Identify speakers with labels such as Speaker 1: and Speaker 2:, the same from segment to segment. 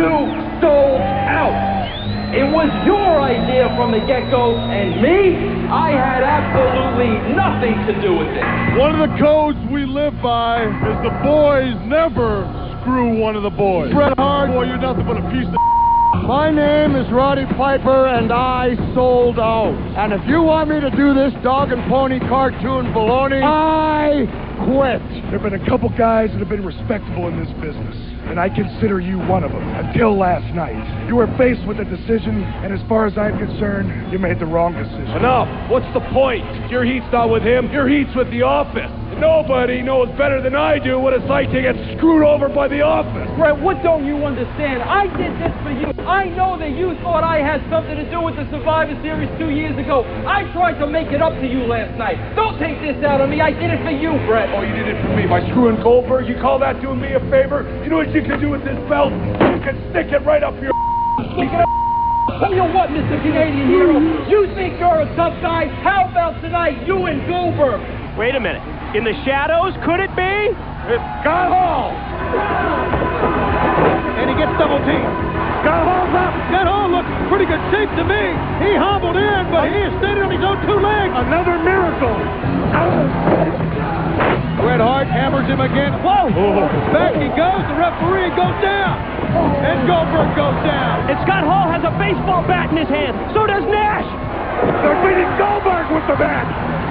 Speaker 1: sold out. It was your idea from the get-go, and me, I had absolutely nothing to do with it.
Speaker 2: One of the codes we live by is the boys never screw one of the boys. Bret Hart, boy, you're nothing but a piece of My name is Roddy Piper, and I sold out. And if you want me to do this dog and pony cartoon baloney, I quit.
Speaker 3: There have been a couple guys that have been respectable in this business, and I consider you one of them, until last night. You were faced with a decision, and as far as I'm concerned, you made the wrong decision.
Speaker 4: Enough! What's the point? Your heat's not with him, your heat's with the office. Nobody knows better than I do what it's like to get screwed over by the office.
Speaker 1: Brett, what don't you understand? I did this for you. I know that you thought I had something to do with the Survivor Series 2 years ago. I tried to make it up to you last night. Don't take this out on me. I did it for you, Brett.
Speaker 4: Oh, you did it for me by screwing Goldberg? You call that doing me a favor? You know what you can do with this belt? You can stick it right up your
Speaker 1: Tell you what, Mr. Canadian Hero, you think you're a tough guy? How about tonight, you and Goldberg?
Speaker 5: Wait a minute. In the shadows, could it be?
Speaker 4: It's Scott Hall!
Speaker 5: And he gets double teamed.
Speaker 2: Scott Hall's up. Scott Hall looks pretty good shape to me. He hobbled in, but he is standing on his own two legs. Another miracle. Bret Hart hammers him again. Whoa! Back he goes. The referee goes down. And Goldberg goes down.
Speaker 5: And Scott Hall has a baseball bat in his hand. So does Nash.
Speaker 2: They're beating Goldberg with the bat.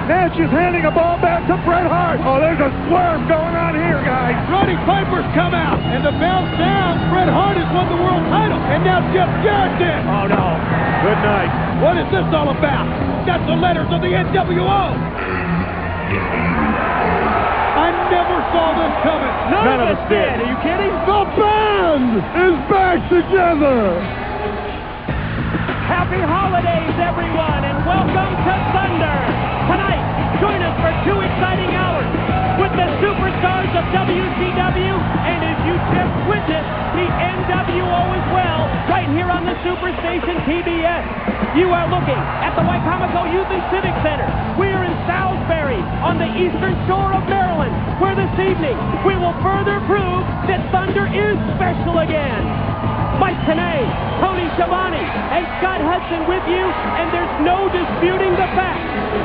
Speaker 2: Nash is handing a ball back to Bret Hart. Oh, there's a swerve going on here, guys. Roddy Piper's come out. And to bounce down, Bret Hart has won the world title. And now Jeff Jarrett did.
Speaker 4: Oh, no. Good night.
Speaker 2: What is this all about? That's the letters of the NWO. I never saw this coming.
Speaker 5: None of us did. Are you kidding?
Speaker 2: The band is back together.
Speaker 5: Happy holidays, everyone, and welcome to Thunder. Tonight, join us for 2 exciting hours with the superstars of WCW, and as you just witnessed, the NWO as well, right here on the Superstation TBS. You are looking at the Wicomico Youth and Civic Center. We are in Salisbury on the eastern shore of Maryland, where this evening we will further prove that Thunder is special again. Mike Tenay, Tony Schiavone, and Scott Hudson with you, and there's no disputing the fact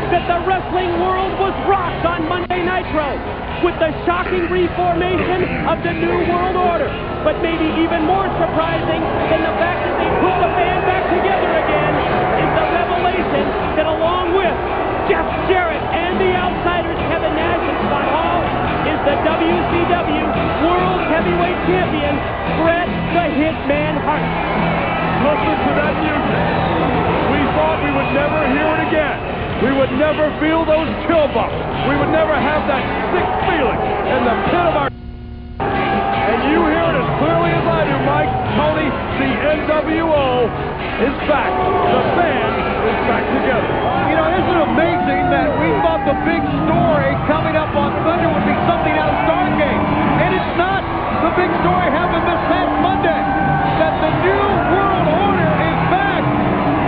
Speaker 5: that the wrestling world was rocked on Monday Nitro with the shocking reformation of the New World Order. But maybe even more surprising than the fact that they put the band back together again is the revelation that along with Jeff Jarrett and the Outsiders, Kevin Nash and Scott Hall, is the WCW World Heavyweight Champion, Bret the Hitman Hart.
Speaker 4: Listen to that music. We thought we would never hear it again. We would never feel those chill bumps. We would never have that sick feeling in the pit of our... And you hear it as clearly as I do, Mike. Tony, the NWO is back. The band is back together.
Speaker 2: You know, isn't it amazing that we thought the big story coming up on Thunder would be something out of Stargate? And it's not. The big story happened this past Monday, that the New World Order is back.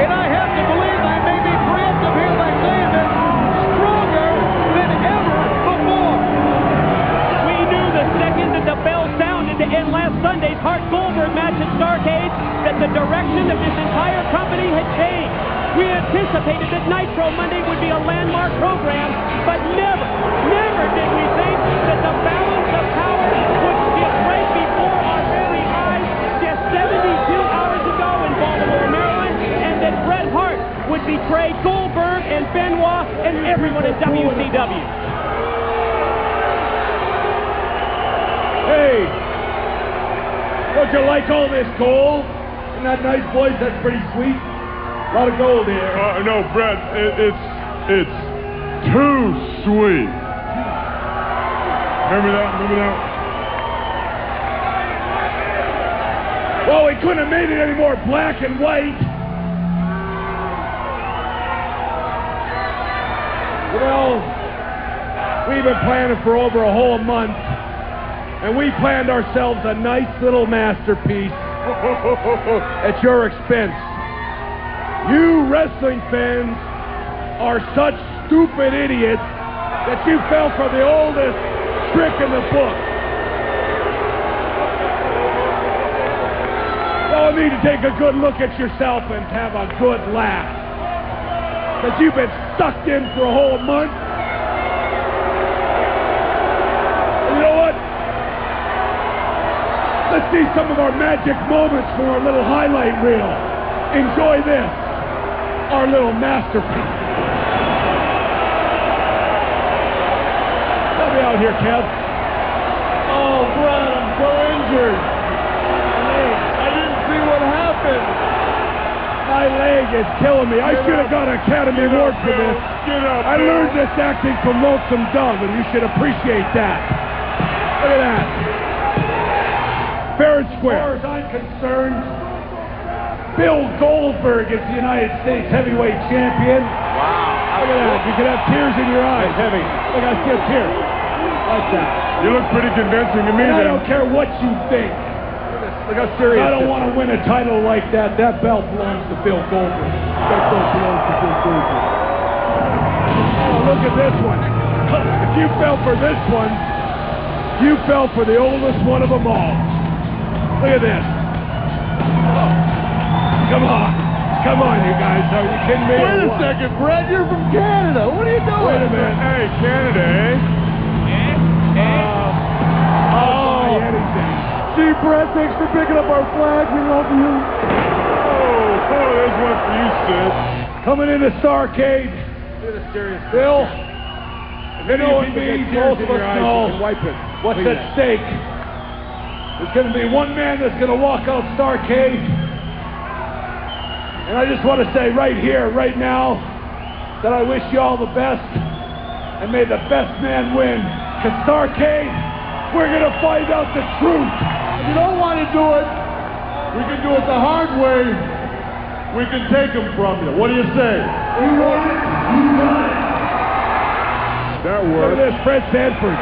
Speaker 2: And I have to believe, I may be preemptive here by saying this, stronger than ever before.
Speaker 5: We knew the second that the bell sounded to end last Sunday's Hart-Goldberg match at Starrcade that the direction of this entire company had changed. We anticipated that Nitro Monday would be a landmark program, but never did we think that the balance of power would shift right before our very eyes just 72 hours ago in Baltimore, Maryland, and that Bret Hart would betray Goldberg and Benoit and everyone at WCW.
Speaker 4: Hey, don't you like all this gold? Isn't that nice, boys? That's pretty sweet. A lot of gold here.
Speaker 2: No, Bret, it's too sweet. Remember that?
Speaker 4: Well, we couldn't have made it any more black and white. Well, we've been planning for over a whole month, and we planned ourselves a nice little masterpiece at your expense. You wrestling fans are such stupid idiots that you fell for the oldest trick in the book. need to take a good look at yourself and have a good laugh. Because you've been sucked in for a whole month. And you know what? Let's see some of our magic moments from our little highlight reel. Enjoy this, our little masterpiece. Help me out here, Kev.
Speaker 2: Oh, Bret, I'm so injured. I didn't see what happened.
Speaker 4: My leg is killing me. I should have got an Academy Award for this. I learned this acting from Lonesome Dove, and you should appreciate that. Look at that. Fair and square. As far as I'm concerned, Bill Goldberg is the United States heavyweight champion. Wow. Look at that. You could have tears in your eyes. Heavy. Look, I see a tear. Like that.
Speaker 6: You look pretty convincing to me,
Speaker 4: And I
Speaker 6: then.
Speaker 4: don't care what you think.
Speaker 6: Look how serious.
Speaker 4: I don't want to win a title like that. That belt belongs to Bill Goldberg. That belt belongs to Bill Goldberg. Oh, look at this one. If you fell for this one, you fell for the oldest one of them all. Look at this. Oh. Come on. Come on, you guys. Are you kidding me?
Speaker 2: Wait a second, Bret. You're from Canada. What are you doing?
Speaker 4: Wait a minute.
Speaker 6: Hey, Canada, eh?
Speaker 4: Oh, anything.
Speaker 2: Gee, Bret, thanks for picking up our flag. We love you.
Speaker 6: Oh, there's one for you, sis.
Speaker 4: Coming into Starcade. Bill, you know what me, most of us know what's at stake. There's going to be one man that's going to walk out Starcade. And I just want to say right here, right now, that I wish you all the best. And may the best man win. Because Starcade, we're going to find out the truth.
Speaker 2: If you don't want to do it, we can do it the hard way. We can take them from you. What do you say? You want it? You got it.
Speaker 6: That
Speaker 4: Look
Speaker 6: works.
Speaker 4: at this, Fred Sanford.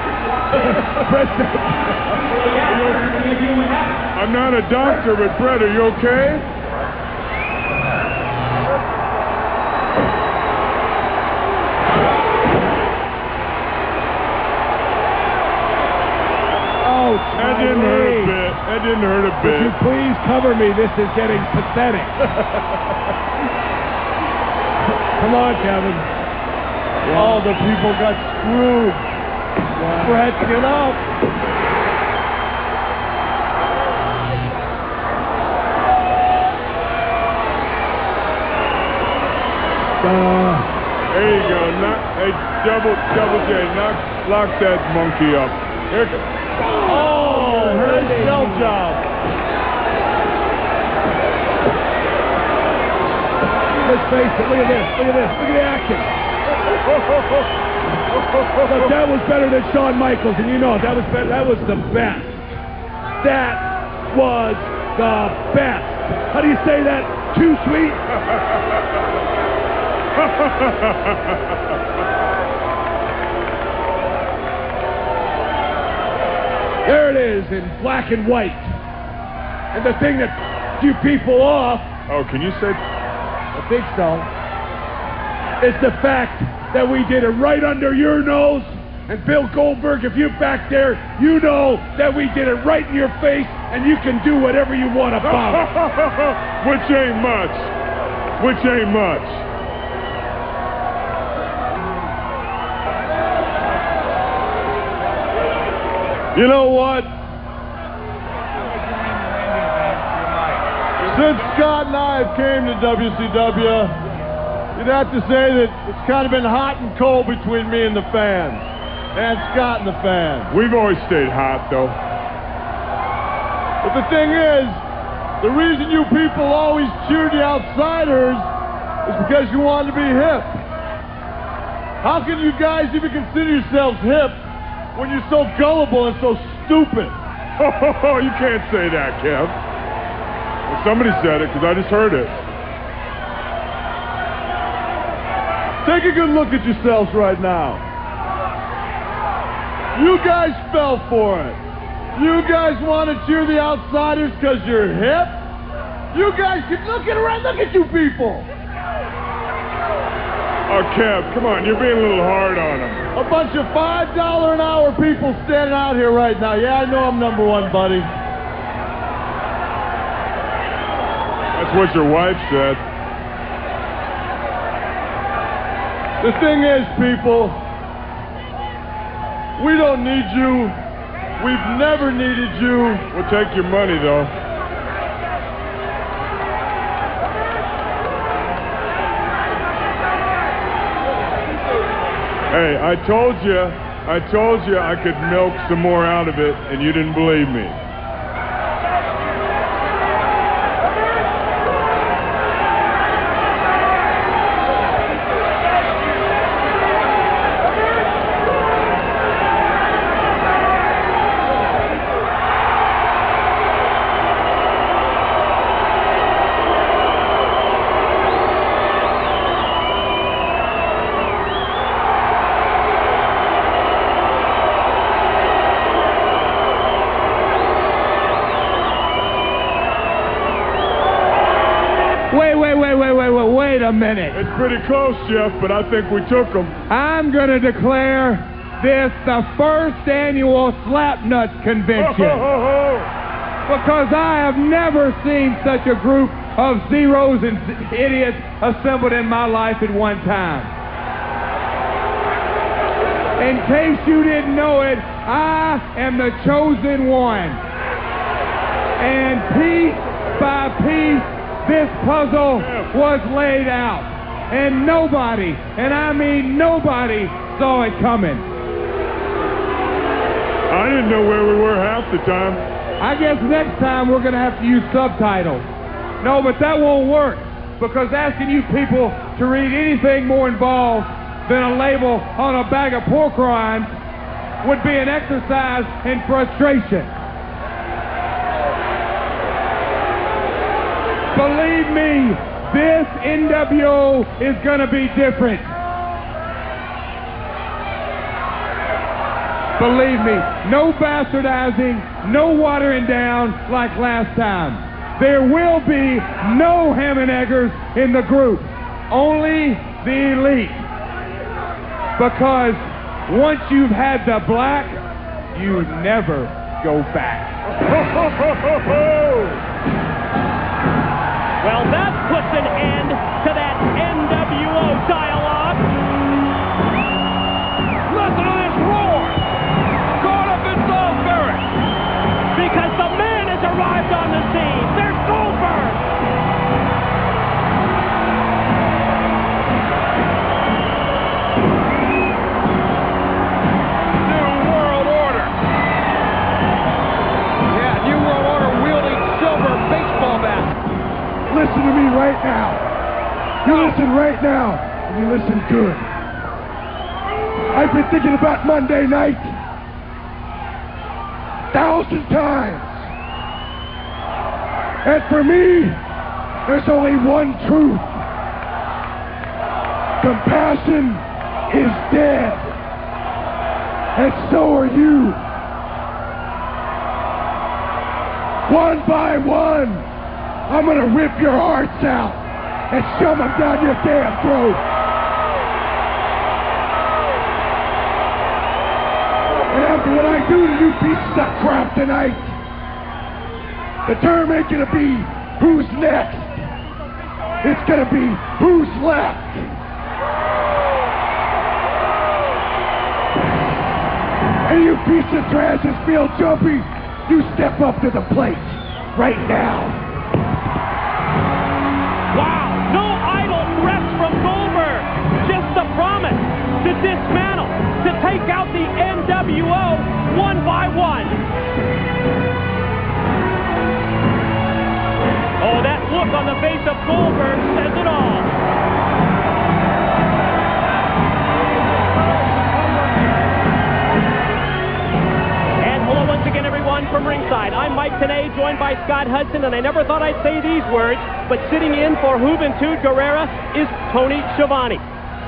Speaker 4: Fred Sanford.
Speaker 6: I'm not a doctor, but Bret, are you okay? That didn't hurt a bit. That didn't hurt a bit.
Speaker 4: Would you please cover me? This is getting pathetic. Come on, Kevin.
Speaker 2: Oh, the people got screwed. Bret, get up.
Speaker 6: There you go. Hey, double J, lock that monkey up. Here.
Speaker 2: Oh, nice shell job.
Speaker 4: Let's face it. Look at this. Look at this. Look at the action. Look, that was better than Shawn Michaels, and you know that was better. That was the best. That was the best. How do you say that? Too sweet? There it is in black and white. And the thing that you people off,
Speaker 6: Oh, can you say?
Speaker 4: I think so, is the fact that we did it right under your nose. And Bill Goldberg, if you're back there, you know that we did it right in your face, and you can do whatever you want about it.
Speaker 6: Which ain't much. Which ain't much.
Speaker 2: You know what? Since Scott and I have came to WCW, you'd have to say that it's kind of been hot and cold between me and the fans. And Scott and the fans.
Speaker 6: We've always stayed hot, though.
Speaker 2: But the thing is, the reason you people always cheer the outsiders is because you want to be hip. How can you guys even consider yourselves hip when you're so gullible and so stupid?
Speaker 6: Oh, you can't say that, Kev. Well, somebody said it, because I just heard it.
Speaker 2: Take a good look at yourselves right now. You guys fell for it. You guys want to cheer the outsiders because you're hip? You guys can look at you people.
Speaker 6: Oh, Kev, come on, you're being a little hard on him.
Speaker 2: A bunch of $5 an hour people standing out here right now. Yeah, I know I'm number one, buddy.
Speaker 6: That's what your wife said. The thing is, people, we don't need you. We've never needed you. We'll take your money, though. Hey, I told you I could milk some more out of it, and you didn't believe me.
Speaker 2: Wait a minute.
Speaker 6: It's pretty close, Jeff, but I think we took them.
Speaker 2: I'm going to declare this the first annual Slapnuts Convention. Because I have never seen such a group of zeros and idiots assembled in my life at one time. In case you didn't know it, I am the chosen one. And piece by piece, this puzzle was laid out. And nobody, and I mean nobody, saw it coming.
Speaker 6: I didn't know where we were half the time.
Speaker 2: I guess next time we're going to have to use subtitles. No, but that won't work. Because asking you people to read anything more involved than a label on a bag of pork rinds would be an exercise in frustration. Believe me, this NWO is going to be different. Believe me, no bastardizing, no watering down like last time. There will be no ham and eggers in the group, only the elite. Because once you've had the black, you never go back.
Speaker 5: Well, that puts an end to that NWO dialogue.
Speaker 4: Listen to this roar! Caught up in Goldberg!
Speaker 5: Because the man has arrived on the scene. There's Goldberg!
Speaker 4: New World Order! Yeah, New World Order wielding silver baseball bats.
Speaker 3: Listen to me right now. You listen right now, and you listen good. I've been thinking about Monday night 1,000 times. And for me, there's only one truth. Compassion is dead. And so are you. One by one, I'm gonna rip your hearts out and shove them down your damn throat. And after what I do to you pieces of crap tonight, the term ain't gonna be who's next. It's gonna be who's left. And you piece of trash that feel jumpy, you step up to the plate right now.
Speaker 5: Wow, no idle threats from Goldberg. Just the promise to dismantle, to take out the NWO one by one. Oh, that look on the face of Goldberg says it all. Hello once again, everyone, from ringside. I'm Mike Tenay, joined by Scott Hudson, and I never thought I'd say these words, but sitting in for Juventud Guerrera is Tony Schiavone.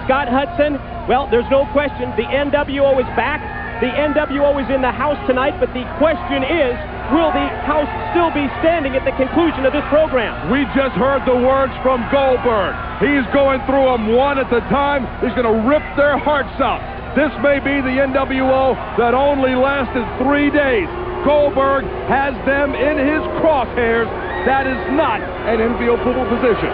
Speaker 5: Scott Hudson, well, there's no question, the NWO is back. The NWO is in the house tonight, but the question is, will the house still be standing at the conclusion of this program?
Speaker 4: We just heard the words from Goldberg. He's going through them one at a time. He's going to rip their hearts out. This may be the NWO that only lasted 3 days. Goldberg has them in his crosshairs. That is not an enviable position.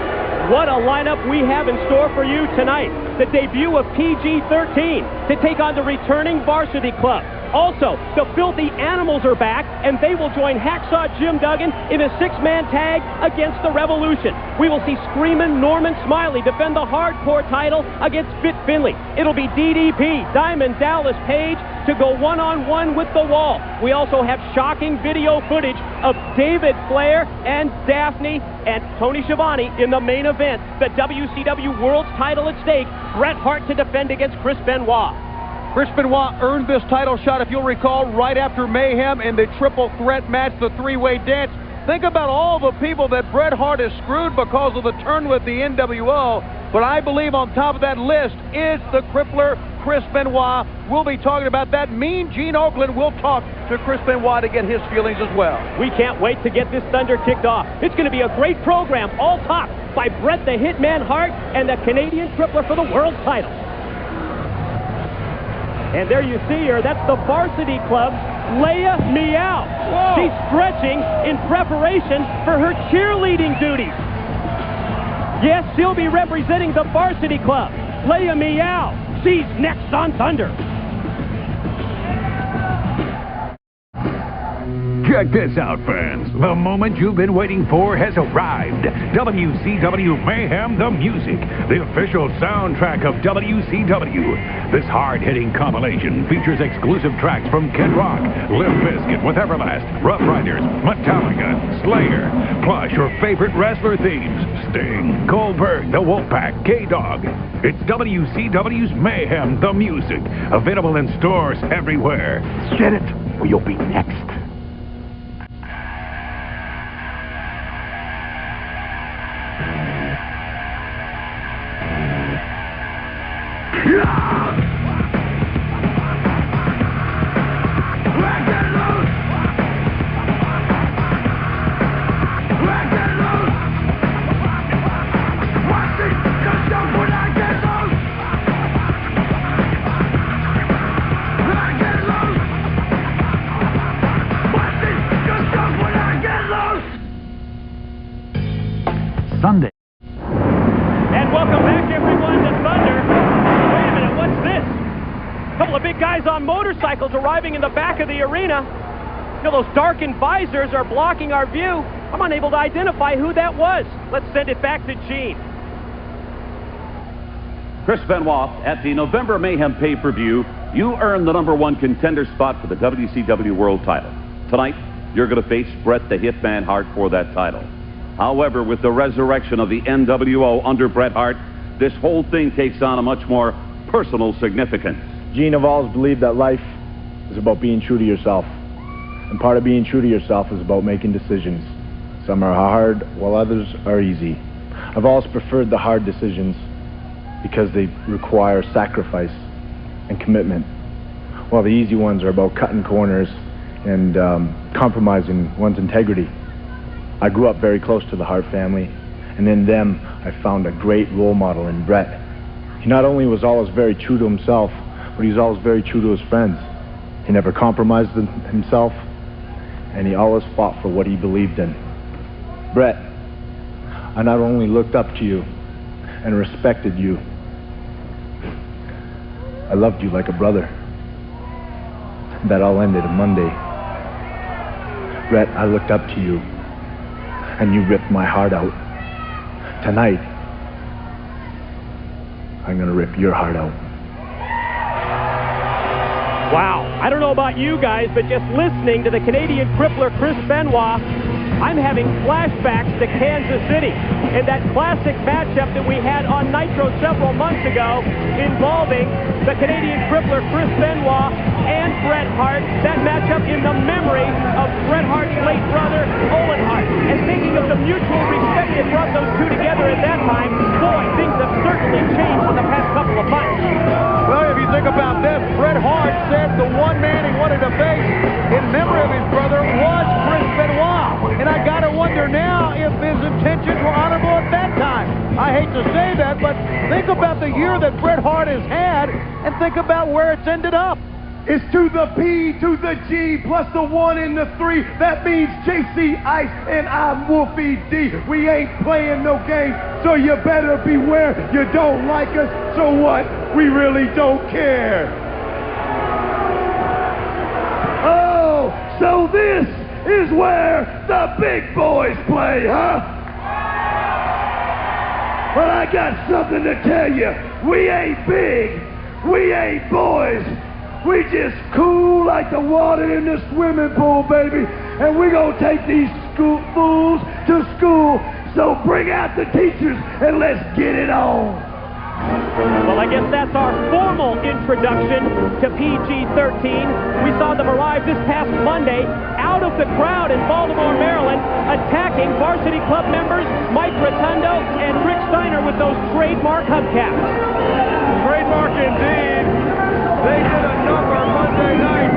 Speaker 5: What a lineup we have in store for you tonight. The debut of PG-13 to take on the returning Varsity Club. Also, the Filthy Animals are back, and they will join Hacksaw Jim Duggan in a six-man tag against the Revolution. We will see Screamin' Norman Smiley defend the Hardcore title against Fit Finley. It'll be DDP, Diamond Dallas Page, to go one-on-one with the Wall. We also have shocking video footage of David Flair and Daphne and Tony Schiavone in the main event. The WCW World's title at stake. Bret Hart to defend against Chris Benoit.
Speaker 2: Chris Benoit earned this title shot, if you'll recall, right after Mayhem in the triple threat match, the three-way dance. Think about all the people that Bret Hart has screwed because of the turn with the NWO. But I believe on top of that list is the crippler, Chris Benoit. We'll be talking about that. Mean Gene Oakland will talk to Chris Benoit to get his feelings as well.
Speaker 5: We can't wait to get this Thunder kicked off. It's going to be a great program, all topped by Bret the Hitman Hart and the Canadian crippler for the world title. And there you see her. That's the Varsity Club's Leia Meow. Whoa. She's stretching in preparation for her cheerleading duties. Yes, she'll be representing the Varsity Club. Leia Meow. She's next on Thunder.
Speaker 7: Check this out, fans. The moment you've been waiting for has arrived. WCW Mayhem the Music, the official soundtrack of WCW. This hard-hitting compilation features exclusive tracks from Kid Rock, Limp Bizkit with Everlast, Rough Riders, Metallica, Slayer, plus your favorite wrestler themes, Sting, Goldberg, the Wolfpack, K-Dog. It's WCW's Mayhem the Music, available in stores everywhere. Get it, or you'll be next.
Speaker 5: Sunday. And welcome back, everyone, to Thunder. Wait a minute, what's this? A couple of big guys on motorcycles arriving in the back of the arena. You know, those darkened visors are blocking our view. I'm unable to identify who that was. Let's send it back to Gene.
Speaker 8: Chris Benoit, at the November Mayhem pay-per-view, you earned the #1 contender spot for the WCW World title. Tonight, you're going to face Bret the Hitman Hart for that title. However, with the resurrection of the NWO under Bret Hart, this whole thing takes on a much more personal significance.
Speaker 9: Gene, I've always believed that life is about being true to yourself. And part of being true to yourself is about making decisions. Some are hard, while others are easy. I've always preferred the hard decisions because they require sacrifice and commitment, while the easy ones are about cutting corners and compromising one's integrity. I grew up very close to the Hart family, and in them I found a great role model in Bret. He not only was always very true to himself, but he was always very true to his friends. He never compromised himself, and he always fought for what he believed in. Bret, I not only looked up to you and respected you, I loved you like a brother. That all ended on Monday. Bret, I looked up to you, and you ripped my heart out. Tonight, I'm gonna rip your heart out.
Speaker 5: Wow, I don't know about you guys, but just listening to the Canadian crippler Chris Benoit, I'm having flashbacks to Kansas City and that classic matchup that we had on Nitro several months ago involving the Canadian crippler Chris Benoit and Bret Hart. That matchup in the memory of Bret Hart's late brother, Owen Hart. And thinking of the mutual respect that brought those two together at that time, boy, things have certainly changed in the past couple of months.
Speaker 2: Well, if you think about this, Bret Hart said the one man he wanted to face in memory of his brother was Chris Benoit. And I gotta wonder now if his intentions were honorable at that time. I hate to say that, but think about the year that Bret Hart has had and think about where it's ended up.
Speaker 10: It's to the P, to the G, plus the 1 and the 3. That means JC Ice and I'm Wolfie D. We ain't playing no game, so you better beware. You don't like us, so what? We really don't care. Oh, so this is where the big boys play, huh? Well, I got something to tell you. We ain't big. We ain't boys. We just cool like the water in the swimming pool, baby. And we gonna take these fools to school. So bring out the teachers and let's get it on.
Speaker 5: Well, I guess that's our formal introduction to PG-13. We saw them arrive this past Monday out of the crowd in Baltimore, Maryland, attacking Varsity Club members Mike Rotundo and Rick Steiner with those trademark hubcaps.
Speaker 4: Trademark indeed. They did a number Monday night,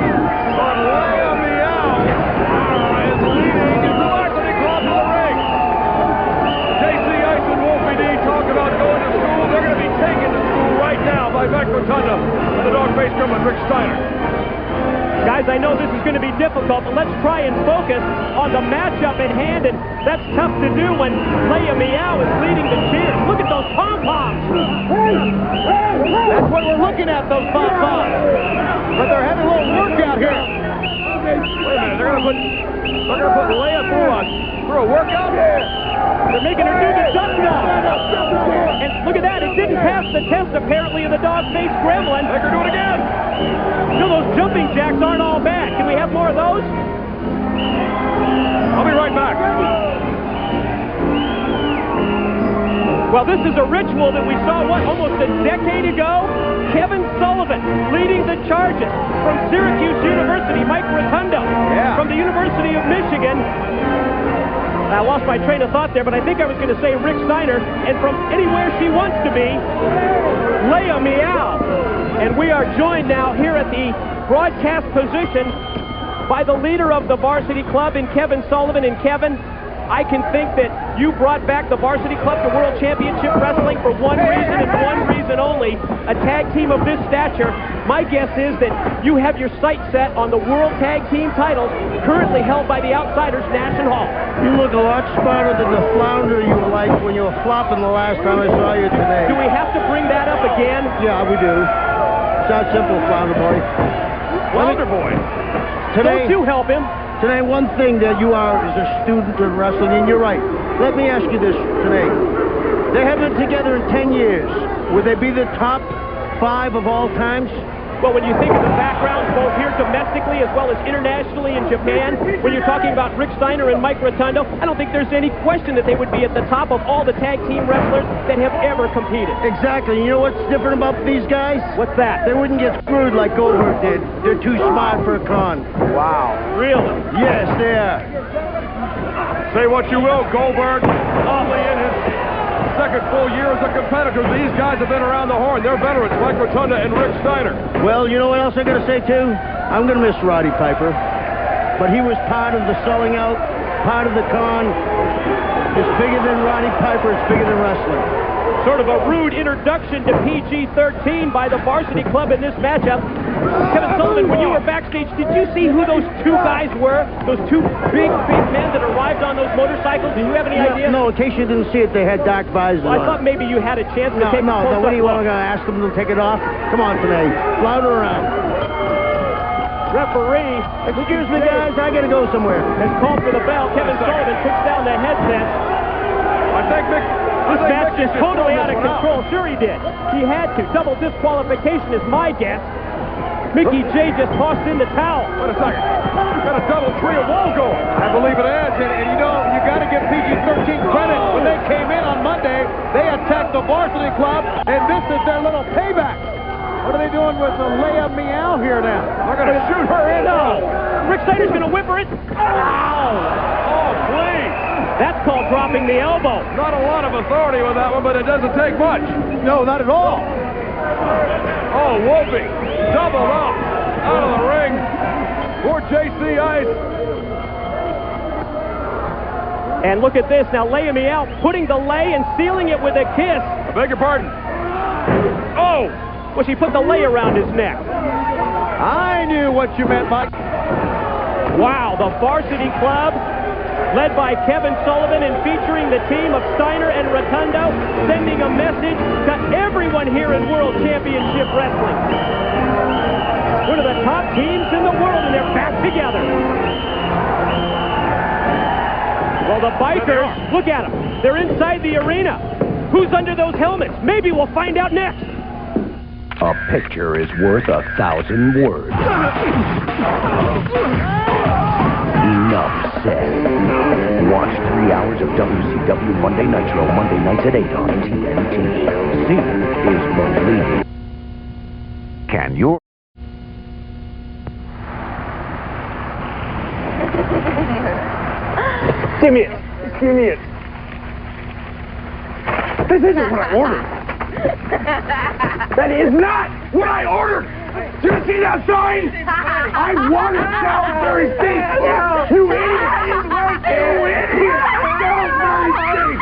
Speaker 4: but Leia Meow is leading the Varsity Club to the ring. JC Ice and Wolfie D talk about going to school. They're going to be taken to school right now by Mike Rotundo and the dog-faced criminal Rick Steiner.
Speaker 5: Guys, I know this is going to be difficult, but let's try and focus on the matchup at hand, and that's tough to do when Leia Meow is leading the cheers. Look at those pom-poms.
Speaker 2: That's what we're looking at, those pom-poms. But they're having a little workout here.
Speaker 4: Wait a minute, they're going to put Leia through a workout?
Speaker 5: They're making her do the duck now. And look at that, it didn't pass the test apparently of the dog-faced gremlin.
Speaker 4: Make her do it again.
Speaker 5: No, those jumping jacks aren't all bad. Can we have more of those?
Speaker 4: I'll be right back.
Speaker 5: Well, this is a ritual that we saw, almost a decade ago? Kevin Sullivan leading the charges from Syracuse University. Mike Rotundo from the University of Michigan. I lost my train of thought there, but I think I was going to say Rick Steiner. And from anywhere she wants to be, Leia Meow. And we are joined now here at the broadcast position by the leader of the Varsity Club in Kevin Sullivan. And Kevin, I can think that you brought back the Varsity Club to World Championship Wrestling for one reason and one reason only, a tag team of this stature. My guess is that you have your sights set on the World Tag Team titles currently held by the Outsiders Nash and Hall.
Speaker 11: You look a lot smarter than the flounder you were like when you were flopping the last time I saw you today.
Speaker 5: Do we have to bring that up again?
Speaker 11: Yeah, we do. It's not simple, flounder boy.
Speaker 5: Flounder boy?
Speaker 11: Today,
Speaker 5: don't you help him.
Speaker 11: Today, one thing that you are is a student of wrestling, and you're right. Let me ask you this today. They have been together in 10 years. Would they be the top 5 of all times?
Speaker 5: Well, when you think of the backgrounds, both here domestically as well as internationally in Japan, when you're talking about Rick Steiner and Mike Rotundo, I don't think there's any question that they would be at the top of all the tag team wrestlers that have ever competed.
Speaker 11: Exactly. You know what's different about these guys?
Speaker 5: What's that?
Speaker 11: They wouldn't get screwed like Goldberg did. They're too smart for a con.
Speaker 5: Wow. Really?
Speaker 11: Yes, they are.
Speaker 4: Say what you will, Goldberg. Only in his second full year as a competitor. These guys have been around the horn. They're veterans, Mike Rotundo and Rick Steiner.
Speaker 11: Well, you know what else I'm going to say, too? I'm going to miss Roddy Piper. But he was part of the selling out, part of the con. It's bigger than Roddy Piper. It's bigger than wrestling.
Speaker 5: Sort of a rude introduction to PG-13 by the Varsity Club in this matchup. Kevin Sullivan, when you were backstage, did you see who those two guys were? Those two big men that arrived on those motorcycles? Do you have any idea?
Speaker 11: No, in case you didn't see it, they had dark visors on.
Speaker 5: I thought maybe you had a chance to take a close-up
Speaker 11: what do you
Speaker 5: look.
Speaker 11: want to ask them to take it off? Come on, today. Flounder around.
Speaker 5: Referee,
Speaker 11: excuse me, guys, I got to go somewhere.
Speaker 5: Has called for the bell. Kevin Sullivan puts down the headset.
Speaker 4: I think
Speaker 5: this match is totally out of control. Sure he did. He had to. Double disqualification is my guess. Mickey J just tossed in the towel.
Speaker 4: Wait a second. Got a double tree of woe going.
Speaker 2: I believe it is. And you know, you got to give PG-13 credit. When they came in on Monday, they attacked the Varsity Club, and this is their little payback. What are they doing with the Leia Meow here now?
Speaker 4: They're going to shoot her in.
Speaker 5: No. Rick Steiner going to whip her in. Ow!
Speaker 4: Oh, please.
Speaker 5: That's called dropping the elbow.
Speaker 4: Not a lot of authority with that one, but it doesn't take much.
Speaker 2: No, not at all.
Speaker 4: Oh, Wolfie. Doubled up. Out of the ring. For JC Ice.
Speaker 5: And look at this. Now, Leia Meow putting the lay and sealing it with a kiss.
Speaker 4: I beg your pardon. Oh!
Speaker 5: Well, she put the lay around his neck.
Speaker 2: I knew what you meant, Mike.
Speaker 5: Wow, the Varsity Club, led by Kevin Sullivan and featuring the team of Steiner and Rotundo, sending a message to everyone here in World Championship Wrestling. One of the top teams in the world, and they're back together. Well, the bikers, look at them. They're inside the arena. Who's under those helmets? Maybe we'll find out next.
Speaker 7: A picture is worth 1,000 words. Enough said. Watch 3 hours of WCW Monday Nitro, Monday nights at 8 on TNT. Seeing is believing. Can you?
Speaker 10: Give me it. Give me it. This isn't what I ordered. That is not what I ordered. Do you see that sign? I wanted Salisbury steak. You idiot. You idiot. Salisbury steak.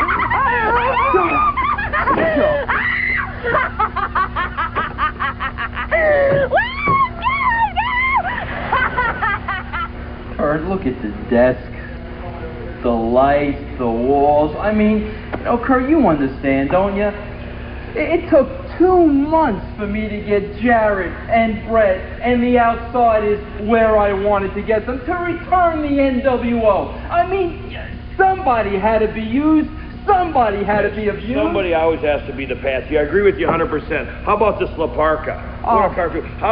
Speaker 1: Kurt, look at the desk, the lights, the walls. I mean, you know, Kurt, you understand, don't you? It took 2 months for me to get Jarrett and Bret and the Outsiders where I wanted to get them, to return the NWO. I mean, somebody had to be used. Somebody had to be abused.
Speaker 12: Somebody always has to be the patsy. I agree with you 100%. How about this La Parca? How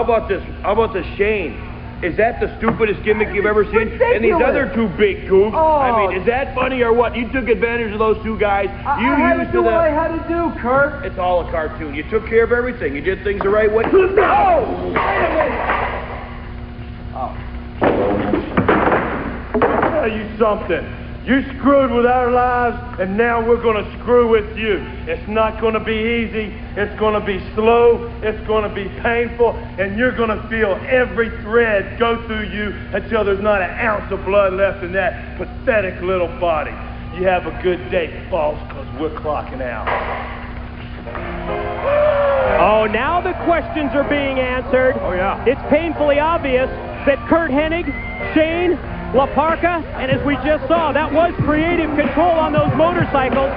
Speaker 12: about this? How about this Shane? Is that the stupidest gimmick you've ever seen?
Speaker 1: Ridiculous.
Speaker 12: And these other two big goofs.
Speaker 1: Oh.
Speaker 12: I mean, is that funny or what? You took advantage of those two guys. You
Speaker 1: I had
Speaker 12: used
Speaker 1: to do
Speaker 12: them.
Speaker 1: what I had to do, Kurt.
Speaker 12: It's all a cartoon. You took care of everything. You did things the right way.
Speaker 1: No! Wait a minute.
Speaker 10: I'll tell you something. You screwed with our lives, and now we're going to screw with you. It's not going to be easy. It's going to be slow. It's going to be painful, and you're going to feel every thread go through you until there's not an ounce of blood left in that pathetic little body. You have a good day, boss, because we're clocking out.
Speaker 5: Oh, now the questions are being answered.
Speaker 10: Oh, yeah.
Speaker 5: It's painfully obvious that Kurt Hennig, Shane, La Parca, and as we just saw, that was creative control on those motorcycles.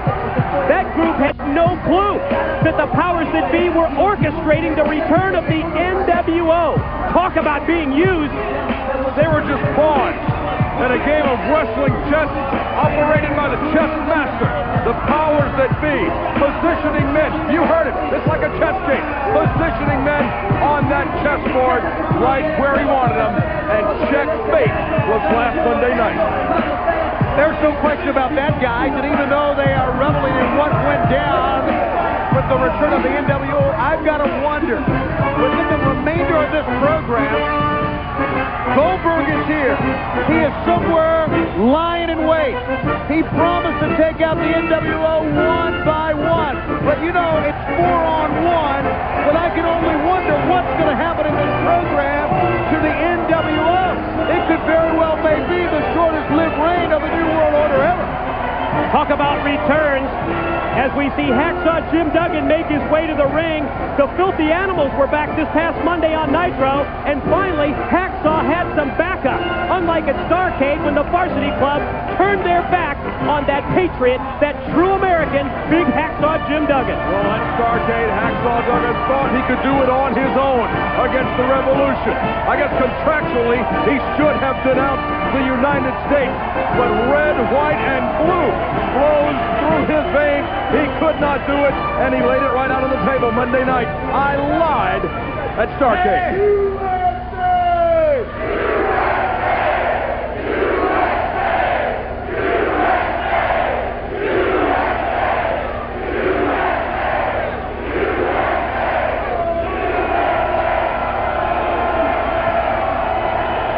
Speaker 5: That group had no clue that the powers that be were orchestrating the return of the NWO. Talk about being used.
Speaker 4: They were just pawns in a game of wrestling chess operated by the chess master. The powers that be, positioning men. You heard it. It's like a chess game. Positioning men on that chessboard right where he wanted them. And checkmate was last Monday night.
Speaker 2: There's no question about that, guys, and even though they are reveling in what went down with the return of the NWO, I've got to wonder, within the remainder of this program, Goldberg is here. He is somewhere lying in wait. He promised to take out the NWO one by one. But you know, it's 4-on-1. But I can only wonder what's going to happen in this program to the NWO. It could very well may be the shortest-lived reign of the New World Order ever.
Speaker 5: Talk about returns. As we see Hacksaw Jim Duggan make his way to the ring, the Filthy Animals were back this past Monday on Nitro, and finally, Hacksaw had some backup. Unlike at Starrcade, when the Varsity Club turned their back on that patriot, that true American, Big Hacksaw Jim Duggan.
Speaker 4: Well, at Starrcade, Hacksaw Duggan thought he could do it on his own against the Revolution. I guess contractually, he should have denounced the United States, but red, white, and blue flows through his veins. He could not do it, and he laid it right out on the table Monday night. I lied at Starrcade.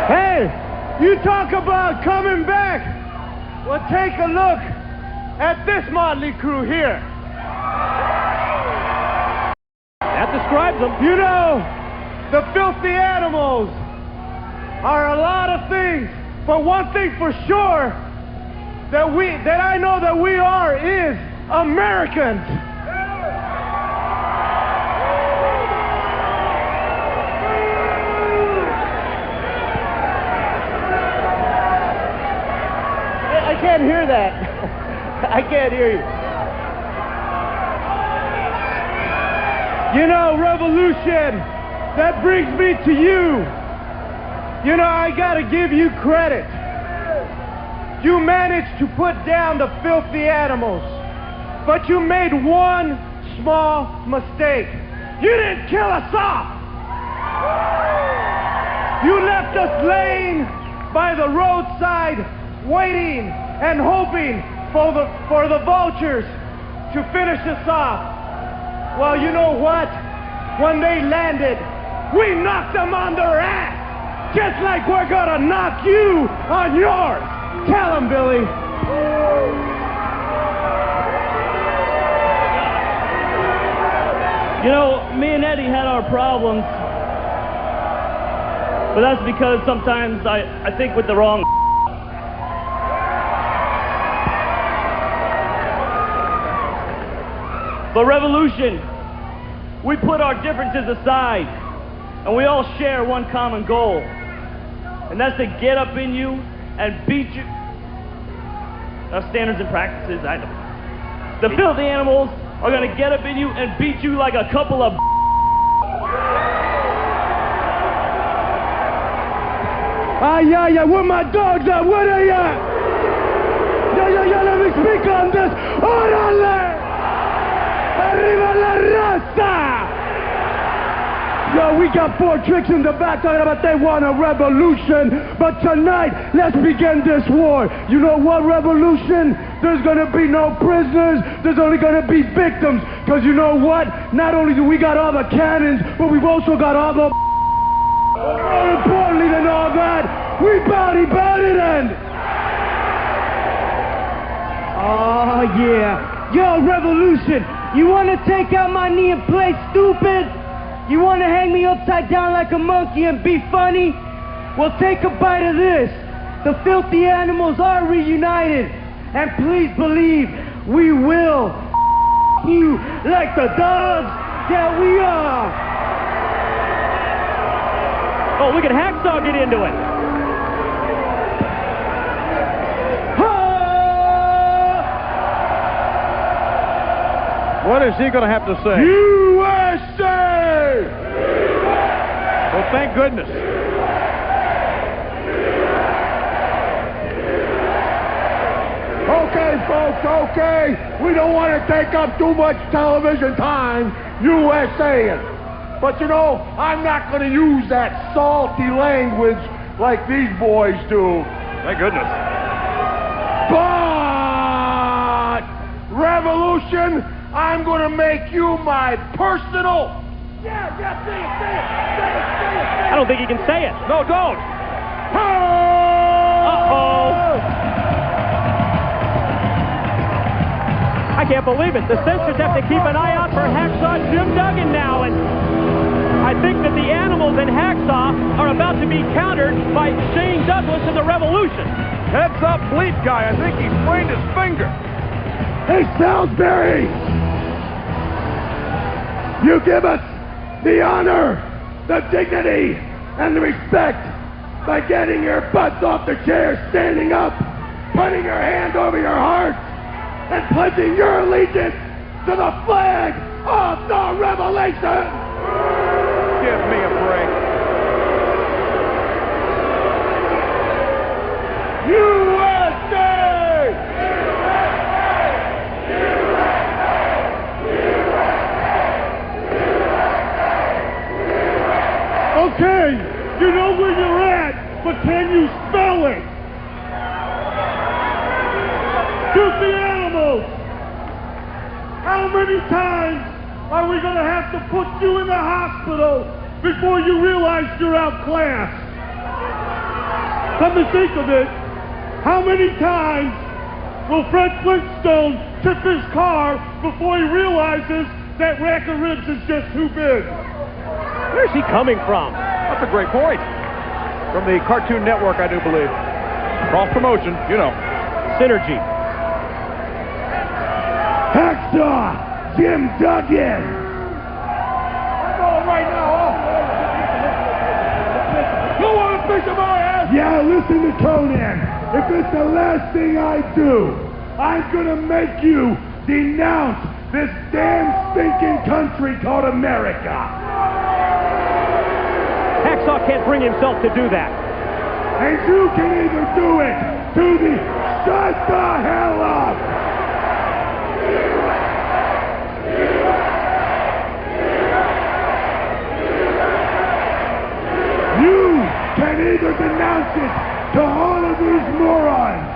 Speaker 10: Hey, you talk about coming back. Well, take a look at this motley crew here.
Speaker 5: That describes them.
Speaker 10: You know, the Filthy Animals are a lot of things, but one thing for sure that I know that we are is Americans.
Speaker 11: can't hear that. I can't hear you.
Speaker 13: You know, Revolution, that brings me to you. You know, I gotta give you credit. You managed to put down the filthy animals, but you made one small mistake. You didn't kill us off. You left us laying by the roadside, waiting and hoping for the vultures to finish us off. Well, you know what? When they landed, we knocked them on their ass, just like we're gonna knock you on yours. Tell them, Billy.
Speaker 5: You know, me and Eddie had our problems, but that's because sometimes I think with the wrong. But Revolution, we put our differences aside, and we all share one common goal, and that's to get up in you and beat you. Our standards and practices, I know. The filthy animals are going to get up in you and beat you like a couple of.
Speaker 13: Yeah, where my dogs at? Where they at? Yeah, let me speak on this. Orale! Arriba la raza! Yo, we got 4 tricks in the back talking about they want a revolution, but tonight, let's begin this war. You know what, Revolution? There's gonna be no prisoners, there's only gonna be victims, because you know what? Not only do we got all the cannons, but we've also got all the more importantly than all that, we bounty and oh yeah. Yo, Revolution, you wanna take out my knee and play stupid? You want to hang me upside down like a monkey and be funny? Well, take a bite of this. The filthy animals are reunited. And please believe, we will you like the dogs that we are.
Speaker 5: Oh, look at Hacksaw get into it.
Speaker 2: What is he going to have to say?
Speaker 10: USA!
Speaker 2: Well, thank goodness.
Speaker 10: Okay, folks, okay. We don't want to take up too much television time, USA. But you know, I'm not going to use that salty language like these boys do.
Speaker 2: Thank goodness.
Speaker 10: But, Revolution, I'm going to make you my personal. Yeah, say it.
Speaker 5: I don't think he can say it.
Speaker 2: No, don't.
Speaker 5: Uh-oh. I can't believe it. The censors have to keep an eye out for Hacksaw Jim Duggan now, and I think that the animals in Hacksaw are about to be countered by Shane Douglas and the Revolution.
Speaker 2: Heads up, bleep guy. I think he sprained his finger.
Speaker 10: Hey, Salisbury! You give us the honor, the dignity, and the respect by getting your butts off the chair, standing up, putting your hand over your heart, and pledging your allegiance to the flag of the Revelation!
Speaker 2: Give me a break.
Speaker 10: USA!
Speaker 13: Okay, you know where you're at, but can you spell it? Filthy animals! How many times are we going to have to put you in the hospital before you realize you're outclassed? Come to think of it, how many times will Fred Flintstone tip his car before he realizes that rack of ribs is just too big?
Speaker 2: Where's he coming from? That's a great point. From the Cartoon Network, I do believe. Cross promotion, you know. Synergy.
Speaker 10: Hacksaw Jim Duggan! I'm going right now. You want a piece of my ass? Yeah, listen to Conan. if it's the last thing I do, I'm gonna make you denounce this damn stinking country called America.
Speaker 5: Hacksaw can't bring himself to do that.
Speaker 10: And you can either do it to the shut the hell up. You can either denounce it to all of these morons,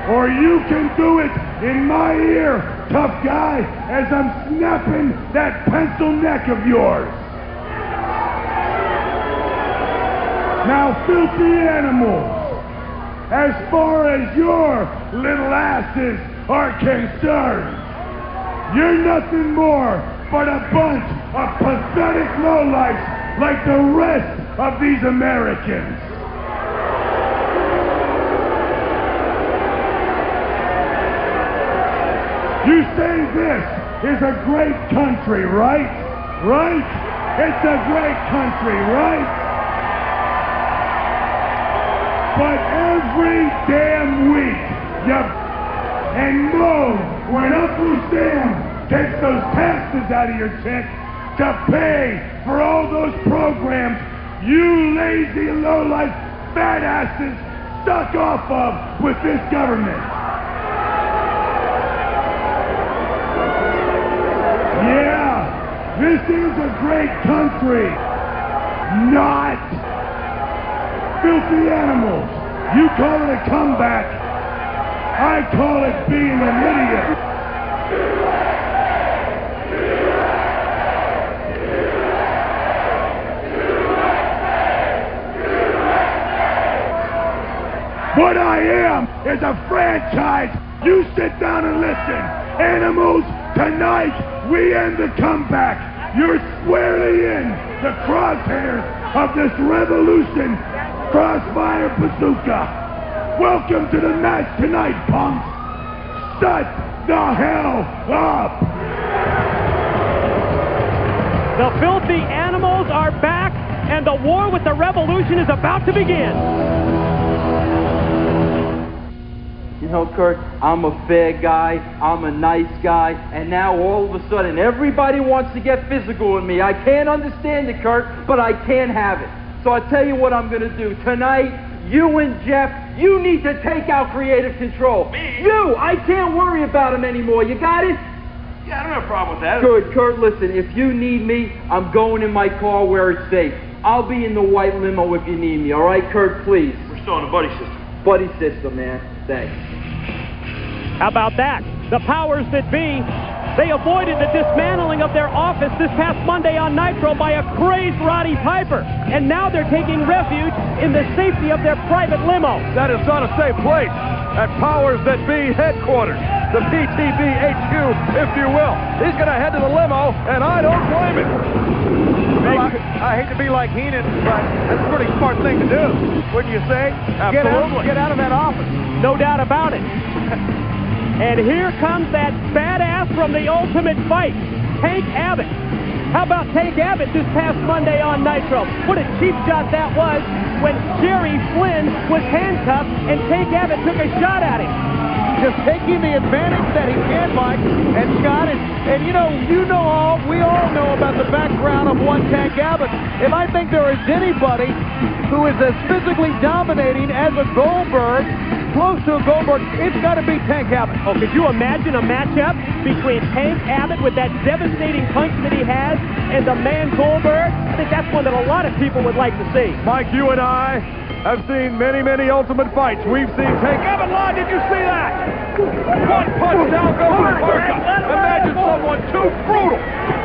Speaker 10: or you can do it in my ear, tough guy, as I'm snapping that pencil neck of yours. Now, filthy animals, as far as your little asses are concerned, you're nothing more but a bunch of pathetic lowlifes like the rest of these Americans. You say this is a great country, right? Right? It's a great country, right? But every damn week, and know when Uncle Sam takes those taxes out of your check to pay for all those programs you lazy lowlife fat asses suck off of with this government. Yeah, this is a great country. Not. Filthy animals. You call it a comeback. I call it being an idiot. What I am is a franchise. You sit down and listen. Animals, tonight we end the comeback. You're squarely in the crosshairs of this revolution. Crossfire bazooka. Welcome to the match tonight, punks. Shut the hell up.
Speaker 5: The filthy animals are back, and the war with the revolution is about to begin.
Speaker 1: You know, Kurt, I'm a fair guy, I'm a nice guy, and now all of a sudden everybody wants to get physical with me. I can't understand it, Kurt, but I can't have it. So I tell you what I'm going to do. Tonight, you and Jeff, you need to take out creative control.
Speaker 12: Me?
Speaker 1: You! I can't worry about him anymore. You got it?
Speaker 12: Yeah, I don't have a problem with that.
Speaker 1: Good, Kurt, listen, if you need me, I'm going in my car where it's safe. I'll be in the white limo if you need me, all right, Kurt, please?
Speaker 12: We're still in a buddy system.
Speaker 1: Buddy system, man. Thanks.
Speaker 5: How about that? The powers that be, they avoided the dismantling of their office this past Monday on Nitro by a crazed Roddy Piper. And now they're taking refuge in the safety of their private limo.
Speaker 4: That is not a safe place. At Powers That Be headquarters, the PTB HQ, if you will. He's going to head to the limo, and I don't blame him. Well, I hate to be like Heenan, but that's a pretty smart thing to do, wouldn't you say? Absolutely. Get out of that office.
Speaker 5: No doubt about it. And here comes that badass from the Ultimate Fight, Tank Abbott. How about Tank Abbott this past Monday on Nitro? What a cheap shot that was when Jerry Flynn was handcuffed and Tank Abbott took a shot at him.
Speaker 2: Just taking the advantage that he can, Mike, and Scott, and we all know about the background of one Tank Abbott. If I think there is anybody who is as physically dominating as a Goldberg, close to a Goldberg, it's got to be Tank Abbott.
Speaker 5: Oh, could you imagine a matchup between Tank Abbott with that devastating punch that he has and the man Goldberg? I think that's one that a lot of people would like to see.
Speaker 4: Mike, you and I have seen many, many Ultimate Fights. We've seen Tank Abbott live. Did you see that? One punch down goes Parker. Imagine someone too brutal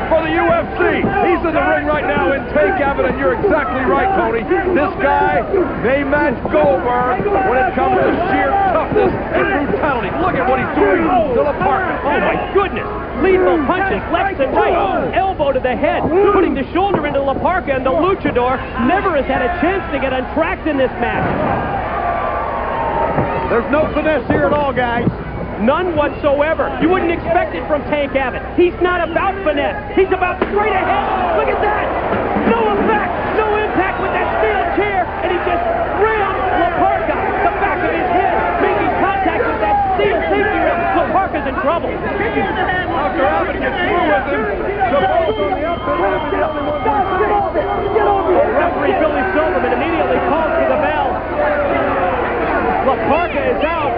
Speaker 4: for the UFC. He's in the ring right now in Tank Abbott, and you're exactly right, Tony. This guy may match Goldberg when it comes to sheer toughness and brutality. Look at what he's doing to the Parker.
Speaker 5: Oh, my goodness. Lethal punches left and right, elbow to the head, putting the shoulder into La Parka, and the luchador never has had a chance to get untracked in this match.
Speaker 2: There's no finesse here at all, guys.
Speaker 5: None whatsoever. You wouldn't expect it from Tank Abbott. He's not about finesse. He's about straight ahead. Look at that. No effect, no impact with that steel chair, and he just rammed La Parka, the back of his head, trouble.
Speaker 4: After Abbott gets through with him, the ball's on the up, and he'll be the only one to see.
Speaker 5: Referee Billy Silverman immediately calls for the bell. LaParca is out.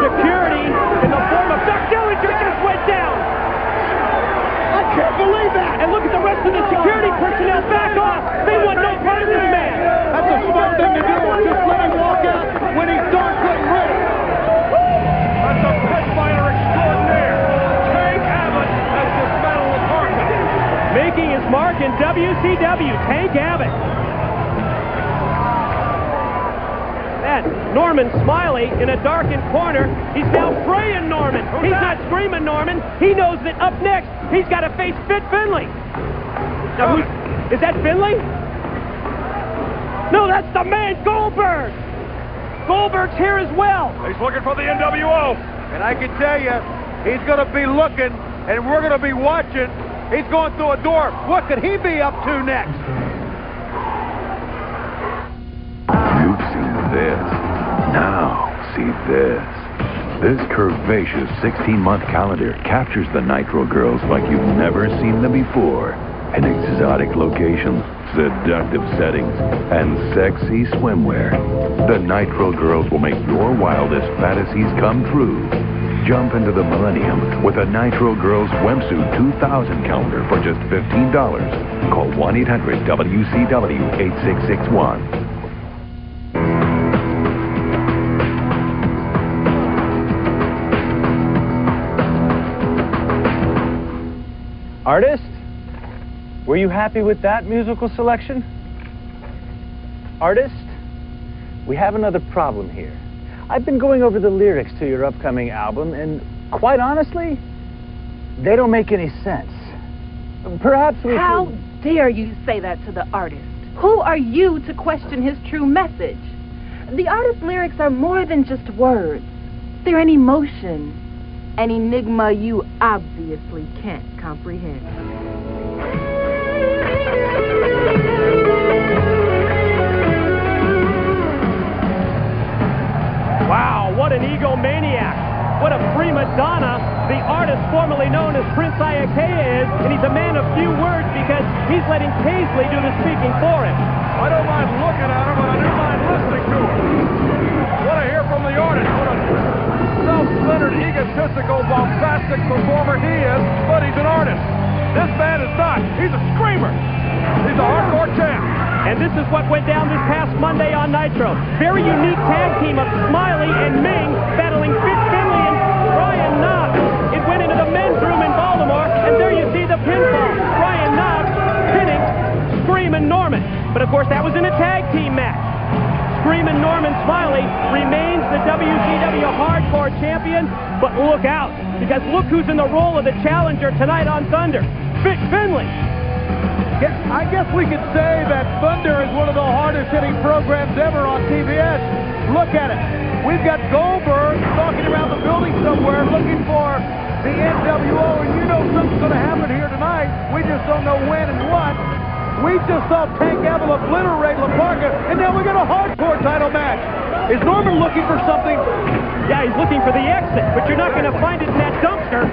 Speaker 5: Security in the form of Doug Dillinger just went down. I can't believe that. And look at the rest of the security personnel back off. They want no part of this man.
Speaker 2: That's a smart thing to do. Just let him walk out when he's darn good ready.
Speaker 4: That's a pit fighter extraordinaire. Tank Abbott has dismantled LaParca.
Speaker 5: Making his mark in WCW, Tank Abbott. That Norman Smiley in a darkened corner. He's now praying Norman. He's not screaming Norman. He knows that up next, he's got to face Fit Finlay. Now, is that Finlay? No, that's the man, Goldberg. Goldberg's here as well.
Speaker 4: He's looking for the NWO.
Speaker 2: And I can tell you, he's going to be looking, and we're going to be watching. He's going through a door. What could he be up to next?
Speaker 7: You've seen this. Now see this. This curvaceous 16-month calendar captures the Nitro girls like you've never seen them before. In exotic locations, seductive settings, and sexy swimwear. The Nitro girls will make your wildest fantasies come true. Jump into the millennium with a Nitro Girls Swimsuit 2000 calendar for just $15. Call 1-800-WCW-8661.
Speaker 14: Artist, were you happy with that musical selection? Artist, we have another problem here. I've been going over the lyrics to your upcoming album, and quite honestly, they don't make any sense. Perhaps we
Speaker 15: How dare you say that to the artist? Who are you to question his true message? The artist's lyrics are more than just words. They're an emotion, an enigma you obviously can't comprehend.
Speaker 5: Wow, what an egomaniac. What a prima donna the artist formerly known as Prince Iakea is, and he's a man of few words because he's letting Paisley do the speaking for him.
Speaker 4: I don't mind looking at him, but I do mind listening to him. I want to hear from the artist. What a self-centered, egotistical, bombastic performer he is, but he's an artist. This man is not. He's a screamer. He's a hardcore champ.
Speaker 5: And this is what went down this past Monday on Nitro. Very unique tag team of Smiley and Ming battling Fit Finlay and Brian Knobbs. It went into the men's room in Baltimore, and there you see the pinfall. Brian Knobbs pinning Screamin' Norman. But of course, that was in a tag team match. Screamin' Norman Smiley remains the WCW Hardcore Champion, but look out, because look who's in the role of the challenger tonight on Thunder. Fit Finlay.
Speaker 2: I guess we could say that Thunder is one of the hardest-hitting programs ever on TBS. Look at it. We've got Goldberg stalking around the building somewhere looking for the NWO, and you know something's going to happen here tonight. We just don't know when and what. We just saw Tank Abbott obliterate LaParca, and now we got a hardcore title match. Is Norman looking for something?
Speaker 5: Yeah, he's looking for the exit, but you're not going to find it in that dumpster.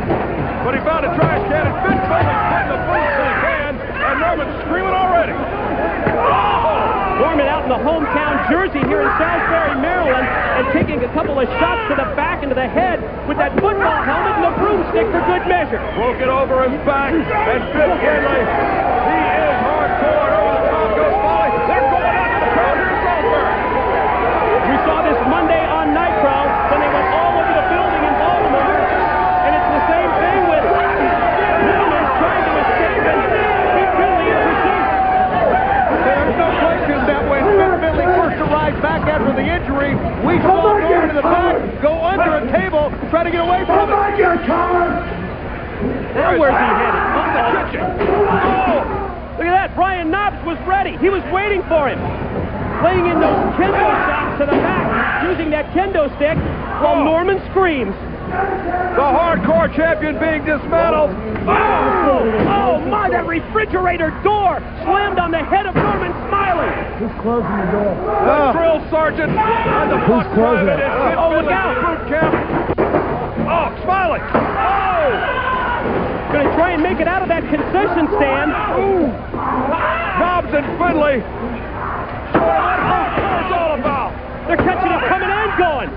Speaker 4: But he found a trash can, and Fit Finlay putting the boots in the can, and Norman's screaming already.
Speaker 5: Norman out in the hometown jersey here in Salisbury, Maryland, and taking a couple of shots to the back and to the head with that football helmet and the broomstick for good measure.
Speaker 4: Broke it over his back, and Fit Finlay, he is hardcore. Over the top goes Smiley. They're going out to the crowd here in Goldberg.
Speaker 5: We saw this Monday on Nitro when they went all over the building in Baltimore, and it's the same thing with Norman trying to escape and Fit Finlay in pursuit.
Speaker 2: There's no question that when Fit Finlay first arrived back after the injury, we saw Norman in the back go under a table, try to get away from it.
Speaker 5: Now where's he headed? Up the kitchen. Oh! Look at that. Brian Knobbs was ready. He was waiting for him. Laying in those kendo shots to the back, using that kendo stick while Norman screams.
Speaker 4: The hardcore champion being dismantled.
Speaker 5: Oh my, that refrigerator door slammed on the head of Norman Smiley.
Speaker 3: Who's closing the door?
Speaker 4: The drill sergeant and the
Speaker 3: Who's closing it?
Speaker 5: Oh, look out.
Speaker 4: Boot camp. Oh, Smiley.
Speaker 5: to try and make it out of that concession stand.
Speaker 2: Knobs and Finley. Showing what hardcore's all about.
Speaker 5: They're catching it coming and going.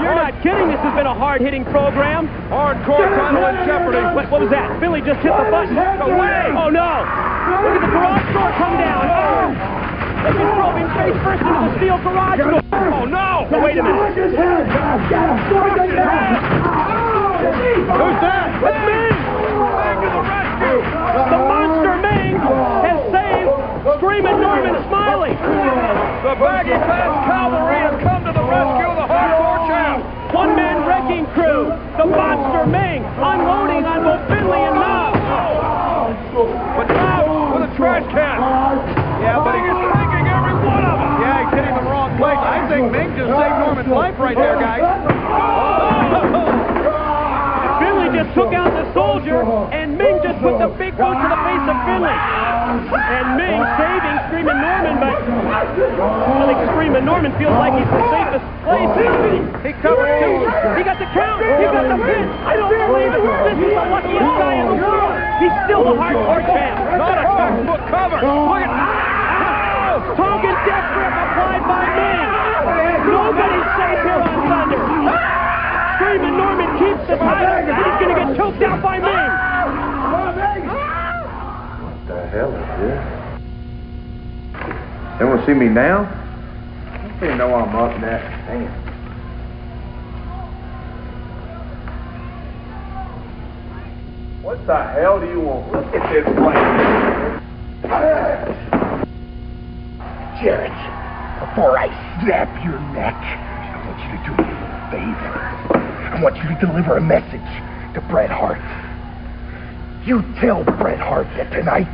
Speaker 5: You're not kidding. This has been a hard-hitting program.
Speaker 2: Hardcore title in jeopardy.
Speaker 5: What was that? Finley just hit the button.
Speaker 2: Away.
Speaker 5: Oh, no. Look at the garage door come down. Oh. They just drove him face first into the steel garage door.
Speaker 2: Oh, no.
Speaker 5: Wait a minute.
Speaker 2: Who's that?
Speaker 5: It's Ming.
Speaker 2: Ming to the rescue.
Speaker 5: The monster Ming has saved Screaming Norman Smiley.
Speaker 2: The baggy fast cavalry has come to the rescue of the hardcore champ.
Speaker 5: One-man wrecking crew. The monster Ming unloading on both Finley and Knobs.
Speaker 2: But Knobs with a trash can. Yeah, but he's taking every one of them. Yeah, he's hitting the wrong place. I think Ming just saved Norman's life right there, guys.
Speaker 5: Finley just took out the soldier, and Ming just put the big boot to the face of Finley. And Ming saving Screaming Norman, but I think Screaming Norman feels like he's the safest place.
Speaker 2: He covered two.
Speaker 5: He got the count. He got the pin. I don't believe it. This is the luckiest guy in the world. He's still the hardcore champ.
Speaker 2: Not a textbook cover. Look at
Speaker 5: Tongan death grip applied by Ming. Nobody's safe here on Thunder. Screaming Norman keeps the title, and he's going to get choked out by Ming.
Speaker 16: What the hell is this? They want to see me now? They know I'm up next. Damn. What the hell do you want? Look at this place.
Speaker 17: Jarrett, before I snap your neck, I want you to do me a favor. I want you to deliver a message to Bret Hart. You tell Bret Hart that tonight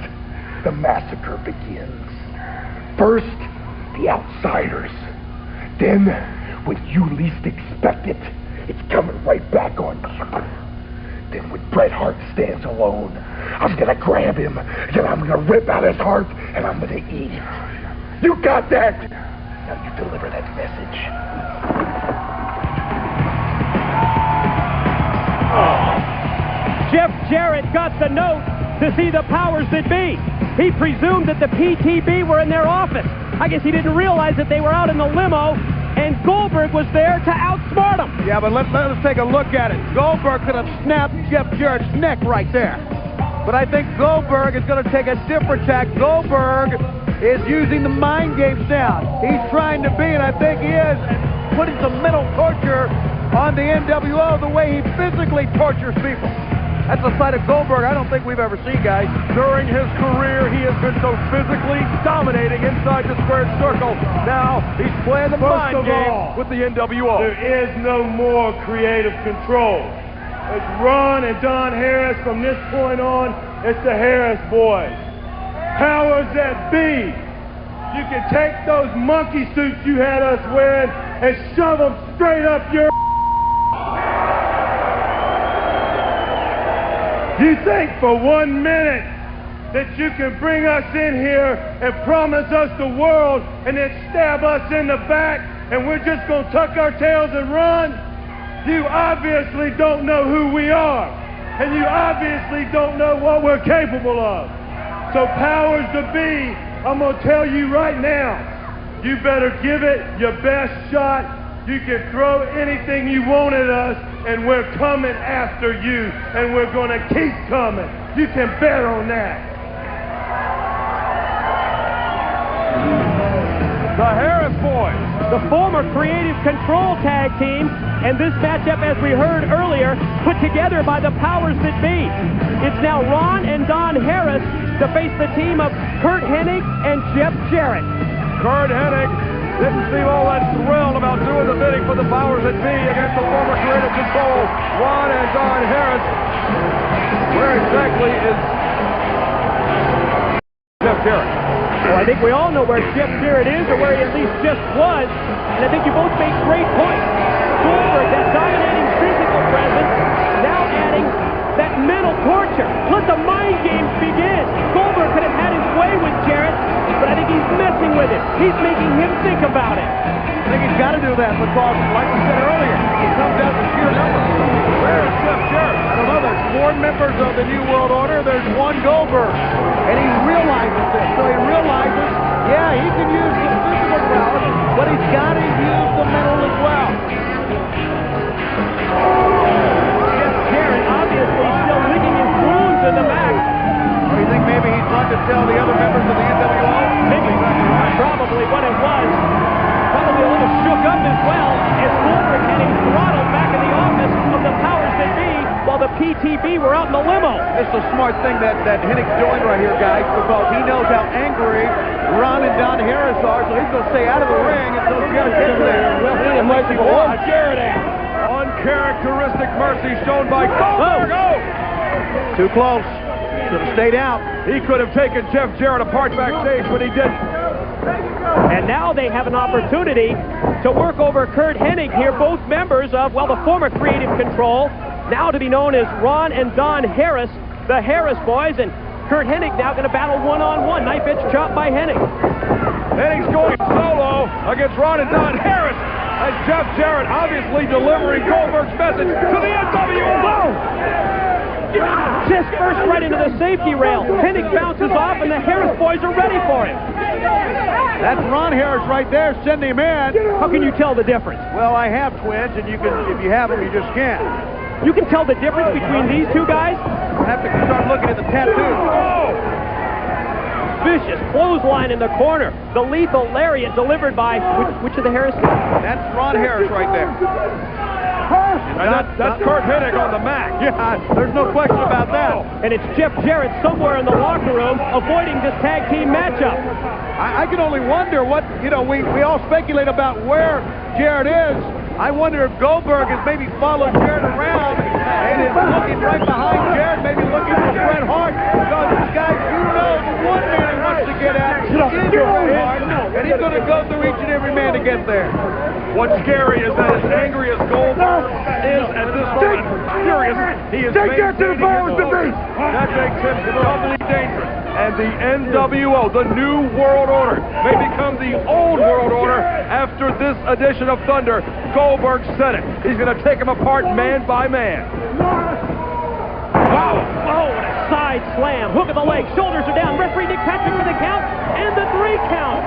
Speaker 17: the massacre begins. First, the outsiders. Then, when you least expect it, it's coming right back on you. Then when Bret Hart stands alone, I'm gonna grab him, then I'm gonna rip out his heart, and I'm gonna eat it. You got that? Now you deliver that message.
Speaker 5: Jeff Jarrett got the note to see the powers that be. He presumed that the PTB were in their office. I guess he didn't realize that they were out in the limo, and Goldberg was there to outsmart him.
Speaker 2: Yeah, but let us take a look at it. Goldberg could have snapped Jeff Jarrett's neck right there. But I think Goldberg is going to take a different tack. Goldberg is using the mind games now. He's trying to be, and I think he is, putting some mental torture on the NWO the way he physically tortures people. That's a side of Goldberg I don't think we've ever seen, guys.
Speaker 4: During his career, he has been so physically dominating inside the squared circle. Now, he's playing the mind game with the NWO.
Speaker 13: There is no more creative control. It's Ron and Don Harris. From this point on, it's the Harris boys. Powers that be. You can take those monkey suits you had us wearing and shove them straight up your You think for 1 minute that you can bring us in here and promise us the world and then stab us in the back and we're just going to tuck our tails and run? You obviously don't know who we are, and you obviously don't know what we're capable of. So powers to be, I'm going to tell you right now, you better give it your best shot. You can throw anything you want at us, and we're coming after you, and we're going to keep coming. You can bet on that.
Speaker 5: The Harris boys, the former Creative Control tag team, and this matchup, as we heard earlier, put together by the powers that be. It's now Ron and Don Harris to face the team of Curt Hennig and Jeff Jarrett.
Speaker 2: Curt Hennig didn't seem all that thrilled about doing the bidding for the powers that be against the former Creative Control, Ron and Don Harris. Where exactly is Jeff Jarrett?
Speaker 5: Well, I think we all know where Jeff Jarrett is, or where he at least just was, and I think you both make great points. Goldberg, that dominating physical presence, now adding that mental torture. Let the mind games begin. Goldberg could have had his way with Jarrett, but I think he's messing with with him. He's making him think about it.
Speaker 2: I think he's got to do that because, like we said earlier, it comes down to sheer number. Where is Jeff Jarrett? I don't know. There's 4 members of the New World Order. There's 1 Goldberg. And he realizes this. So he realizes, yeah, he can use the physical prowess, but he's got to use the mental as well.
Speaker 5: Jeff Jarrett obviously still licking his wounds in the back.
Speaker 2: Or you think maybe he's trying to tell the other members of the NWO?
Speaker 5: Maybe. Probably what it was. Probably a little shook up as well as Goldberg had him throttled back in the office of the powers that be while the PTB were out in the limo.
Speaker 2: It's a smart thing that Hennick's doing right here, guys, because he knows how angry Ron and Don Harris are, so he's going to stay out of the ring until Jarrett gets there.
Speaker 4: Well, he might be one. Jarrett out. Uncharacteristic mercy shown by Goldberg. Oh!
Speaker 2: Too close. Should have stayed out.
Speaker 4: He could have taken Jeff Jarrett apart backstage, but he didn't.
Speaker 5: And now they have an opportunity to work over Curt Hennig here, both members of, well, the former Creative Control, now to be known as Ron and Don Harris, the Harris boys, and Curt Hennig now going to battle one-on-one. Knife-edge chop by Hennig.
Speaker 4: Hennig's going solo against Ron and Don Harris, as Jeff Jarrett obviously delivering Goldberg's message to the NWO.
Speaker 5: Just first right into the safety rail. Hennig bounces off, and the Harris boys are ready for him.
Speaker 2: That's Ron Harris right there. Send him in.
Speaker 5: How can you tell the difference?
Speaker 2: Well, I have twins, and you can, if you have them, you just can't.
Speaker 5: You can tell the difference between these two guys?
Speaker 2: I have to start looking at the tattoos.
Speaker 5: Oh! Vicious clothesline in the corner. The lethal lariat delivered by which of the Harris?
Speaker 2: That's Ron Harris right there.
Speaker 4: And that's Curt Hennig on the Mac.
Speaker 2: Yeah, there's no question about that.
Speaker 5: And it's Jeff Jarrett somewhere in the locker room avoiding this tag team matchup.
Speaker 2: I can only wonder what, you know, we all speculate about where Jarrett is. I wonder if Goldberg has maybe followed Jarrett around and is looking right behind Jarrett, maybe looking for Bret Hart. Because these guys, you know, the one man he wants to get at is Bret Hart, and he's going to go through each and every man to get there.
Speaker 4: What's scary is that as angry as Goldberg is at this moment, furious, he is
Speaker 3: take that to the powers that be.
Speaker 4: That makes him doubly dangerous. And the NWO, the New World Order, may become the Old World Order after this edition of Thunder. Goldberg said it. He's going to take him apart man by man.
Speaker 5: Wow! Oh, what a side slam. Hook of the leg. Shoulders are down. Referee Nick Patrick for the count and the 3 count.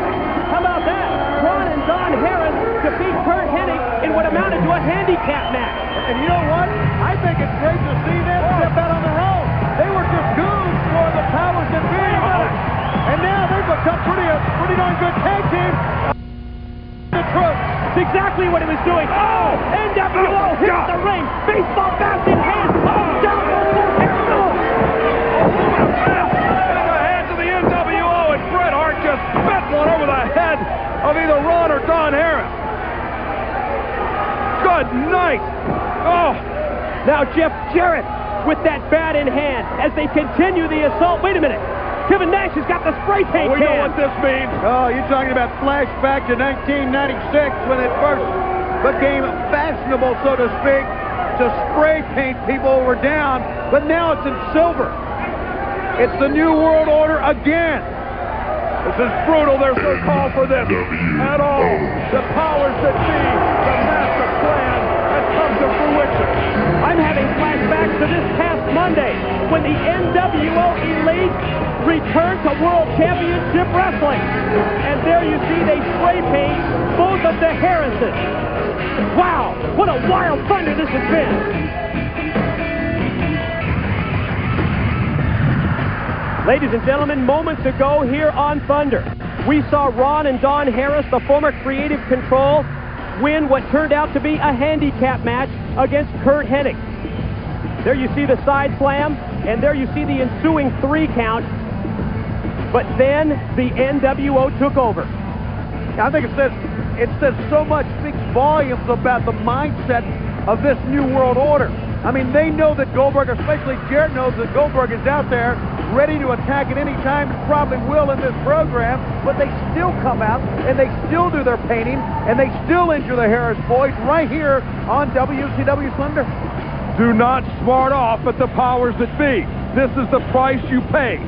Speaker 5: How about that? Ron and Don Harris defeat Curt Hennig in what amounted to a handicap match.
Speaker 2: And you know what? I think it's great to see them step out on their own. They were just goons for the powers that be. And now they've become pretty darn good tag team. The truth.
Speaker 5: It's exactly what he was doing. Oh! NWO hits the ring. Baseball bat in hand. Oh, down goes Harris.
Speaker 4: Aluminum bat in the hands of the NWO, and Bret Hart just bet one over the head of either Ron or Don Harris. Good night. Oh!
Speaker 5: Now Jeff Jarrett with that bat in hand as they continue the assault. Wait a minute. Kevin Nash has got the spray paint
Speaker 4: We
Speaker 5: can.
Speaker 4: know what this means.
Speaker 2: Oh, you're talking about flashback to 1996 when it first became fashionable, so to speak, to spray paint people who were down, but now it's in silver. It's the New World Order again.
Speaker 4: This is brutal. There's no call for this at all. The powers that be, the master plan has come to fruition.
Speaker 5: I'm having flashbacks to this past Monday when the NWO Elite returned to World Championship Wrestling. And there you see they spray paint both of the Harrises. Wow, what a wild thunder this has been. Ladies and gentlemen, moments ago here on Thunder, we saw Ron and Don Harris, the former Creative Control, win what turned out to be a handicap match against Curt Hennig. There you see the side slam, and there you see the ensuing 3 count. But then the NWO took over.
Speaker 2: I think it says so much, speaks volumes about the mindset of this New World Order. I mean, they know that Goldberg, especially Jarrett, knows that Goldberg is out there ready to attack at any time, probably will in this program, but they still come out and they still do their painting and they still injure the Harris boys right here on WCW Thunder.
Speaker 4: Do not smart off at the powers that be. This is the price you pay.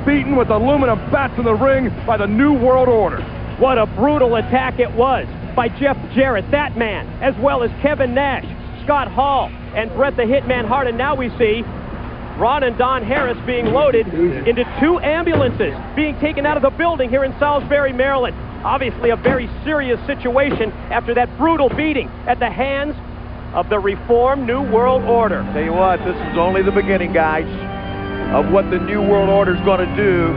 Speaker 4: Beaten with aluminum bats in the ring by the New World Order.
Speaker 5: What a brutal attack it was by Jeff Jarrett, that man, as well as Kevin Nash, Scott Hall, and Bret the Hitman Hart. And now we see Ron and Don Harris being loaded into 2 ambulances being taken out of the building here in Salisbury, Maryland. Obviously a very serious situation after that brutal beating at the hands of the reformed New World Order.
Speaker 2: Tell you what, this is only the beginning, guys, of what the New World Order is going to do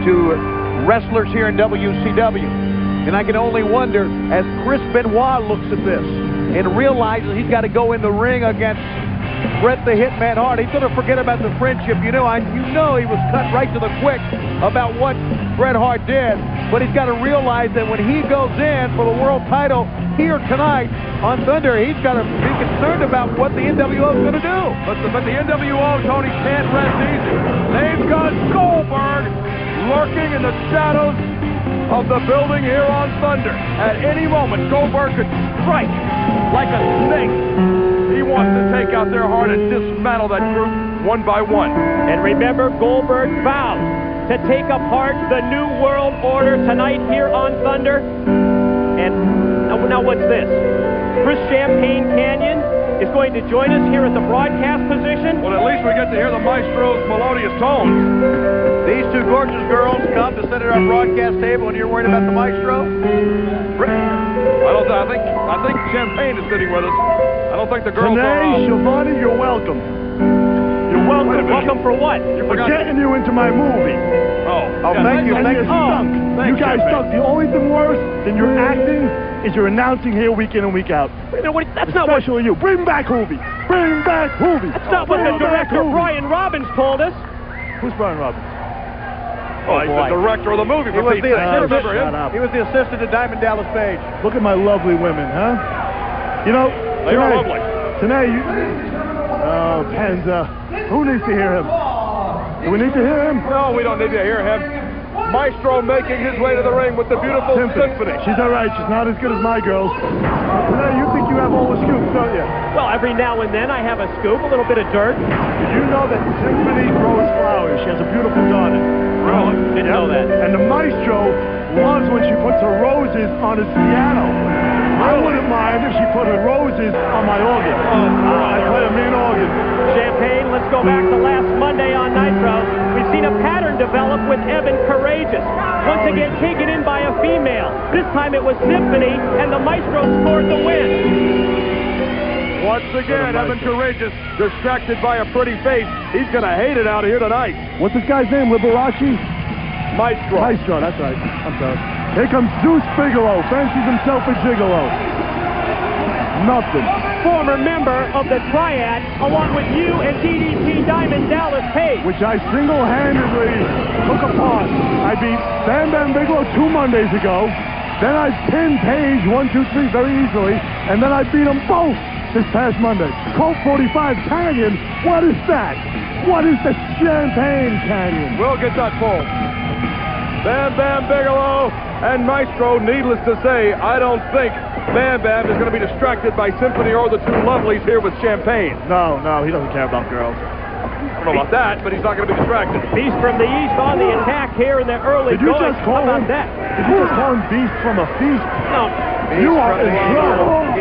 Speaker 2: to wrestlers here in WCW. And I can only wonder, as Chris Benoit looks at this and realizes he's got to go in the ring against Bret the Hitman Hart, he's going to forget about the friendship. You know he was cut right to the quick about what Bret Hart did, but he's got to realize that when he goes in for the world title here tonight on Thunder, he's got to be concerned about what the NWO is going to do.
Speaker 4: But the NWO, Tony, can't rest easy. They've got Goldberg lurking in the shadows of the building here on Thunder. At any moment, Goldberg could strike like a snake. He wants to take out their Heart and dismantle that group one by one.
Speaker 5: And remember, Goldberg vowed to take apart the New World Order tonight here on Thunder. And now what's this? Chris Champagne Canyon is going to join us here at the broadcast position.
Speaker 4: Well, at least we get to hear the maestro's melodious tones.
Speaker 2: These 2 gorgeous girls come to sit at our broadcast table, and you're worried about the maestro?
Speaker 4: I think Champagne is sitting with us. I don't think the girls
Speaker 10: Renee, Schiavone, you're welcome. You're welcome.
Speaker 5: Welcome for what?
Speaker 10: For getting you into my movie.
Speaker 4: Oh,
Speaker 2: thank you.
Speaker 10: And you stunk. You guys stunk. The only thing worse than your acting is your announcing here week in and week out.
Speaker 5: That's not what...
Speaker 10: Especially you. Bring back Hoovy. Bring back Hoovy.
Speaker 5: That's not what the director, Brian Robbins, told us.
Speaker 10: Who's Brian Robbins?
Speaker 4: Oh, he's the director of the movie.
Speaker 2: He was
Speaker 4: remember him?
Speaker 2: He was the assistant to Diamond Dallas Page.
Speaker 10: Look at my lovely women, huh? You know,
Speaker 4: they are lovely.
Speaker 10: Tonight, oh, Penza. Who needs to hear him? Do we need to hear him?
Speaker 4: No, we don't need to hear him. Maestro making his way to the ring with the beautiful Symphony.
Speaker 10: She's all right. She's not as good as my girls. Tonight, you think you have all the scoops, don't you?
Speaker 5: Well, every now and then I have a scoop, a little bit of dirt.
Speaker 10: Did you know that Symphony grows flowers? She has a beautiful garden.
Speaker 5: Really? Didn't know that.
Speaker 10: And the Maestro loves when she puts her roses on his piano. I wouldn't mind if she put her roses on my organ. I play a mean organ.
Speaker 5: Champagne, let's go back to last Monday on Nitro. We've seen a pattern develop with Evan Courageous. Once again taken in by a female. This time it was Symphony, and the Maestro scored the win.
Speaker 4: Once again, Evan Courageous, distracted by a pretty face. He's going to hate it out here tonight.
Speaker 10: What's this guy's name? Liberace?
Speaker 4: Maestro.
Speaker 10: Maestro, that's right. I'm sorry. Here comes Zeus Bigelow. Fancies himself a gigolo. Nothing.
Speaker 5: Former member of the Triad, along with you and DDP Diamond Dallas Page.
Speaker 10: Which I single-handedly took apart. I beat Bam Bam Bigelow 2 Mondays ago. Then I pinned Page 1, 2, 3 very easily. And then I beat them both this past Monday. Colt 45 Canyon, what is that? What is the Champagne Canyon?
Speaker 4: We'll get that full. Bam Bam Bigelow and Maestro, needless to say, I don't think Bam Bam is going to be distracted by Symphony or the 2 lovelies here with Champagne.
Speaker 10: No, he doesn't care about girls.
Speaker 4: I don't know about that, but he's not going to be distracted.
Speaker 5: Beast from the East on the attack here in the early
Speaker 10: Did you
Speaker 5: going.
Speaker 10: just call him
Speaker 5: that?
Speaker 10: Did you just call him Beast from a Feast?
Speaker 5: No.
Speaker 10: You are in trouble.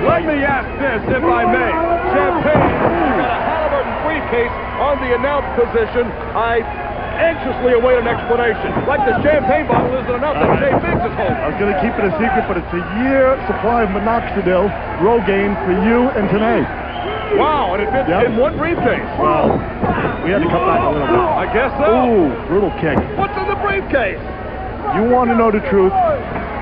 Speaker 4: Let me ask this, if I may. Champagne, you got a Halliburton briefcase on the announce position. I anxiously await an explanation. Like the champagne bottle isn't enough that Jay Biggs is holding.
Speaker 10: I was going to keep it a secret, but it's a year supply of minoxidil, Rogaine for you and Tanae.
Speaker 4: Wow, and it fits in one briefcase.
Speaker 10: Well, we had to cut back a little bit.
Speaker 4: I guess so.
Speaker 10: Ooh, brutal kick.
Speaker 4: What's in the briefcase?
Speaker 10: You want to know the truth?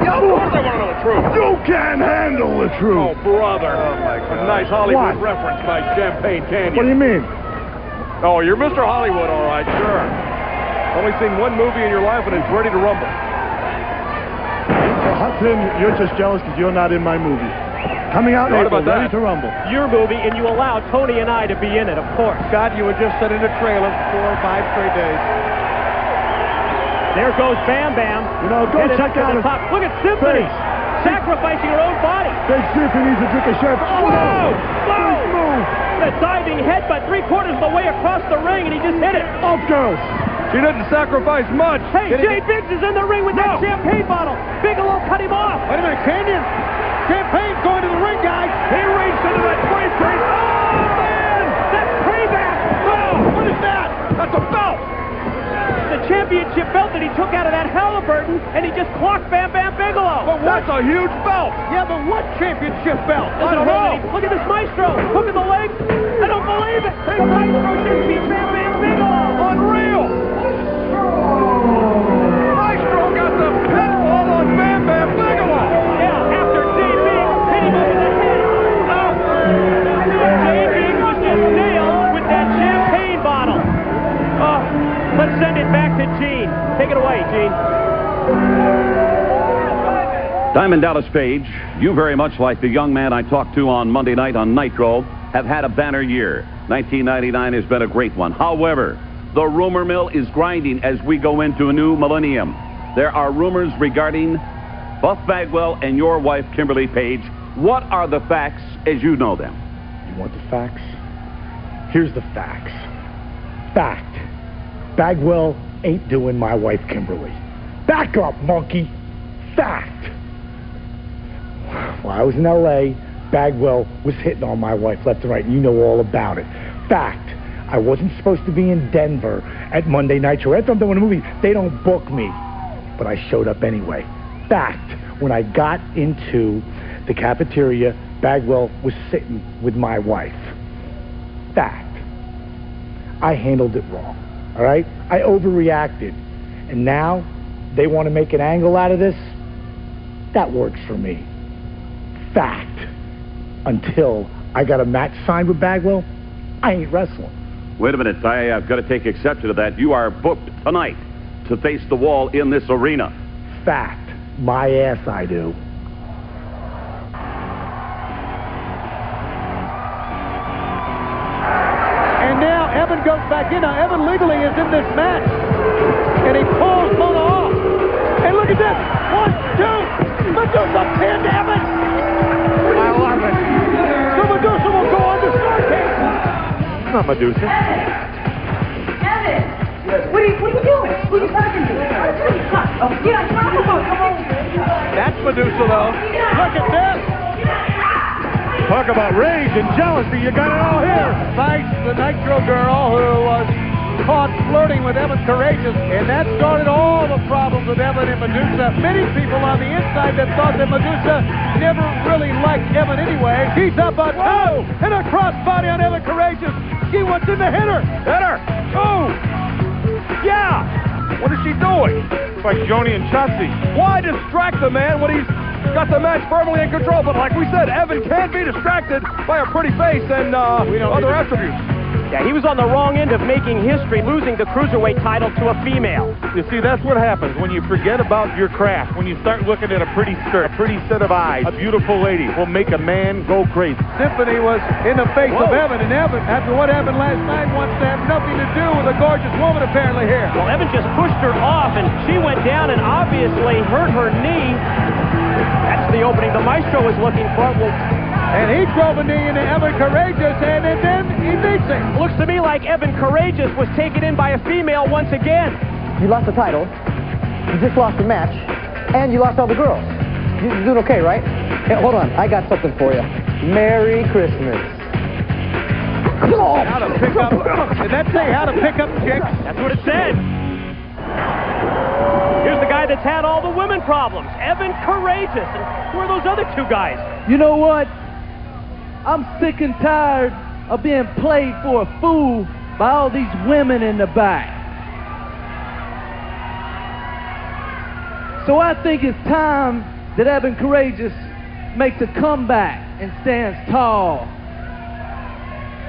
Speaker 4: Yeah, of course I want to know the truth.
Speaker 10: You can't handle the truth.
Speaker 4: Oh, brother. Oh, my God. A nice Hollywood reference by Champagne Canyon.
Speaker 10: What do you mean?
Speaker 4: Oh, you're Mr. Hollywood, all right, sure. Only seen one movie in your life, and it's Ready to Rumble.
Speaker 10: Well, Hudson, you're just jealous because you're not in my movie. Coming out in April, Ready to Rumble.
Speaker 5: Your movie, and you allow Tony and I to be in it, of course.
Speaker 2: Scott, you were just set in a trailer for 4 or 5 straight days.
Speaker 5: There goes Bam Bam.
Speaker 10: You know, go check out
Speaker 5: the top. Look at Symphony sacrificing her own body.
Speaker 10: Big Symphony's a drink of champagne.
Speaker 5: Whoa! Whoa! A diving headbutt 3/4 of the way across the ring, and he just hit it.
Speaker 10: Off, girls.
Speaker 4: He didn't sacrifice much.
Speaker 5: Hey, Jay Biggs is in the ring with that champagne bottle. Bigelow cut him off.
Speaker 2: Wait a minute, Canyon. Champagne's going to the ring, guys.
Speaker 4: He reached into that briefcase. Oh, man!
Speaker 5: That's payback.
Speaker 4: Oh, what is that? That's a belt.
Speaker 5: The championship belt that he took out of that Halliburton, and he just clocked Bam Bam Bigelow.
Speaker 4: But what's a huge belt?
Speaker 2: Yeah, but what championship belt?
Speaker 5: I don't know. Look at this maestro. Hook in the leg. I don't believe it. The maestro just beat Bam Bam Bigelow.
Speaker 4: Unreal. Maestro got the pinfall on Bam Bam Bigelow.
Speaker 5: Yeah, after Jay Biggs hit him over the head. Jay Biggs was just nailed with that champagne bottle. Let's send it back to Gene. Take it away, Gene.
Speaker 8: Diamond Dallas Page, you very much like the young man I talked to on Monday night on Nitro, have had a banner year. 1999 has been a great one. However, the rumor mill is grinding as we go into a new millennium. There are rumors regarding Buff Bagwell and your wife, Kimberly Page. What are the facts as you know them?
Speaker 17: You want the facts? Here's the facts. Fact. Bagwell ain't doing my wife, Kimberly. Back up, monkey. Fact. While I was in L.A., Bagwell was hitting on my wife left and right, and you know all about it. Fact. I wasn't supposed to be in Denver at Monday Nitro. After I'm done with a movie, they don't book me. But I showed up anyway. Fact. When I got into the cafeteria, Bagwell was sitting with my wife. Fact. I handled it wrong. All right? I overreacted. And now they want to make an angle out of this? That works for me. Fact. Until I got a match signed with Bagwell, I ain't wrestling.
Speaker 8: Wait a minute, I've got to take exception to that. You are booked tonight to face the wall in this arena.
Speaker 17: Fact. My ass, I do.
Speaker 2: And now Evan goes back in. Now Evan legally is in this match. And he pulls Mona off. And look at this. 1, 2. Medusa pinned Evan. I love it. So Medusa will go on to Starcade.
Speaker 16: Not Medusa.
Speaker 18: Evan! What are you doing? Who are you talking to?
Speaker 2: That's Medusa, though. Look at this.
Speaker 16: Talk about rage and jealousy. You got it all here.
Speaker 2: Vice, the Nitro girl who was caught flirting with Evan Courageous, and that started all the problems with Evan and Medusa. Many people on the inside that thought that Medusa never really liked Evan anyway. He's up on two, and a crossbody on Evan Courageous. She wants him to hit her.
Speaker 16: Hit her. Oh. Yeah. What is she doing? It's like Joni and Shotzi.
Speaker 4: Why distract the man when he's got the match firmly in control? But like we said, Evan can't be distracted by a pretty face and other attributes.
Speaker 5: Yeah, he was on the wrong end of making history, losing the Cruiserweight title to a female.
Speaker 16: You see, that's what happens when you forget about your craft, when you start looking at a pretty skirt, a pretty set of eyes, a beautiful lady will make a man go crazy.
Speaker 2: Symphony was in the face of Evan, and Evan, after what happened last night, wants to have nothing to do with a gorgeous woman apparently here.
Speaker 5: Well, Evan just pushed her off, and she went down and obviously hurt her knee. That's the opening the Maestro was looking for.
Speaker 2: And he drove a knee into Evan Courageous, and then he beats him.
Speaker 5: Looks to me like Evan Courageous was taken in by a female once again.
Speaker 19: You lost the title, you just lost the match, and you lost all the girls. You're doing okay, right? Hey, hold on, I got something for you. Merry Christmas.
Speaker 2: How to pick up, did that say how to pick up chicks?
Speaker 5: That's what it said. Here's the guy that's had all the women problems, Evan Courageous. And who are those other two guys?
Speaker 20: You know what? I'm sick and tired of being played for a fool by all these women in the back. So I think it's time that Evan Courageous makes a comeback and stands tall.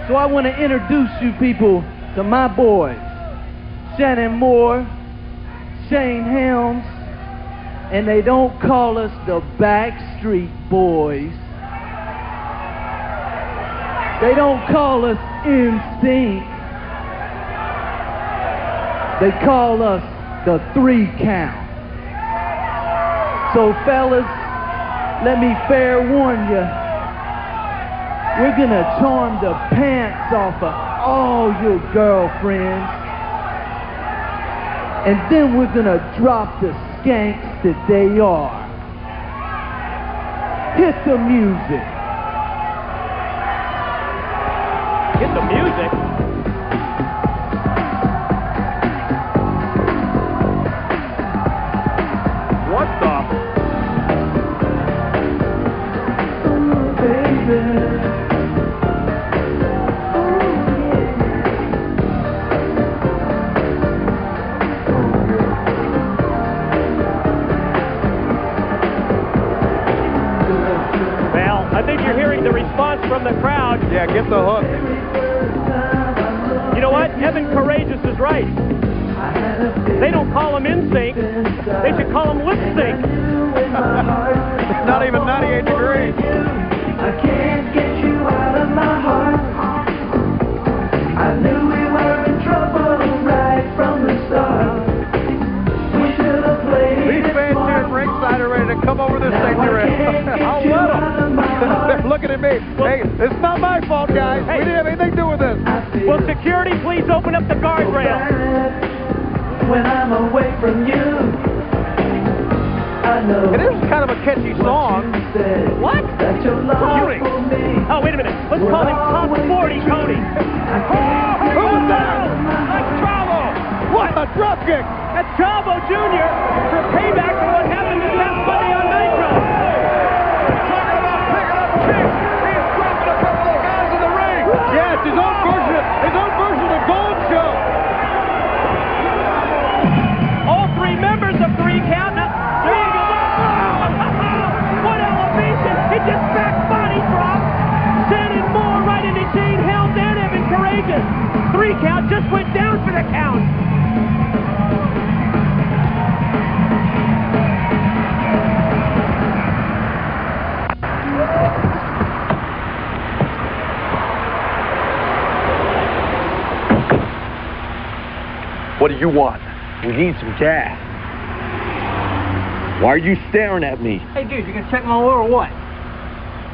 Speaker 20: So I want to introduce you people to my boys, Shannon Moore, Shane Helms, and they don't call us the Backstreet Boys. They don't call us Instinct. They call us the 3 Count. So fellas, let me fair warn you, we're gonna charm the pants off of all your girlfriends. And then we're gonna drop the skanks that they are. Hit the music.
Speaker 5: Hit the music? What the? Well, I think you're hearing the response from the crowd.
Speaker 2: Yeah, get the hook.
Speaker 5: You know what? Evan Courageous is right. They don't call him in sync. They should call him lip sync.
Speaker 2: Not even 98 degrees.
Speaker 10: I can't get you out of my heart. I knew we were in trouble right from the start. We should have played.
Speaker 2: These fans here at ringside are ready to come over this thing to I'll let them. They're looking at me. Hey, it's not my fault, guys. We didn't have anything to do with this.
Speaker 5: Will security please open up the guardrail?
Speaker 10: When I'm away from you, I know.
Speaker 2: It is kind of a catchy song.
Speaker 5: What? Cody. Oh, wait a minute. Let's call him Top 40 Cody.
Speaker 2: Who's that?
Speaker 5: That's Chavo.
Speaker 2: What? A dropkick.
Speaker 5: That's Chavo Jr. for payback for what happened this past Monday on Nitro.
Speaker 2: Talking about picking up kicks. He's dropping a couple of guys in the ring. Yeah, it's his own version of the Gold Show.
Speaker 5: All three members of Three Count. Now, there you go. What elevation. It just back body drop. Shannon Moore right into Shane Helms and Evan Courageous. Three Count just went down for the count.
Speaker 12: What do you want? We need some gas. Why are you staring at me?
Speaker 5: Hey, dude, you gonna check my oil or what?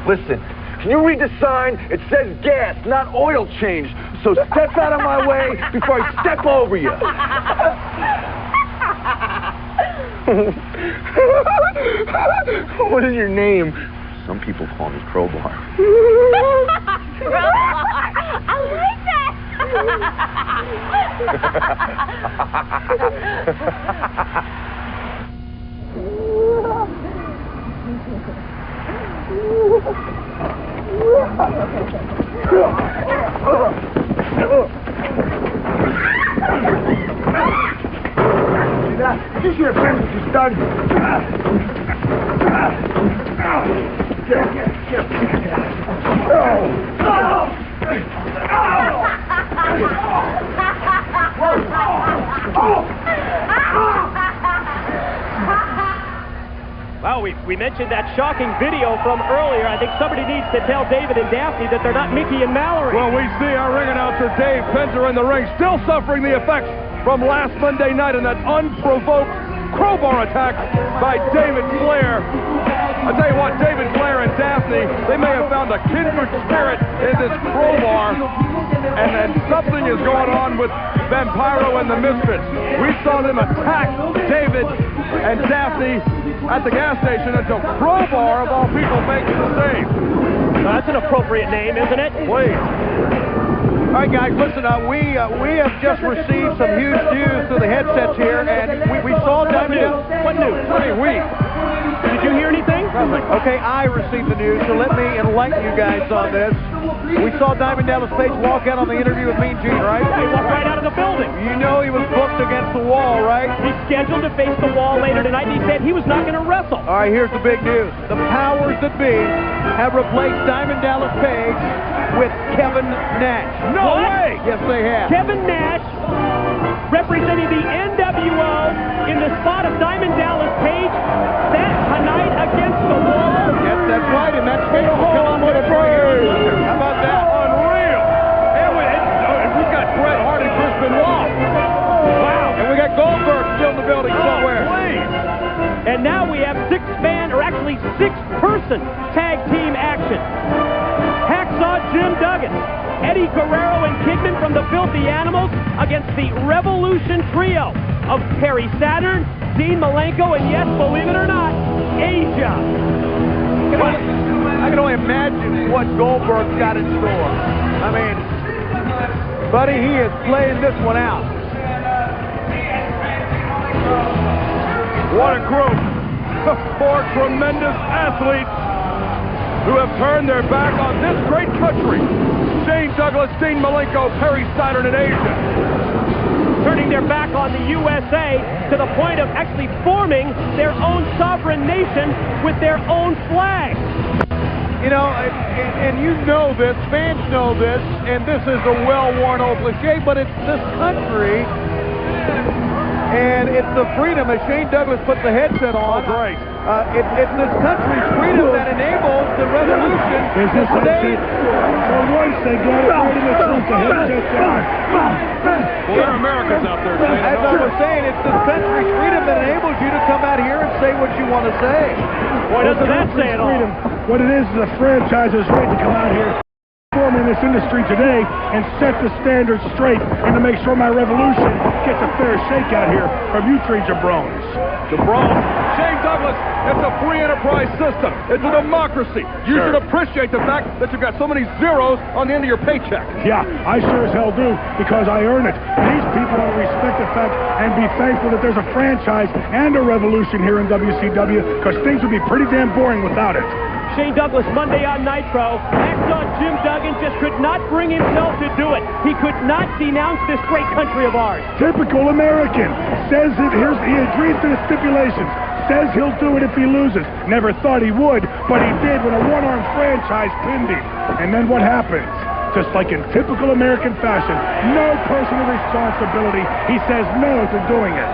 Speaker 12: Listen, can you read the sign? It says gas, not oil change. So step out of my way before I step over you. What is your name? Some people call me Crowbar.
Speaker 18: Crowbar. I like that.
Speaker 17: You should have finished your study.
Speaker 5: Well, we mentioned that shocking video from earlier. I think somebody needs to tell David and Daphne that they're not Mickey and Mallory.
Speaker 4: Well, we see our ring announcer Dave Penzer in the ring, still suffering the effects from last Monday night in that unprovoked crowbar attack by David Flair. I tell you what, David Flair and Daphne, they may have found a kindred spirit in this crowbar, and then something is going on with Vampiro and the Misfits. We saw them attack David and Daphne at the gas station until Crowbar, of all people, makes the save.
Speaker 5: That's an appropriate name, isn't it?
Speaker 4: Please.
Speaker 2: All right, guys, listen, we have just received some huge news through the headsets here, and we saw Diamond Dallas.
Speaker 5: What news?
Speaker 4: What do you mean?
Speaker 5: Did you hear anything?
Speaker 2: Okay, I received the news, so let me enlighten you guys on this. We saw Diamond Dallas Page walk out on the interview with Mean Gene, right?
Speaker 5: He walked right out of the building.
Speaker 2: You know he was booked against the wall, right?
Speaker 5: He's scheduled to face the wall later tonight, and he said he was not going to wrestle.
Speaker 2: All right, here's the big news. The powers that be have replaced Diamond Dallas Page with Kevin Nash.
Speaker 4: No way!
Speaker 2: Yes, they have.
Speaker 5: Kevin Nash representing the NWO in the spot of Diamond Dallas Page. That tonight against the wall.
Speaker 2: Yes, that's right, and that's Page will come on with a praise. How about that?
Speaker 4: Unreal! And we got Bret Hart and Chris Benoit. Wow!
Speaker 2: And we got Goldberg still in the building somewhere.
Speaker 4: Please!
Speaker 5: And now we have six-man, or actually six-person tag team action. Hacksaw Jim Duggan, Eddie Guerrero and Kidman from the Filthy Animals against the Revolution Trio of Perry Saturn, Dean Malenko, and yes, believe it or not, Asia.
Speaker 2: I can only imagine what Goldberg's got in store. I mean, buddy, he is playing this one out.
Speaker 4: What a group of four tremendous athletes who have turned their back on this great country. Shane Douglas, Dean Malenko, Perry Saturn, and Asia.
Speaker 5: Turning their back on the USA to the point of actually forming their own sovereign nation with their own flag.
Speaker 2: You know, and you know this, fans know this, and this is a well-worn old cliche, but it's this country, and it's the freedom, as Shane Douglas puts the headset on.
Speaker 4: Oh, great.
Speaker 2: It's this country's freedom that enables the revolution.
Speaker 10: Is this
Speaker 2: today?
Speaker 10: For once, they got it right in the trunk, the headset down.
Speaker 4: Well, there are Americans out there.
Speaker 2: As I was saying, it's this country's freedom that enables you to come out here and say what you want to say.
Speaker 5: Boy, doesn't that say it all?
Speaker 10: What it is a franchise's right to come out here, perform in this industry today, and set the standards straight, and to make sure my revolution gets a fair shake out here from you three jabrones.
Speaker 4: Jabron, Shane Douglas, it's a free enterprise system. It's a democracy. You should appreciate the fact that you've got so many zeros on the end of your paycheck.
Speaker 10: Yeah, I sure as hell do, because I earn it. These people ought to respect the fact and be thankful that there's a franchise and a revolution here in WCW, because things would be pretty damn boring without it.
Speaker 5: Shane Douglas Monday on Nitro. Action Jim Duggan just could not bring himself to do it. He could not denounce this great country of ours.
Speaker 10: Typical American. Says it. He agrees to the stipulations. Says he'll do it if he loses. Never thought he would, but he did when a one-armed franchise pinned him. And then what happens? Just like in typical American fashion, no personal responsibility. He says no to doing it.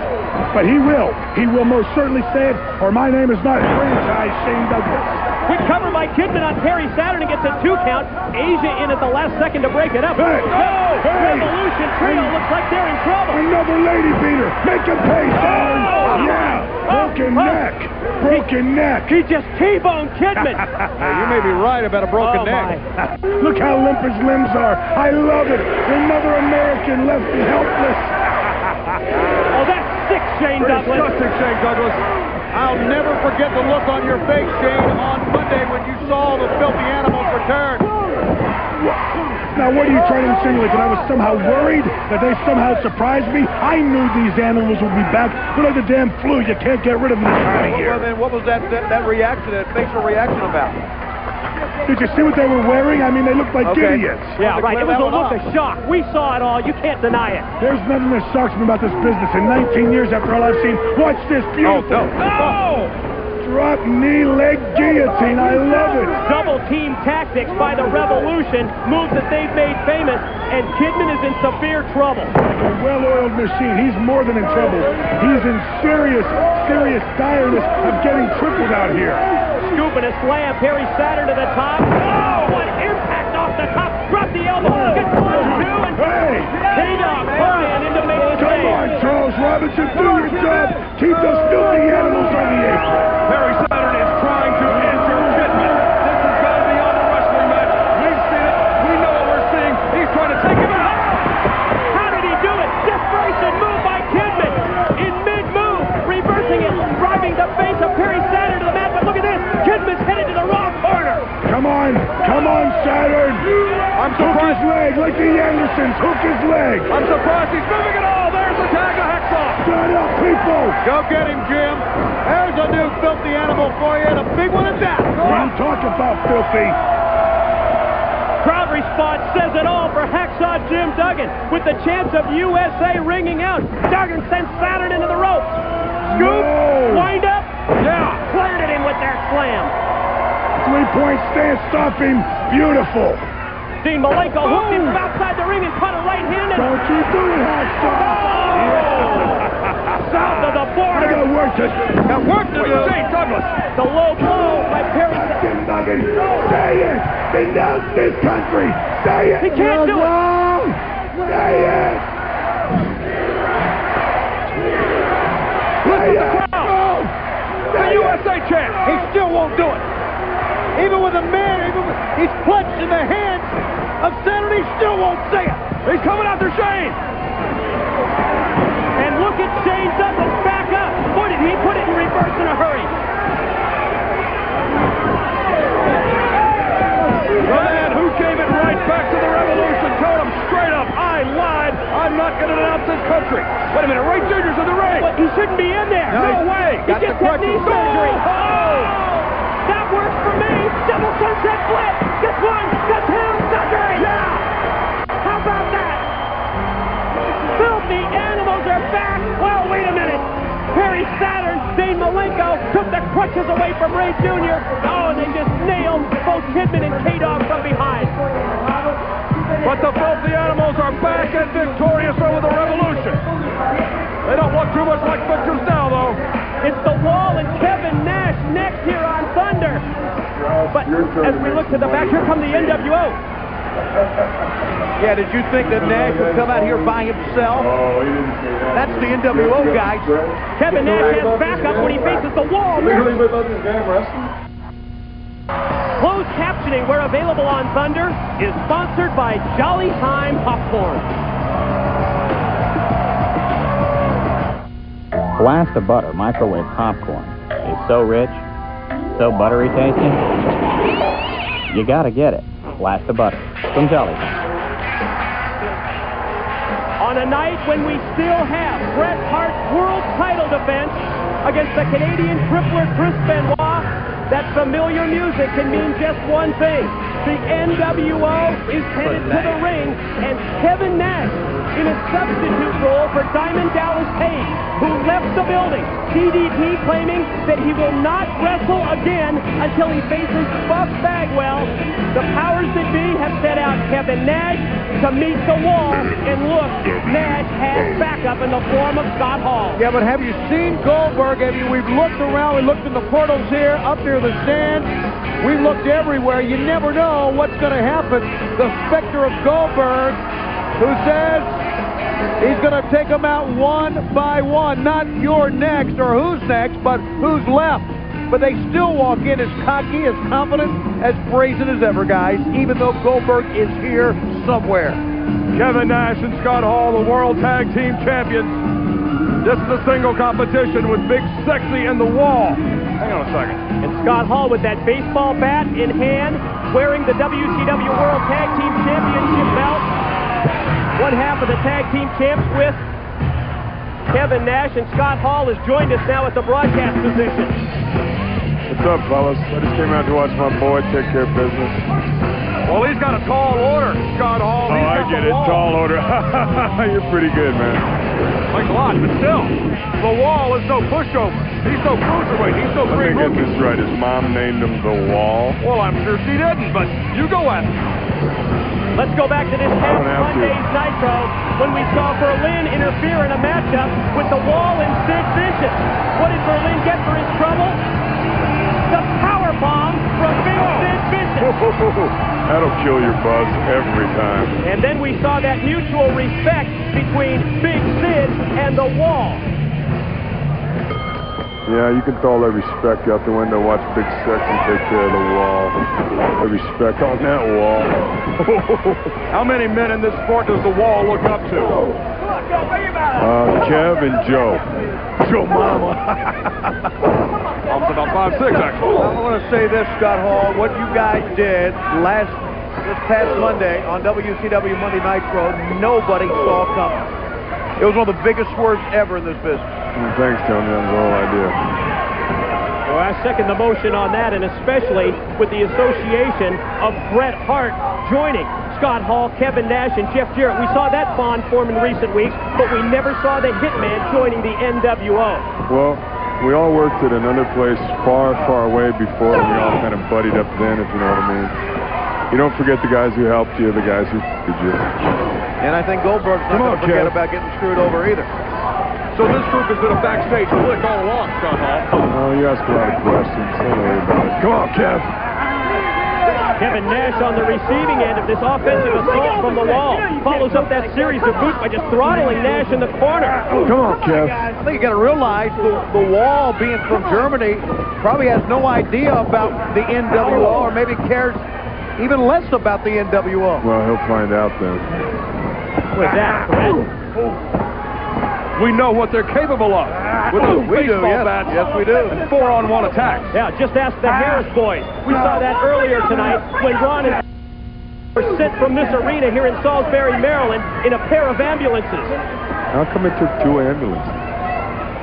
Speaker 10: But he will. He will most certainly say it, or my name is not franchise Shane Douglas.
Speaker 5: Quick cover by Kidman on Perry Saturn and gets a 2 count. Asia in at the last second to break it up.
Speaker 10: Hey,
Speaker 5: Revolution Trio looks like they're in trouble.
Speaker 10: Another lady beater. Make him pay, Saturn. Yeah. Broken neck. Broken neck.
Speaker 5: He just T-boned Kidman.
Speaker 2: Hey, you may be right about a broken neck.
Speaker 10: Look how limp his limbs are. I love it. Another American left helpless.
Speaker 5: Oh, that's sick, Shane Douglas.
Speaker 4: Disgusting, Shane Douglas.
Speaker 2: I'll never forget the look on your face, Shane, on Monday when you saw the filthy animals return.
Speaker 10: Now, what are you trying to insinuate? That I was somehow worried? That they somehow surprised me? I knew these animals would be back. They're like the damn flu. You can't get rid of them this time of year.
Speaker 2: Well, then what was that reaction, that facial reaction about?
Speaker 10: Did you see what they were wearing? I mean, they looked like idiots.
Speaker 5: Yeah, right. It was a look of shock. We saw it all. You can't deny it.
Speaker 10: There's nothing that shocks me about this business. In 19 years after all I've seen, watch this beautiful.
Speaker 5: No!
Speaker 10: Drop knee leg guillotine. I love it.
Speaker 5: Double team tactics by the Revolution, moves that they've made famous, and Kidman is in severe trouble.
Speaker 10: Like a well-oiled machine. He's more than in trouble. He's in serious direness of getting tripled out here.
Speaker 5: Scoop and a slam. Perry Saturn to the top. Oh, what impact off the top. Drop the elbow. Good 1, 2, and
Speaker 10: hey!
Speaker 5: K-Dog flying into making the
Speaker 10: Come on, Charles Robinson, do your job. Keep those filthy animals on the apron.
Speaker 4: Perry Saturn is trying to enter Kidman. This has got to be on the wrestling match. We've seen it. We know what we're seeing. He's trying to take him out.
Speaker 5: How did he do it? Desperation move by Kidman. In mid-move, reversing it, driving the face of Perry Saturn to the mat. But look at this. Kidman's headed to the wrong corner.
Speaker 10: Come on, Saturn.
Speaker 4: I'm surprised.
Speaker 10: Hook his leg like the Andersons. Hook his leg.
Speaker 4: I'm surprised he's moving at all. There's the tag of Hacksaw.
Speaker 10: Shut up, people.
Speaker 2: Go get him, Jim. There's a new filthy animal for you, and a big one at that.
Speaker 10: You talk about filthy.
Speaker 5: Crowd response says it all for Hacksaw Jim Duggan. With the chance of USA ringing out, Duggan sends Saturn into the ropes. Scoop, wind up, planted him with that slam.
Speaker 10: 3-point stand, stop him. Beautiful.
Speaker 5: Dean Malenko hooked him from outside the ring and caught a right-handed.
Speaker 10: Don't you do it, Hacksaw.
Speaker 5: South of the border.
Speaker 10: I got work to do.
Speaker 2: Got work to do.
Speaker 4: Shane Douglas.
Speaker 5: The low blow by Perry Saturn.
Speaker 10: Say it. Denounce this country. Say it.
Speaker 5: He can't do it.
Speaker 10: Say it.
Speaker 4: Listen to the crowd. The USA champ.
Speaker 2: He still won't do it. Even with a man, he's clutched in the hands of Saturn, he still won't say it.
Speaker 4: He's coming after Shane.
Speaker 5: And look it chains up and back up. Boy, did he put it in reverse in a hurry.
Speaker 4: The man who gave it right back to the Revolution told him straight up, I lied. I'm not going to announce this country. Wait a minute, Ray Jr.'s in the ring.
Speaker 5: But he shouldn't be in there.
Speaker 4: No way.
Speaker 5: He just had knee surgery.
Speaker 4: Oh!
Speaker 5: That works for me. Double sunset flip. Gets one, gets two, surgery. Yeah. How about that? Filthy animals are back. Well, wait a minute. Perry Saturn, Dane Malenko took the crutches away from Ray Jr. Oh, and they just nailed both Kidman and K-Dog from behind.
Speaker 4: But the filthy animals are back and victorious over the Revolution. They don't look too much like victors now, though.
Speaker 5: It's the Wall and Kevin Nash next here on Thunder. But as we look to the back, here come the NWO.
Speaker 2: Yeah, did you think that Nash would come out here by himself?
Speaker 6: Oh, he didn't say that.
Speaker 2: That's the NWO guys.
Speaker 5: Kevin Nash has backup when he faces the Wall. Closed captioning, where available on Thunder, is sponsored by Jolly Time Popcorn.
Speaker 21: Blast of butter microwave popcorn is so rich, so buttery tasting, you gotta get it. Blast of butter from Jolly Time.
Speaker 5: On a night when we still have Bret Hart's world title defense against the Canadian crippler Chris Benoit, that familiar music can mean just one thing. The NWO is headed to the ring, and Kevin Nash in a substitute role for Diamond Dallas Page, who left the building. DDP claiming that he will not wrestle again until he faces Buff Bagwell. The powers that be have set out Kevin Nash to meet the Wall, and look, Nash has backup in the form of Scott Hall.
Speaker 2: Yeah, but have you seen Goldberg? We've looked around, we looked in the portals here, up near the stand. We've looked everywhere. You never know what's going to happen. The specter of Goldberg, who says he's going to take them out one by one. Not you're next or who's next, but who's left. But they still walk in as cocky, as confident, as brazen as ever, guys, even though Goldberg is here somewhere.
Speaker 4: Kevin Nash and Scott Hall, the World Tag Team Champions. This is a single competition with Big Sexy and the Wall. Hang on a second.
Speaker 5: And Scott Hall with that baseball bat in hand, wearing the WCW World Tag Team Championship belt. One half of the tag team champs with Kevin Nash, and Scott Hall has joined us now at the broadcast position.
Speaker 6: What's up, fellas? I just came out to watch my boy take care of business.
Speaker 4: Well, he's got a tall order, Scott Hall.
Speaker 6: Oh, I get it. Tall order. You're pretty good, man.
Speaker 4: Thanks a lot, but still, the Wall is no pushover. He's no cruiserweight. He's no
Speaker 6: Let me get this right. His mom named him the Wall.
Speaker 4: Well, I'm sure she didn't, but you go at it.
Speaker 5: Let's go back to this past Monday's Nitro when we saw Berlin interfere in a matchup with the Wall and Sid Vicious. What did Berlin get for his trouble? The power bomb from Big Sid Vicious.
Speaker 6: That'll kill your buzz every time.
Speaker 5: And then we saw that mutual respect between Big Sid and the Wall.
Speaker 6: Yeah, you can throw all that respect out the window, watch Big Sexy take care of the Wall. The respect on that Wall.
Speaker 4: How many men in this sport does the Wall look up to?
Speaker 6: Kev and Joe.
Speaker 4: Joe Mama. Almost about 5'6", actually.
Speaker 2: I want to say this, Scott Hall. What you guys did this past Monday on WCW Monday Nitro, nobody saw coming. It was one of the biggest swerves ever in this business.
Speaker 6: Thanks, Tony. That was the whole idea.
Speaker 5: Well, I second the motion on that, and especially with the association of Bret Hart joining Scott Hall, Kevin Nash, and Jeff Jarrett. We saw that bond form in recent weeks, but we never saw the Hitman joining the NWO.
Speaker 6: Well, we all worked at another place far, far away before, and we all kind of buddied up then, if you know what I mean. You don't forget the guys who helped you, the guys who did you.
Speaker 2: And I think Goldberg's not going to forget about getting screwed over either.
Speaker 4: So this group has been a backstage clique all along, Scott Hall.
Speaker 6: Oh, you ask a lot of questions. Don't worry about it. Come on, Kev.
Speaker 5: Kevin Nash on the receiving end of this offensive assault from the Wall. Follows up that series of boots by just throttling Nash in the corner.
Speaker 6: Come on, Kev.
Speaker 2: I think you got to realize the Wall, being from Germany, probably has no idea about the NWO, or maybe cares even less about the NWO.
Speaker 6: Well, he'll find out then.
Speaker 5: With that, Bret.
Speaker 4: We know what they're capable of. With those baseball bats.
Speaker 2: Yes, we do.
Speaker 4: And 4-on-1 attacks.
Speaker 5: Yeah, just ask the Harris boys. We saw that earlier tonight when Ron and were sent from this arena here in Salisbury, Maryland, in a pair of ambulances.
Speaker 6: How come it took 2 ambulances?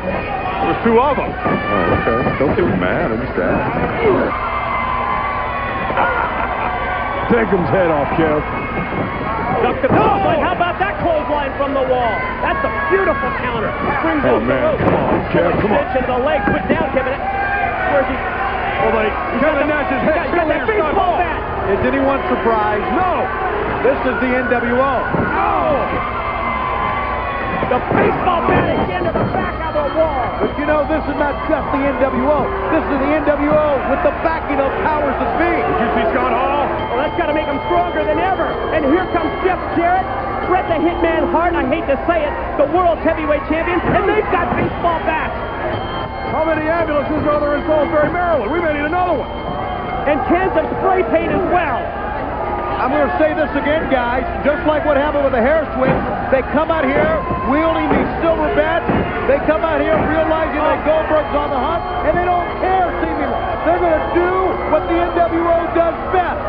Speaker 4: There was 2 of them.
Speaker 6: Oh, okay. Don't get me mad. I just asked.
Speaker 4: Tickum's head off, Kev.
Speaker 5: Duck the clothesline. How about that clothesline from the wall? That's a beautiful counter. Brings
Speaker 6: Oh,
Speaker 5: out the
Speaker 6: man.
Speaker 5: rope.
Speaker 6: Come on, Kev. Come on.
Speaker 5: Extension of the leg. Put down, Kevin. Where's he?
Speaker 4: Kevin Nash's head.
Speaker 5: He's got that baseball bat.
Speaker 2: Is anyone surprised?
Speaker 4: No.
Speaker 2: This is the NWO.
Speaker 5: No. The baseball bat again to the back of the wall.
Speaker 2: But you know, this is not just the NWO. This is the NWO with the backing of powers that be.
Speaker 4: Did you see Scott Hall?
Speaker 5: Well, that's got to make him stronger than ever. And here comes Jeff Jarrett, Bret the Hitman Hart, I hate to say it, the world's heavyweight champion, and they've got baseball bats.
Speaker 4: How many ambulances are there in Salisbury, Maryland? We may need another one.
Speaker 5: And cans of spray paint as well.
Speaker 2: I'm going to say this again, guys. Just like what happened with the Harris twins, they come out here wielding these silver bats. They come out here realizing that Goldberg's on the hunt, and they don't care, seemingly. They're going to do what the NWO does best.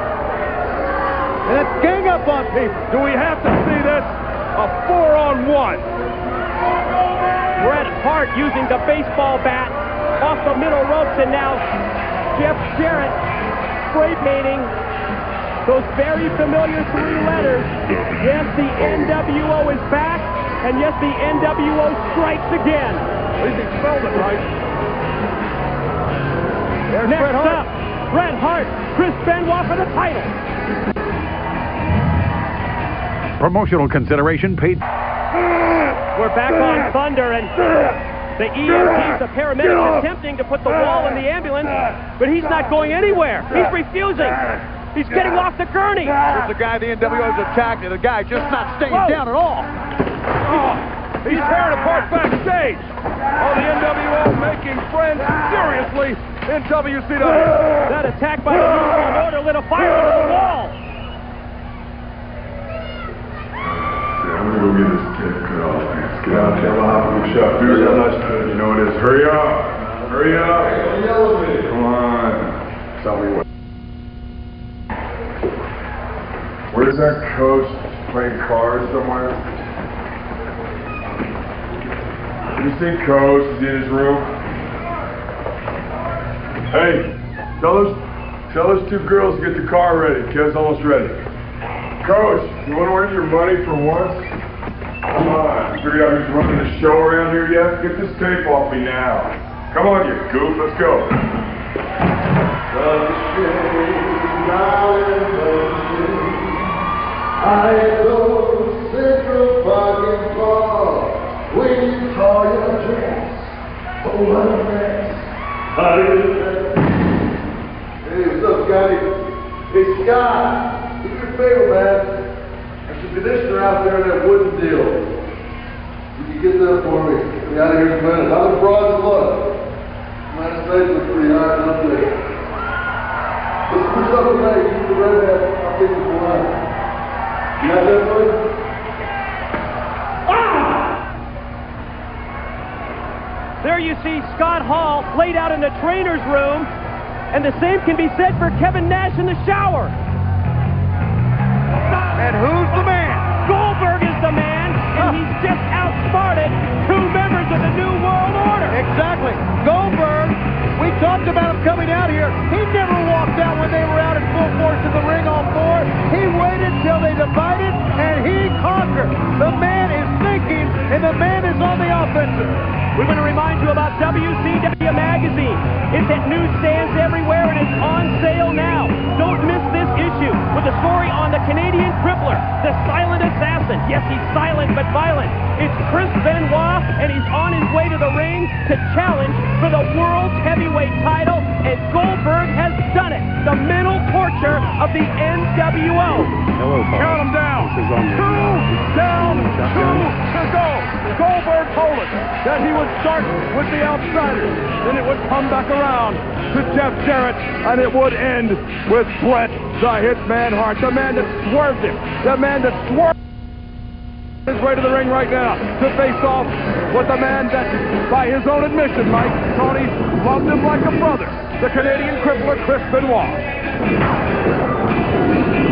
Speaker 2: And that's gang up on people.
Speaker 4: Do we have to see this? A 4-on-1.
Speaker 5: Bret Hart using the baseball bat off the middle ropes, and now Jeff Jarrett spray painting those very familiar 3 letters. Yes, the NWO is back, and yes, the NWO strikes again.
Speaker 4: At least he spelled it right.
Speaker 2: There's
Speaker 5: Next
Speaker 2: Bret Hart.
Speaker 5: up, Bret Hart, Chris Benoit for the title.
Speaker 7: Promotional consideration paid.
Speaker 5: We're back on Thunder, and the EMTs, the paramedics, attempting to put the wall in the ambulance, but he's not going anywhere. He's refusing. He's getting off the gurney.
Speaker 2: There's the guy the NWO's attacked, and the guy just not staying down at all.
Speaker 4: He's tearing apart backstage. Oh, the NWO making friends seriously in WCW.
Speaker 5: That attack by the New World Order lit a fire under the wall.
Speaker 6: I'm gonna go get this kid cut off, man. Let's get out there. Shut up, dude. You know what it is. Hurry up. Hurry up. Come on. Tell me what. Where's that coach playing cards somewhere? You see Coach? Is he in his room? Hey, tell those 2 girls to get the car ready. Kev's almost ready. Coach, you want to earn your money for once? Come on. Figured out who's running the show around here yet? Get this tape off me now. Come on, you goof. Let's go.
Speaker 10: I go Central Park and fall when you call your dress. Oh, what a mess. How do you do that? Hey, what's up, Scotty? Hey, Scott, do me a favor, man. There's a conditioner out there in that wooden deal. You can get that for me. Get me out of here in a minute. How the broads look? My face looks pretty hard, don't they? Let's push up tonight. Keep the redhead. I'll take you for lunch. You got that for you?
Speaker 5: There you see Scott Hall laid out in the trainer's room, and the same can be said for Kevin Nash in the shower.
Speaker 2: And who's the man?
Speaker 5: Goldberg is the man, and he's just outsmarted 2 members of the New World Order.
Speaker 2: Exactly. Goldberg, we talked about him coming out here. He never walked out when they were out in full force in the ring on 4. He waited till they divided, and he conquered. The man is thinking, and the man is on the offensive.
Speaker 5: We want to remind you about WCW Magazine. It's at newsstands everywhere, and it's on sale now. Don't miss this issue with a story on the Canadian Crippler, the silent assassin. Yes, he's silent but violent. It's Chris Benoit, and he's on his way to the ring to challenge for the World's Heavyweight title, and Goldberg has done it. The mental torture of the NWO.
Speaker 6: Hello, Paul.
Speaker 4: Count them down. 2 down, 2 to go. Goldberg told us that he would start with the outsiders, then it would come back around to Jeff Jarrett, and it would end with Bret the Hitman Hart, the man that swerved him, the man that swerved is right to the ring right now to face off with the man that, by his own admission, Mike, Tony loved him like a brother, the Canadian crippler, Chris Benoit.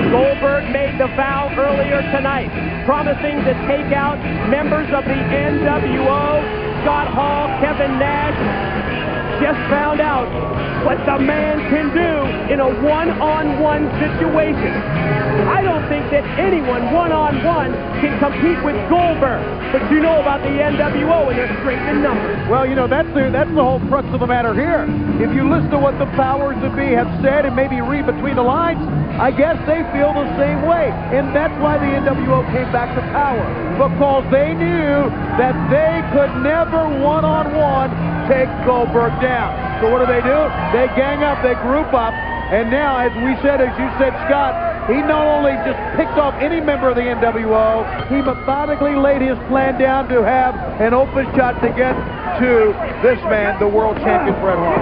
Speaker 5: Goldberg made the vow earlier tonight, promising to take out members of the NWO, Scott Hall, Kevin Nash. Just found out what the man can do in a one-on-one situation. I don't think that anyone one-on-one can compete with Goldberg, but you know about the NWO and their strength in numbers.
Speaker 2: Well, you know, that's the whole crux of the matter here. If you listen to what the powers that be have said and maybe read between the lines, I guess they feel the same way. And that's why the NWO came back to power, because they knew that they could never one-on-one take Goldberg down. So what do? They gang up, they group up, and now, as we said, as you said, Scott, he not only just picked off any member of the NWO, he methodically laid his plan down to have an open shot to get to this man, the world champion, Bret Hart.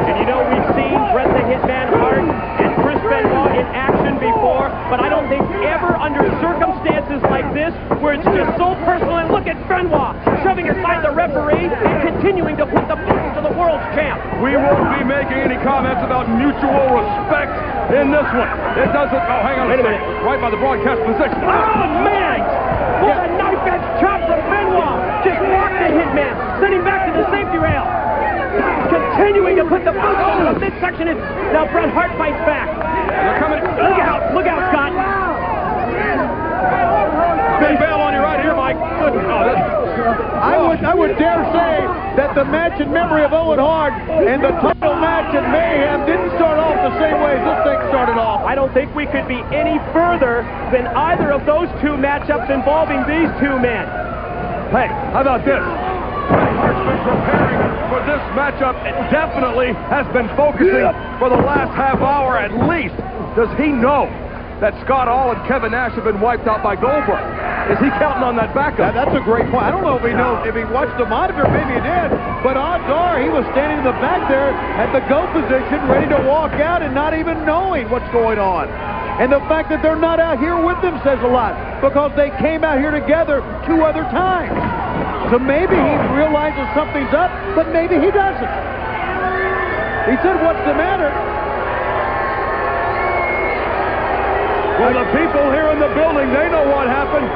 Speaker 5: And you know, we've seen Bret the Hitman Hart and Chris Benoit in action before, but I don't think ever under circumstances like this, where it's just so personal. And look at Benoit shoving aside the referee and continuing to put the punch to the world champ.
Speaker 4: We won't be making any comments about mutual respect in this one. It doesn't. Oh, hang on a minute. Right by the broadcast position.
Speaker 5: Oh, man! What a knife edge chop from Benoit. Just walked the Hitman, sent him back to the safety rail. Continuing to put the punch into the midsection. And now Bret Hart fights back.
Speaker 4: They're coming.
Speaker 5: Look out, Scott.
Speaker 4: Big bail on you right here, Mike. Good.
Speaker 2: I would dare say that the match in memory of Owen Hart and the title match in Mayhem didn't start off the same way as this thing started off.
Speaker 5: I don't think we could be any further than either of those two matchups involving these two men.
Speaker 4: Hey, how about this? Bret Hart's been preparing for this matchup. It definitely has been focusing for the last half hour at least. Does he know that Scott Hall and Kevin Nash have been wiped out by Goldberg? Is he counting on that backup?
Speaker 2: That's a great point. I don't know if he knows. If he watched the monitor, maybe he did. But odds are he was standing in the back there at the go position, ready to walk out and not even knowing what's going on. And the fact that they're not out here with them says a lot, because they came out here together 2 other times. So maybe he realizes something's up, but maybe he doesn't. He said, "What's the matter?"
Speaker 4: Well, the people here in the building, they know what happened.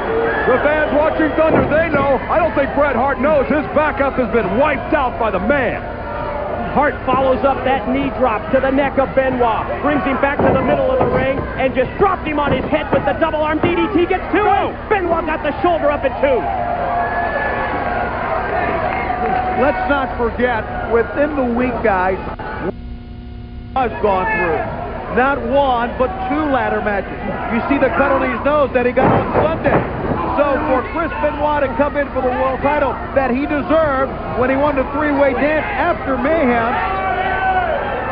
Speaker 4: The fans watching Thunder, they know. I don't think Bret Hart knows. His backup has been wiped out by the man.
Speaker 5: Hart follows up that knee drop to the neck of Benoit, brings him back to the middle of the ring, and just dropped him on his head with the double arm DDT. Gets 2. Benoit got the shoulder up at 2.
Speaker 2: Let's not forget, within the week, guys, has gone through. Not 1, but 2 ladder matches. You see the cut on his nose that he got on Sunday. So for Chris Benoit to come in for the world title that he deserved when he won the 3-way dance after Mayhem,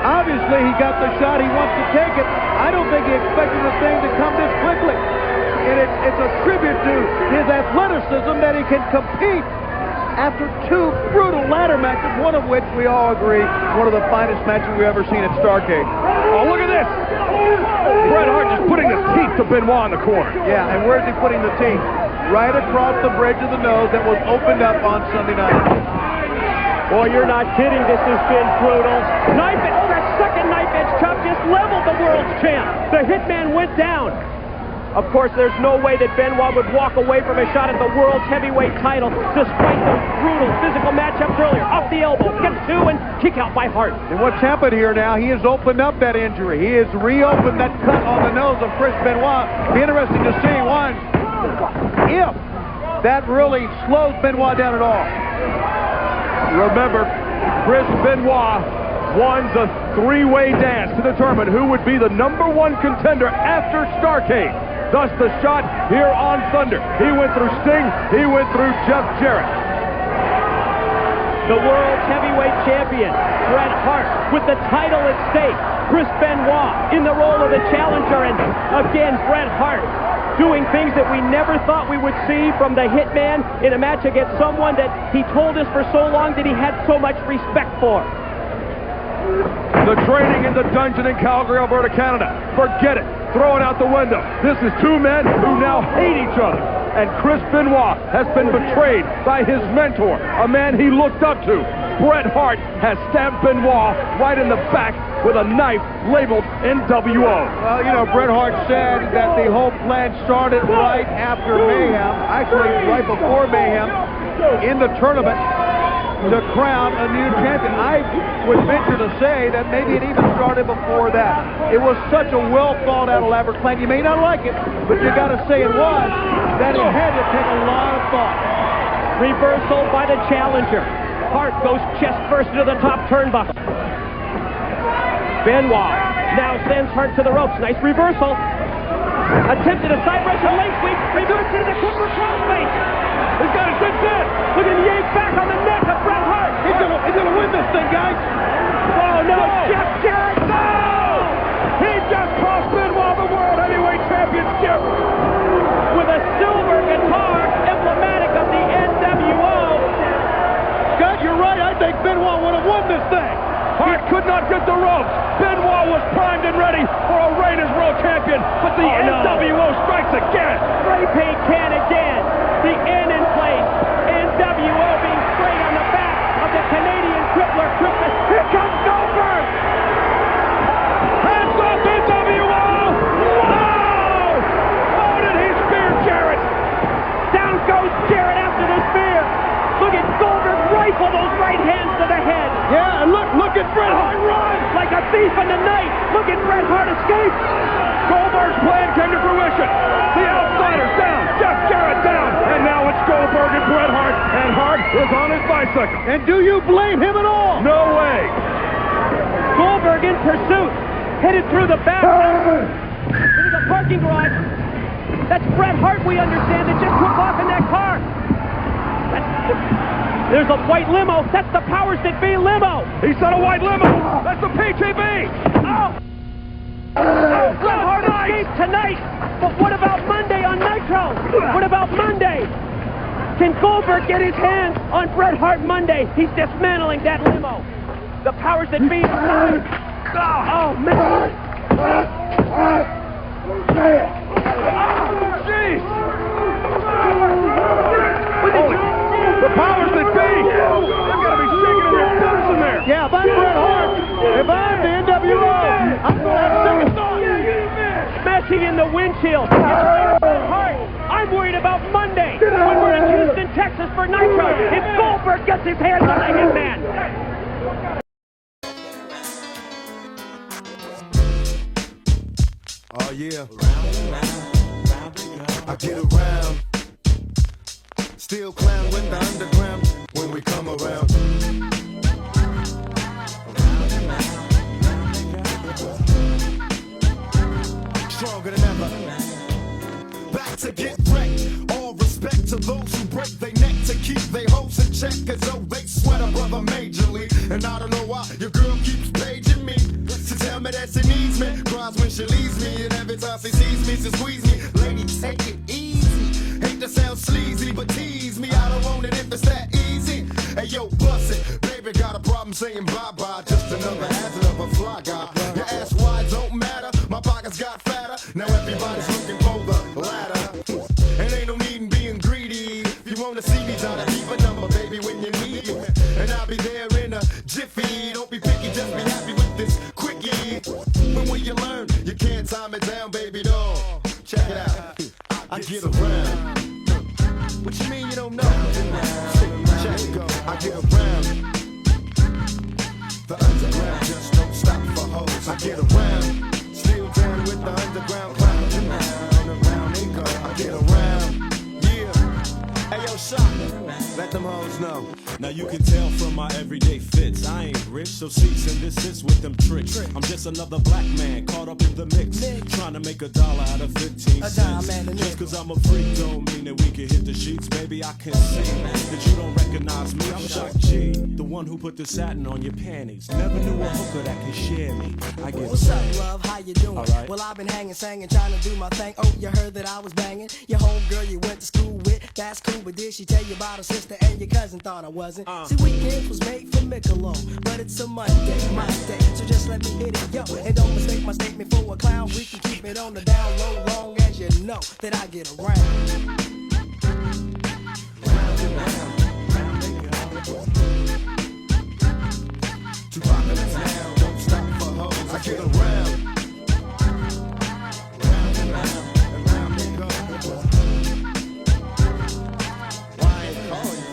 Speaker 2: obviously he got the shot. He wants to take it. I don't think he expected the thing to come this quickly. And it's a tribute to his athleticism that he can compete after 2 brutal ladder matches, one of which we all agree one of the finest matches we've ever seen at Starrcade.
Speaker 4: Oh, look at this! Bret Hart just putting his teeth to Benoit in the corner.
Speaker 2: Yeah, and where's he putting the teeth? Right across the bridge of the nose that was opened up on Sunday night.
Speaker 5: Boy, you're not kidding. This has been brutal. That second knife edge chop just leveled the world's champ. The Hitman went down. Of course, there's no way that Benoit would walk away from a shot at the world's heavyweight title despite those brutal physical matchups earlier. Off the elbow, gets 2, and kick out by Hart.
Speaker 2: And what's happened here now, he has opened up that injury. He has reopened that cut on the nose of Chris Benoit. Be interesting to see, one, if that really slows Benoit down at all.
Speaker 4: Remember, Chris Benoit won the 3-way dance to determine who would be the #1 contender after Starrcade. Thus the shot here on Thunder. He went through Sting, he went through Jeff Jarrett.
Speaker 5: The world's heavyweight champion, Bret Hart, with the title at stake. Chris Benoit in the role of the challenger, and again, Bret Hart doing things that we never thought we would see from the Hitman in a match against someone that he told us for so long that he had so much respect for.
Speaker 4: The training in the dungeon in Calgary, Alberta, Canada. Forget it. Throw it out the window. This is 2 men who now hate each other. and Chris Benoit has been betrayed by his mentor, a man he looked up to. Bret Hart has stabbed Benoit right in the back with a knife labeled NWO.
Speaker 2: Well, you know, Bret Hart said that the whole plan started right after Mayhem, actually right before Mayhem, in the tournament to crown a new champion. I would venture to say that maybe it even started before that. It was such a well thought out elaborate plan. You may not like it, but you got to say it was, that it had to take a lot of thought.
Speaker 5: Reversal by the challenger. Hart goes chest first into the top turnbuckle. Benoit now sends Hart to the ropes. Nice reversal. Attempted a side rush and leg sweep. Reverse into the corner crossface.
Speaker 4: He's got his good set.
Speaker 5: Look at the yank back on the neck of Bret Hart.
Speaker 2: He's gonna win this thing, guys.
Speaker 5: Oh no, Jeff Jarrett.
Speaker 4: No! He just cost Benoit the World Heavyweight Championship
Speaker 5: with a silver guitar emblematic of the NWO.
Speaker 2: Scott, you're right. I think Benoit would have won this thing.
Speaker 4: Hart could not get the ropes. Benoit was primed and ready for a reign as world champion, but the NWO strikes again.
Speaker 5: Spray paint can again. The N in place. NWO being sprayed on the back of the Canadian crippler. Here comes Goldberg.
Speaker 4: Hands up, NWO! Oh! Oh, did he spear Jarrett?
Speaker 5: Down goes Jarrett after the spear. Look at Goldberg rifle those right hands to the head.
Speaker 2: Yeah, and look at Bret Hart run
Speaker 5: like a thief in the night. Look at Bret Hart escape.
Speaker 4: Goldberg's plan came to fruition. The outsider's down, Jeff Jarrett down, and now it's Goldberg and Bret Hart, and Hart is on his bicycle.
Speaker 2: And do you blame him at all?
Speaker 4: No way.
Speaker 5: Goldberg in pursuit, headed through the back into the parking garage. That's Bret Hart, we understand, that just took off in that car. There's a white limo. That's the powers that be limo.
Speaker 4: He said a white limo. That's the PTB.
Speaker 5: Oh, Bret Hart escaped tonight. But what about Monday on Nitro? What about Monday? Can Goldberg get his hands on Bret Hart Monday? He's dismantling that limo. The powers that be. Oh, man.
Speaker 4: Jeez. The powers that be! They've got to be shaking in their boots in there!
Speaker 2: Yeah, if I'm Bret Hart, if I'm the NWO, I'm going to have second thought.
Speaker 5: Smashing in the windshield. It's Bret Hart. I'm worried about Monday when we're in Houston, Texas for Nitro. If Goldberg gets his hands on the Hitman.
Speaker 9: Oh, yeah. I get around. Still clown with the underground when we come around. Stronger than ever. Back to get wrecked. All respect to those who break their neck to keep their hopes in check, as though they sweat a brother majorly. And I don't know why your girl keeps paging me to tell me that she needs me. Cries when she leaves me, and every time she sees me, she squeeze me. Lady, take it easy. Hate to sound sleazy, but tease me. I don't want it if it's that easy. Hey, yo, bust it. Baby, got a problem saying bye-bye. Just another hazard of a fly guy. Your ass wide don't matter. My pockets got fatter. Now everybody's looking for the ladder. And ain't no need in being greedy. If you want to see me, try to keep a number, baby, when you need me. And I'll be there in a jiffy. Don't be picky, just be happy with this quickie. But when you learn, you can't time it down, baby doll. Check it out. I get around. What you mean you don't know? Check it go. I get around. The underground just don't stop for hoes. I get around. Still down with the underground crowd. Around they go. I get around. Yeah. Hey yo, shot. Let them hoes know.
Speaker 22: Now you can tell from my everyday fits, I ain't rich, so cease and desist with them tricks. I'm just another black man caught up in the mix, trying to make $1 out of 15 cents. Just cause I'm a freak don't mean that we can hit the sheets. Baby, I can see that you don't recognize me. I'm Shock G, the one who put the satin on your panties. Never knew a hooker that could share me. I get
Speaker 23: What's up, love? How you doing?
Speaker 22: Right.
Speaker 23: Well, I've been hanging, singing, trying to do my thing. Oh, you heard that I was banging your homegirl you went to school with. That's cool, but did she tell you about her sister and your cousin? Thought I wasn't. See, weekends was made for Michelob, but it's a Monday, my day. So just let me hit it, yo. And don't mistake my statement for a clown. We can keep it on the down low, long as you know that I get around.
Speaker 9: Too popular now, don't stop for hoes. I get around. Round and round, and round they go. Why ain't call you?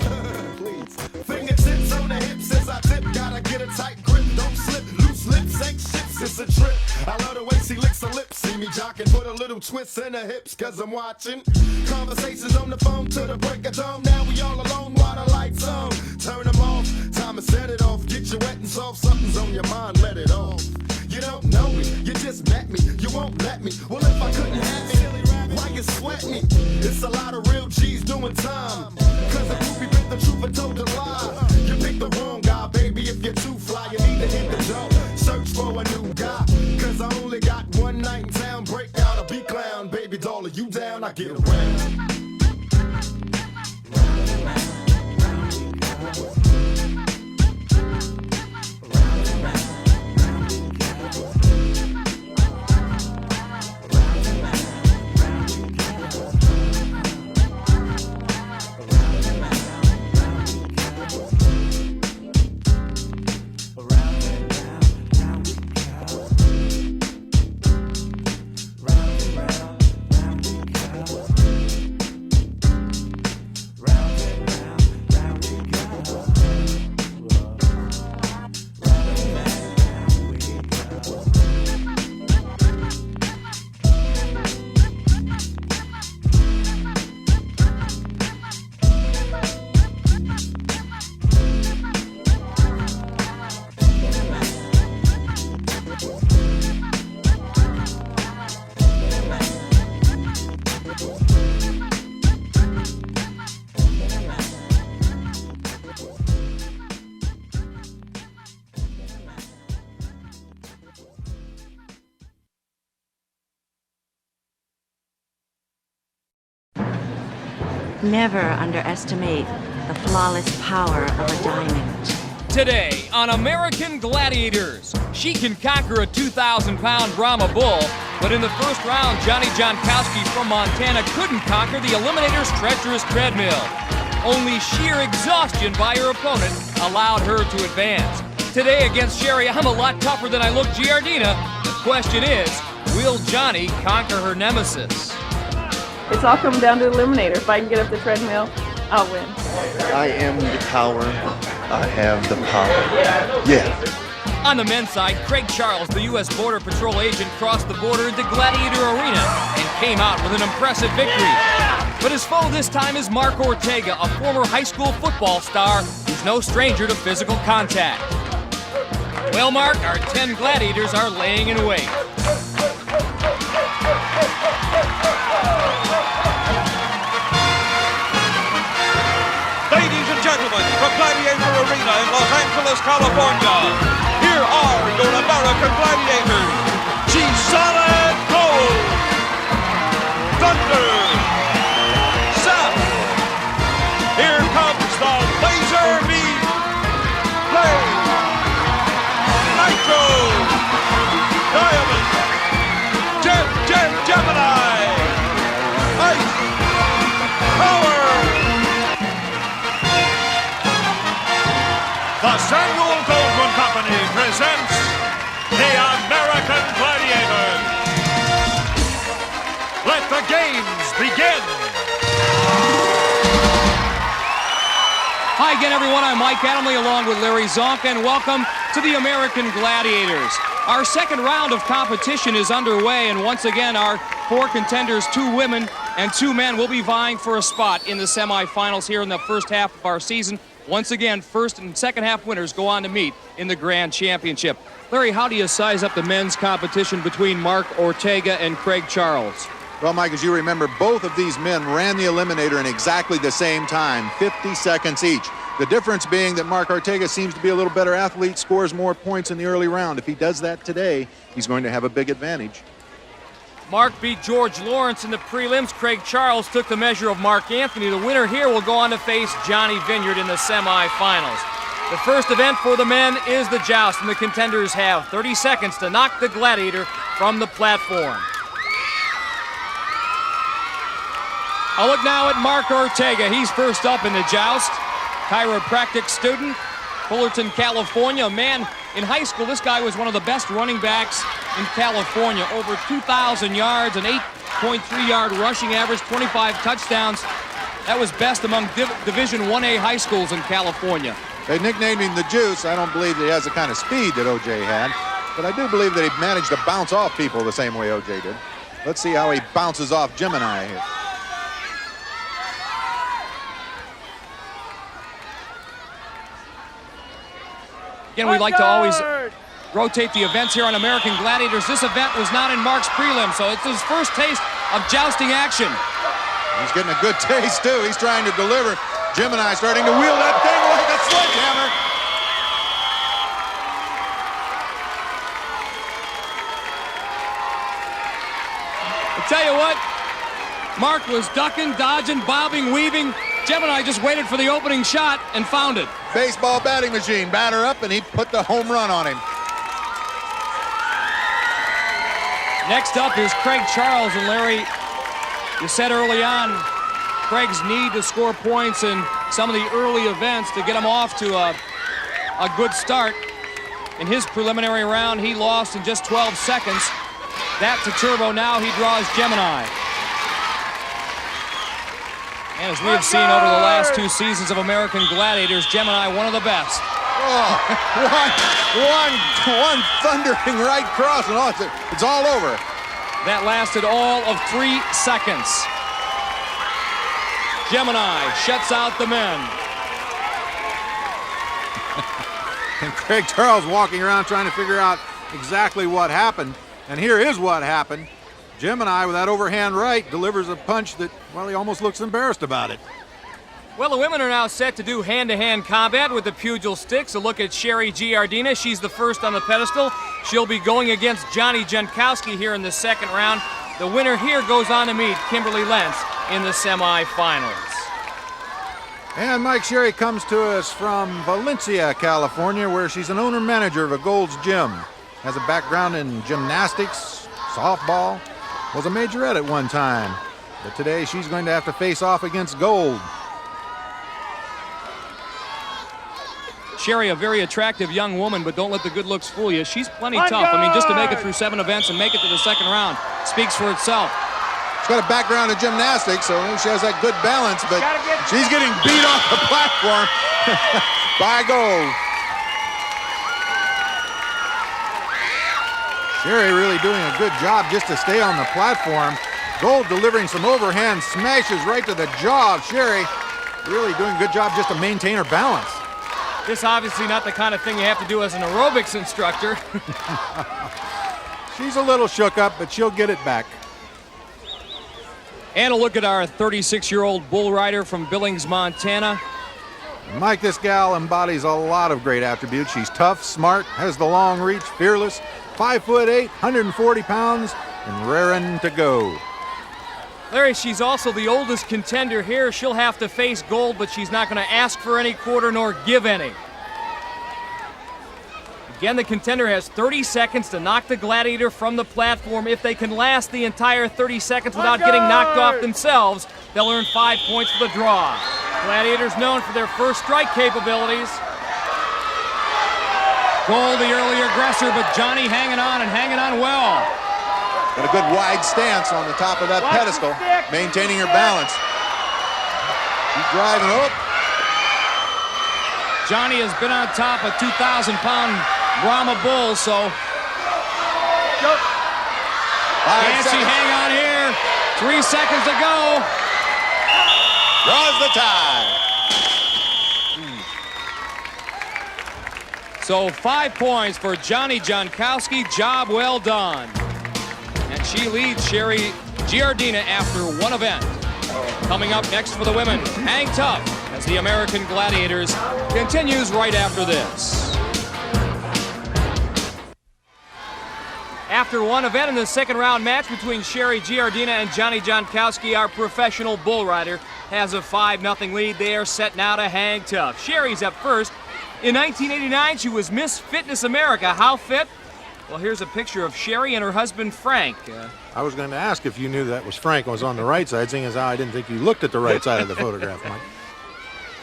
Speaker 9: Please. Fingertips on the hips as I tip. Gotta get a tight grip, don't slip. Loose lips ain't ships, it's a trip. I love the way she licks her lips. See me jocking, put a little twist in her hips, cause I'm watching. Conversations on the phone to the break of dawn. Now we all alone while the lights on. Turn them off, time to set it off. Get you wet and soft, something's on your mind, let it off. You don't know me, you just met me, you won't let me. Well, if I couldn't have it, why you sweat me? It's a lot of real G's doing time. Cause the groupie bit the truth and told the lie. You picked the wrong guy, baby, if you're too fly. You need to hit the door, search for a new guy. Cause I only got one night in town. Break out a B-clown, baby doll, are you down? I get around.
Speaker 1: Never underestimate the flawless power of a diamond.
Speaker 11: Today on American Gladiators, she can conquer a 2,000-pound Brahma bull, but in the first round, Johnny Jonkowski from Montana couldn't conquer the Eliminator's treacherous treadmill. Only sheer exhaustion by her opponent allowed her to advance. Today against Sherry, I'm a lot tougher than I look, Giardina. The question is, will Johnny conquer her nemesis?
Speaker 14: It's all coming down to the Eliminator. If I can get up the treadmill, I'll win.
Speaker 24: I am the power. I have the power. Yeah.
Speaker 11: On the men's side, Craig Charles, the U.S. Border Patrol agent, crossed the border into Gladiator Arena and came out with an impressive victory. But his foe this time is Mark Ortega, a former high school football star who's no stranger to physical contact. Well, Mark, our 10 gladiators are laying in wait.
Speaker 25: Ladies and gentlemen, from Gladiator Arena in Los Angeles, California, here are your American Gladiators. She's solid gold. Thunder. Seth. Here comes the Laser Beam. Blade. Nitro. Diamond. Gemini. Ice. Power. The Samuel Goldwyn Company presents the American Gladiators. Let the games begin.
Speaker 11: Hi again, everyone. I'm Mike Adamle along with Larry Zonk, and welcome to the American Gladiators. Our second round of competition is underway, and once again, our 4 contenders, 2 women and 2 men, will be vying for a spot in the semifinals here in the first half of our season. Once again, first and second half winners go on to meet in the Grand Championship. Larry, how do you size up the men's competition between Mark Ortega and Craig Charles?
Speaker 26: Well, Mike, as you remember, both of these men ran the Eliminator in exactly the same time, 50 seconds each. The difference being that Mark Ortega seems to be a little better athlete, scores more points in the early round. If he does that today, he's going to have a big advantage.
Speaker 11: Mark beat George Lawrence in the prelims. Craig Charles took the measure of Mark Anthony. The winner here will go on to face Johnny Vineyard in the semifinals. The first event for the men is the joust, and the contenders have 30 seconds to knock the gladiator from the platform. I'll look now at Mark Ortega. He's first up in the joust. Chiropractic student, Fullerton, California. A man in high school, this guy was one of the best running backs in California. Over 2,000 yards, an 8.3-yard rushing average, 25 touchdowns. That was best among Division 1A high schools in California.
Speaker 26: They nicknamed him the Juice. I don't believe that he has the kind of speed that O.J. had, but I do believe that he managed to bounce off people the same way O.J. did. Let's see how he bounces off Gemini here.
Speaker 11: Again, we like to always rotate the events here on American Gladiators. This event was not in Mark's prelim, so it's his first taste of jousting action.
Speaker 26: He's getting a good taste, too. He's trying to deliver. Gemini starting to wield that thing like a sledgehammer.
Speaker 11: I'll tell you what, Mark was ducking, dodging, bobbing, weaving. Gemini just waited for the opening shot and found it.
Speaker 26: Baseball batting machine, batter up, and he put the home run on him.
Speaker 11: Next up is Craig Charles, and Larry, you said early on, Craig's need to score points in some of the early events to get him off to a good start. In his preliminary round, he lost in just 12 seconds. That to Turbo, now he draws Gemini. And as we have seen over the last 2 seasons of American Gladiators, Gemini, one of the best.
Speaker 26: Oh, one thundering right cross, and it's all over.
Speaker 11: That lasted all of 3 seconds. Gemini shuts out the men.
Speaker 26: And Craig Charles walking around trying to figure out exactly what happened. And here is what happened. Gemini, with that overhand right, delivers a punch that, well, he almost looks embarrassed about it.
Speaker 11: Well, the women are now set to do hand-to-hand combat with the pugil sticks. A look at Sherry Giardina. She's the first on the pedestal. She'll be going against Johnny Jankowski here in the second round. The winner here goes on to meet Kimberly Lentz in the semifinals.
Speaker 26: And Mike Sherry comes to us from Valencia, California, where she's an owner-manager of a Gold's Gym. Has a background in gymnastics, softball, was a majorette at one time. But today she's going to have to face off against Gold.
Speaker 11: Sherry, a very attractive young woman, but don't let the good looks fool you. She's plenty tough. I mean, just to make it through 7 events and make it to the second round speaks for itself.
Speaker 26: She's got a background in gymnastics, so she has that good balance, but she's getting beat off the platform by Gold. Sherry really doing a good job just to stay on the platform. Gold delivering some overhand smashes right to the jaw of Sherry. Really doing a good job just to maintain her balance.
Speaker 11: This obviously not the kind of thing you have to do as an aerobics instructor.
Speaker 26: She's a little shook up, but she'll get it back.
Speaker 11: And a look at our 36-year-old bull rider from Billings, Montana.
Speaker 26: Mike, this gal embodies a lot of great attributes. She's tough, smart, has the long reach, fearless, 5'8", 140 pounds, and raring to go.
Speaker 11: Larry, she's also the oldest contender here. She'll have to face Gold, but she's not going to ask for any quarter nor give any. Again, the contender has 30 seconds to knock the Gladiator from the platform. If they can last the entire 30 seconds without getting knocked off themselves, they'll earn 5 points for the draw. Gladiators known for their first strike capabilities. Gold, the early aggressor, but Johnny hanging on and hanging on well.
Speaker 26: Got a good wide stance on the top of that pedestal, maintaining her balance. She's driving up.
Speaker 11: Johnny has been on top of 2,000-pound Brahma bull, so can she hang on here? 3 seconds to go.
Speaker 26: Draws the tie.
Speaker 11: So 5 points for Johnny Jankowski. Job well done. And she leads Sherry Giardina after 1 event. Coming up next for the women, hang tough as the American Gladiators continues right after this. After 1 event in the second round match between Sherry Giardina and Johnny Jankowski, our professional bull rider has a 5-0 lead. They are set now to hang tough. Sherry's up first. In 1989, she was Miss Fitness America. How fit? Well, here's a picture of Sherry and her husband, Frank.
Speaker 3: I was going to ask if you knew that was Frank was on the right side, seeing as how I didn't think you looked at the right side of the photograph, Mike.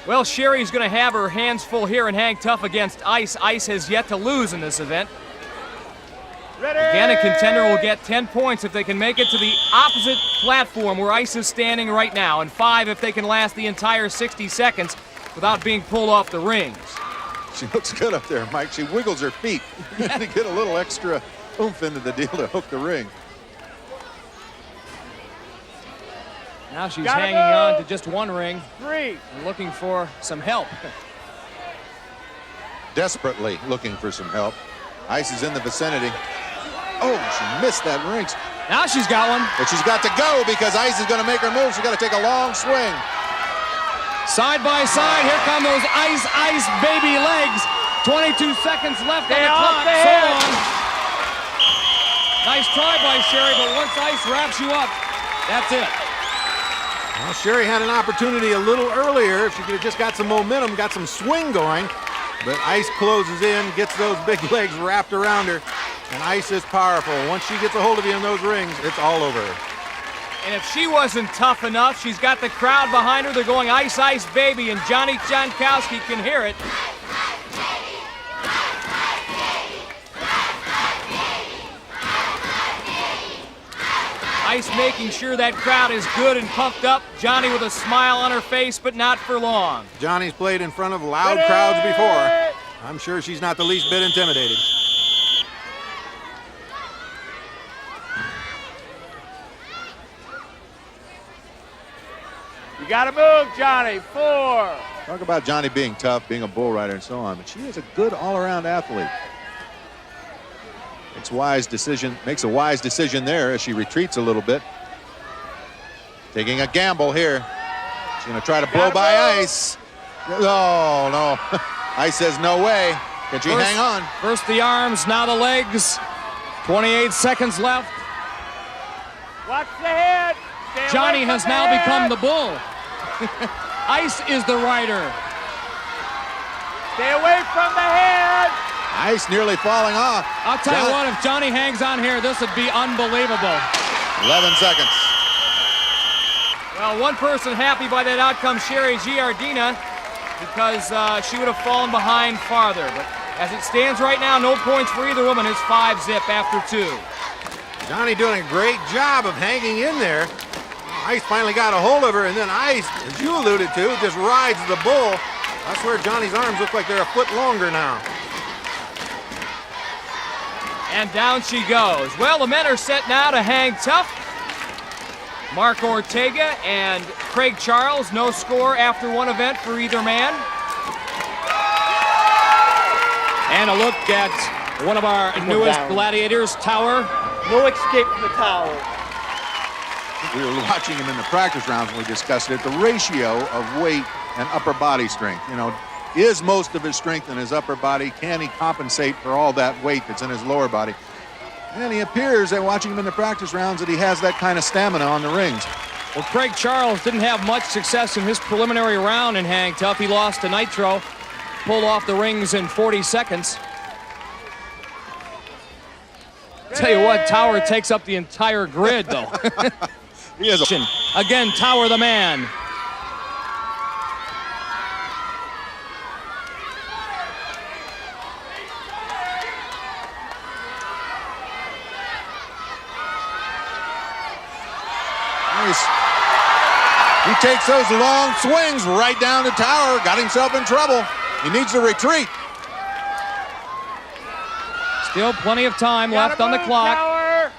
Speaker 11: Well, Sherry's going to have her hands full here and hang tough against Ice. Ice has yet to lose in this event. Again, a contender will get 10 points if they can make it to the opposite platform where Ice is standing right now, and 5 if they can last the entire 60 seconds without being pulled off the rings.
Speaker 26: She looks good up there, Mike. She wiggles her feet to get a little extra oomph into the deal to hook the ring.
Speaker 11: Now she's hanging on to just one ring.
Speaker 5: 3.
Speaker 11: And looking for some help.
Speaker 26: Desperately looking for some help. Ice is in the vicinity. Oh, she missed that ring.
Speaker 11: Now she's got one.
Speaker 26: But she's got to go because Ice is going to make her move. She's got to take a long swing.
Speaker 11: Side by side, here come those Ice baby legs. 22 seconds left on the clock. So long. Nice try by Sherry, but once Ice wraps you up, that's it.
Speaker 3: Well, Sherry had an opportunity a little earlier. If she could have just got some momentum, got some swing going. But Ice closes in, gets those big legs wrapped around her. And Ice is powerful. Once she gets a hold of you in those rings, it's all over her.
Speaker 11: And if she wasn't tough enough, she's got the crowd behind her. They're going Ice, Ice, baby, and Johnny Jankowski can hear it. Ice making sure that crowd is good and pumped up. Johnny with a smile on her face, but not for long.
Speaker 3: Johnny's played in front of loud crowds before. I'm sure she's not the least bit intimidated.
Speaker 5: You gotta move, Johnny. 4.
Speaker 26: Talk about Johnny being tough, being a bull rider, and so on. But she is a good all-around athlete. Makes a wise decision there as she retreats a little bit. Taking a gamble here. She's going to try to blow by Ice. Oh, no. Ice says no way. Can she hang on?
Speaker 11: First the arms, now the legs. 28 seconds left.
Speaker 5: Watch the head.
Speaker 11: Johnny has now become the bull. Ice is the rider.
Speaker 5: Stay away from the head.
Speaker 26: Ice nearly falling off.
Speaker 11: I'll tell you what, if Johnny hangs on here, this would be unbelievable.
Speaker 26: 11 seconds.
Speaker 11: Well, one person happy by that outcome, Sherry Giardina, because she would have fallen behind farther. But as it stands right now, no points for either woman. It's 5-zip after 2.
Speaker 3: Johnny doing a great job of hanging in there. Ice finally got a hold of her, and then Ice, as you alluded to, just rides the bull. I swear Johnny's arms look like they're a foot longer now.
Speaker 11: And down she goes. Well, the men are set now to hang tough. Mark Ortega and Craig Charles, no score after one event for either man. And a look at one of our newest gladiators, Tower.
Speaker 5: No escape from the Tower.
Speaker 26: We were watching him in the practice rounds when we discussed it. The ratio of weight and upper body strength, is most of his strength in his upper body? Can he compensate for all that weight that's in his lower body? And he appears, at watching him in the practice rounds, that he has that kind of stamina on the rings.
Speaker 11: Well, Craig Charles didn't have much success in his preliminary round in hang tough. He lost to Nitro, pulled off the rings in 40 seconds. Tell you what, Tower takes up the entire grid, though.
Speaker 26: He is
Speaker 11: Again, Tower the man.
Speaker 26: He takes those long swings right down to Tower. Got himself in trouble. He needs to retreat.
Speaker 11: Still plenty of time left on the clock.
Speaker 5: Tower.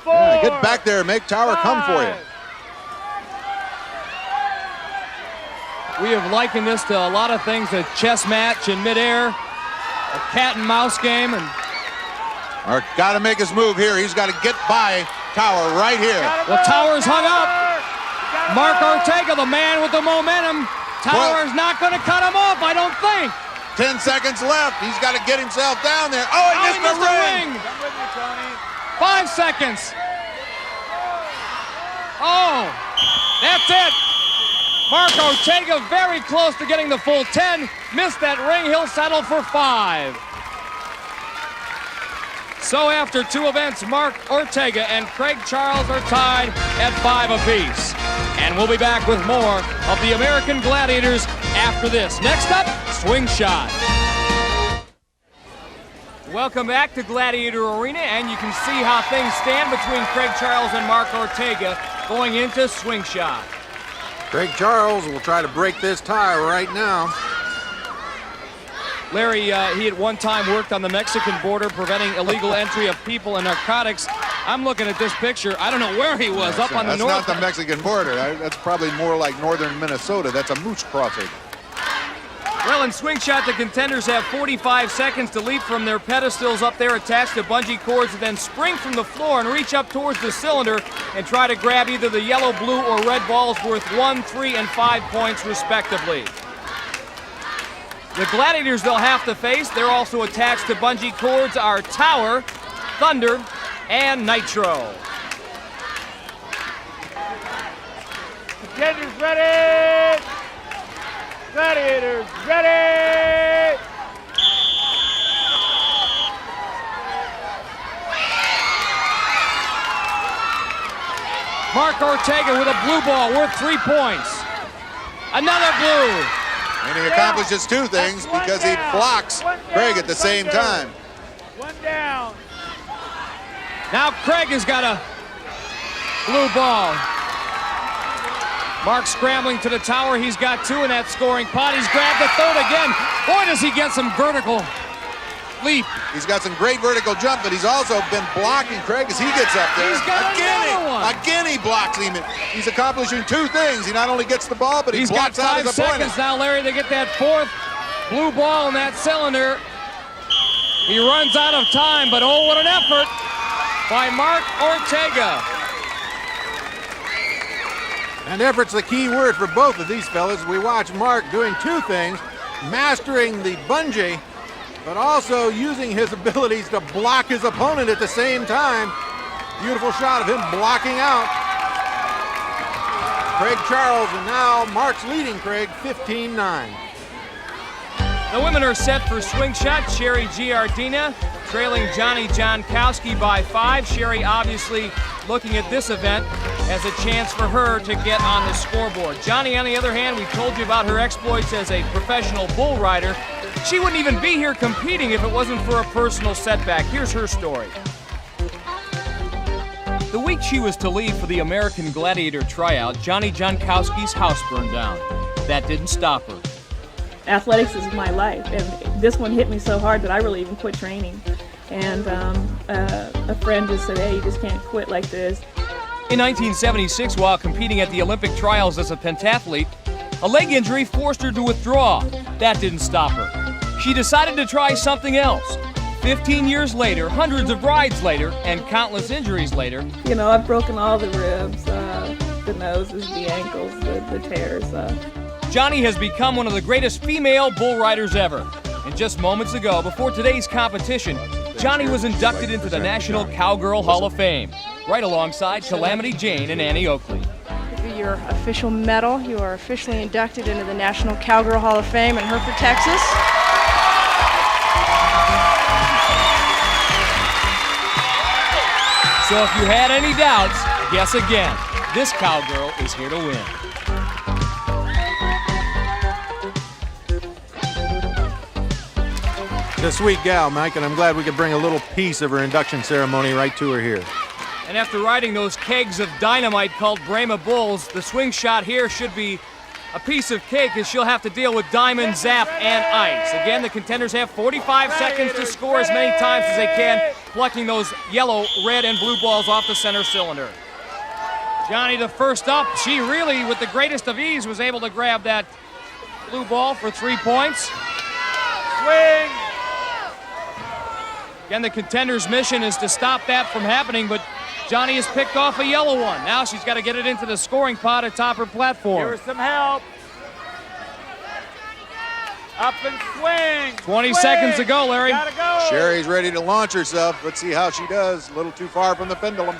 Speaker 5: 4.
Speaker 26: Yeah, get back there. Make Tower come for you.
Speaker 11: We have likened this to a lot of things, a chess match in midair, a cat and mouse game. And
Speaker 26: Mark got to make his move here. He's got to get by Tower right here.
Speaker 11: Well, Tower's hung up. Mark Ortega, the man with the momentum. Tower's not going to cut him off, I don't think.
Speaker 26: 10 seconds left. He's got to get himself down there. Oh, he missed the ring.
Speaker 11: 5 seconds. Oh, that's it. Mark Ortega very close to getting the full 10. Missed that ring. He'll settle for 5. So after 2 events, Mark Ortega and Craig Charles are tied at 5 apiece. And we'll be back with more of the American Gladiators after this. Next up, Swing Shot. Welcome back to Gladiator Arena, and you can see how things stand between Craig Charles and Mark Ortega going into Swing Shot.
Speaker 3: Craig Charles will try to break this tie right now.
Speaker 11: Larry, he at one time worked on the Mexican border preventing illegal entry of people and narcotics. I'm looking at this picture. I don't know where he was, up on the north.
Speaker 26: That's not the Mexican border. That's probably more like northern Minnesota. That's a moose crossing.
Speaker 11: Well, in Swing Shot, the contenders have 45 seconds to leap from their pedestals up there attached to bungee cords and then spring from the floor and reach up towards the cylinder and try to grab either the yellow, blue, or red balls worth 1, 3, and 5 points respectively. The Gladiators they'll have to face, they're also attached to bungee cords, are Tower, Thunder, and Nitro.
Speaker 5: Contenders ready! Gladiators ready!
Speaker 11: Mark Ortega with a blue ball worth 3 points. Another blue.
Speaker 26: And he accomplishes 2 things because he blocks Craig at the same time.
Speaker 5: 1 down.
Speaker 11: Now Craig has got a blue ball. Mark scrambling to the tower. He's got 2 in that scoring pot. He's grabbed the 3rd again. Boy, does he get some vertical leap.
Speaker 26: He's got some great vertical jump, but he's also been blocking Craig as he gets up there.
Speaker 11: He's got another one.
Speaker 26: Again, he blocks him. He's accomplishing 2 things. He not only gets the ball, but he blocks out his opponent.
Speaker 11: He's got 5 seconds now, Larry, to get that 4th blue ball in that cylinder. He runs out of time, but oh, what an effort by Mark Ortega.
Speaker 3: And effort's the key word for both of these fellas. We watch Mark doing 2 things, mastering the bungee, but also using his abilities to block his opponent at the same time. Beautiful shot of him blocking out Craig Charles, and now Mark's leading Craig 15-9.
Speaker 11: The women are set for Swing Shot. Sherry Giardina trailing Johnny Jankowski by 5. Sherry obviously looking at this event as a chance for her to get on the scoreboard. Johnny, on the other hand, we told you about her exploits as a professional bull rider. She wouldn't even be here competing if it wasn't for a personal setback. Here's her story. The week she was to leave for the American Gladiator tryout, Johnny Jankowski's house burned down. That didn't stop her.
Speaker 14: Athletics is my life, and this one hit me so hard that I really even quit training. And a friend just said, hey, you just can't quit like this.
Speaker 11: In 1976, while competing at the Olympic trials as a pentathlete, a leg injury forced her to withdraw. That didn't stop her. She decided to try something else. 15 years later, hundreds of rides later, and countless injuries later.
Speaker 14: You know, I've broken all the ribs, the noses, the ankles, the tears.
Speaker 11: Johnny has become one of the greatest female bull riders ever. And just moments ago, before today's competition, Johnny was inducted into the National Cowgirl Hall of Fame, right alongside Calamity Jane and Annie Oakley.
Speaker 8: Your official medal. You are officially inducted into the National Cowgirl Hall of Fame in Hereford, Texas.
Speaker 11: So if you had any doubts, guess again. This cowgirl is here to win.
Speaker 3: The sweet gal, Mike, and I'm glad we could bring a little piece of her induction ceremony right to her here.
Speaker 11: And after riding those kegs of dynamite called Brahma Bulls, the Swing Shot here should be a piece of cake, as she'll have to deal with diamond, zap, and ice. Again, the contenders have 45 seconds to score as many times as they can, plucking those yellow, red, and blue balls off the center cylinder. Johnny the first up. She really, with the greatest of ease, was able to grab that blue ball for 3 points. Swing! Again, the contender's mission is to stop that from happening, but Johnny has picked off a yellow one. Now she's got to get it into the scoring pot atop her platform.
Speaker 5: Give her some help. Up and swing.
Speaker 11: 20 seconds to go, Larry.
Speaker 5: Gotta go.
Speaker 26: Sherry's ready to launch herself. Let's see how she does. A little too far from the pendulum.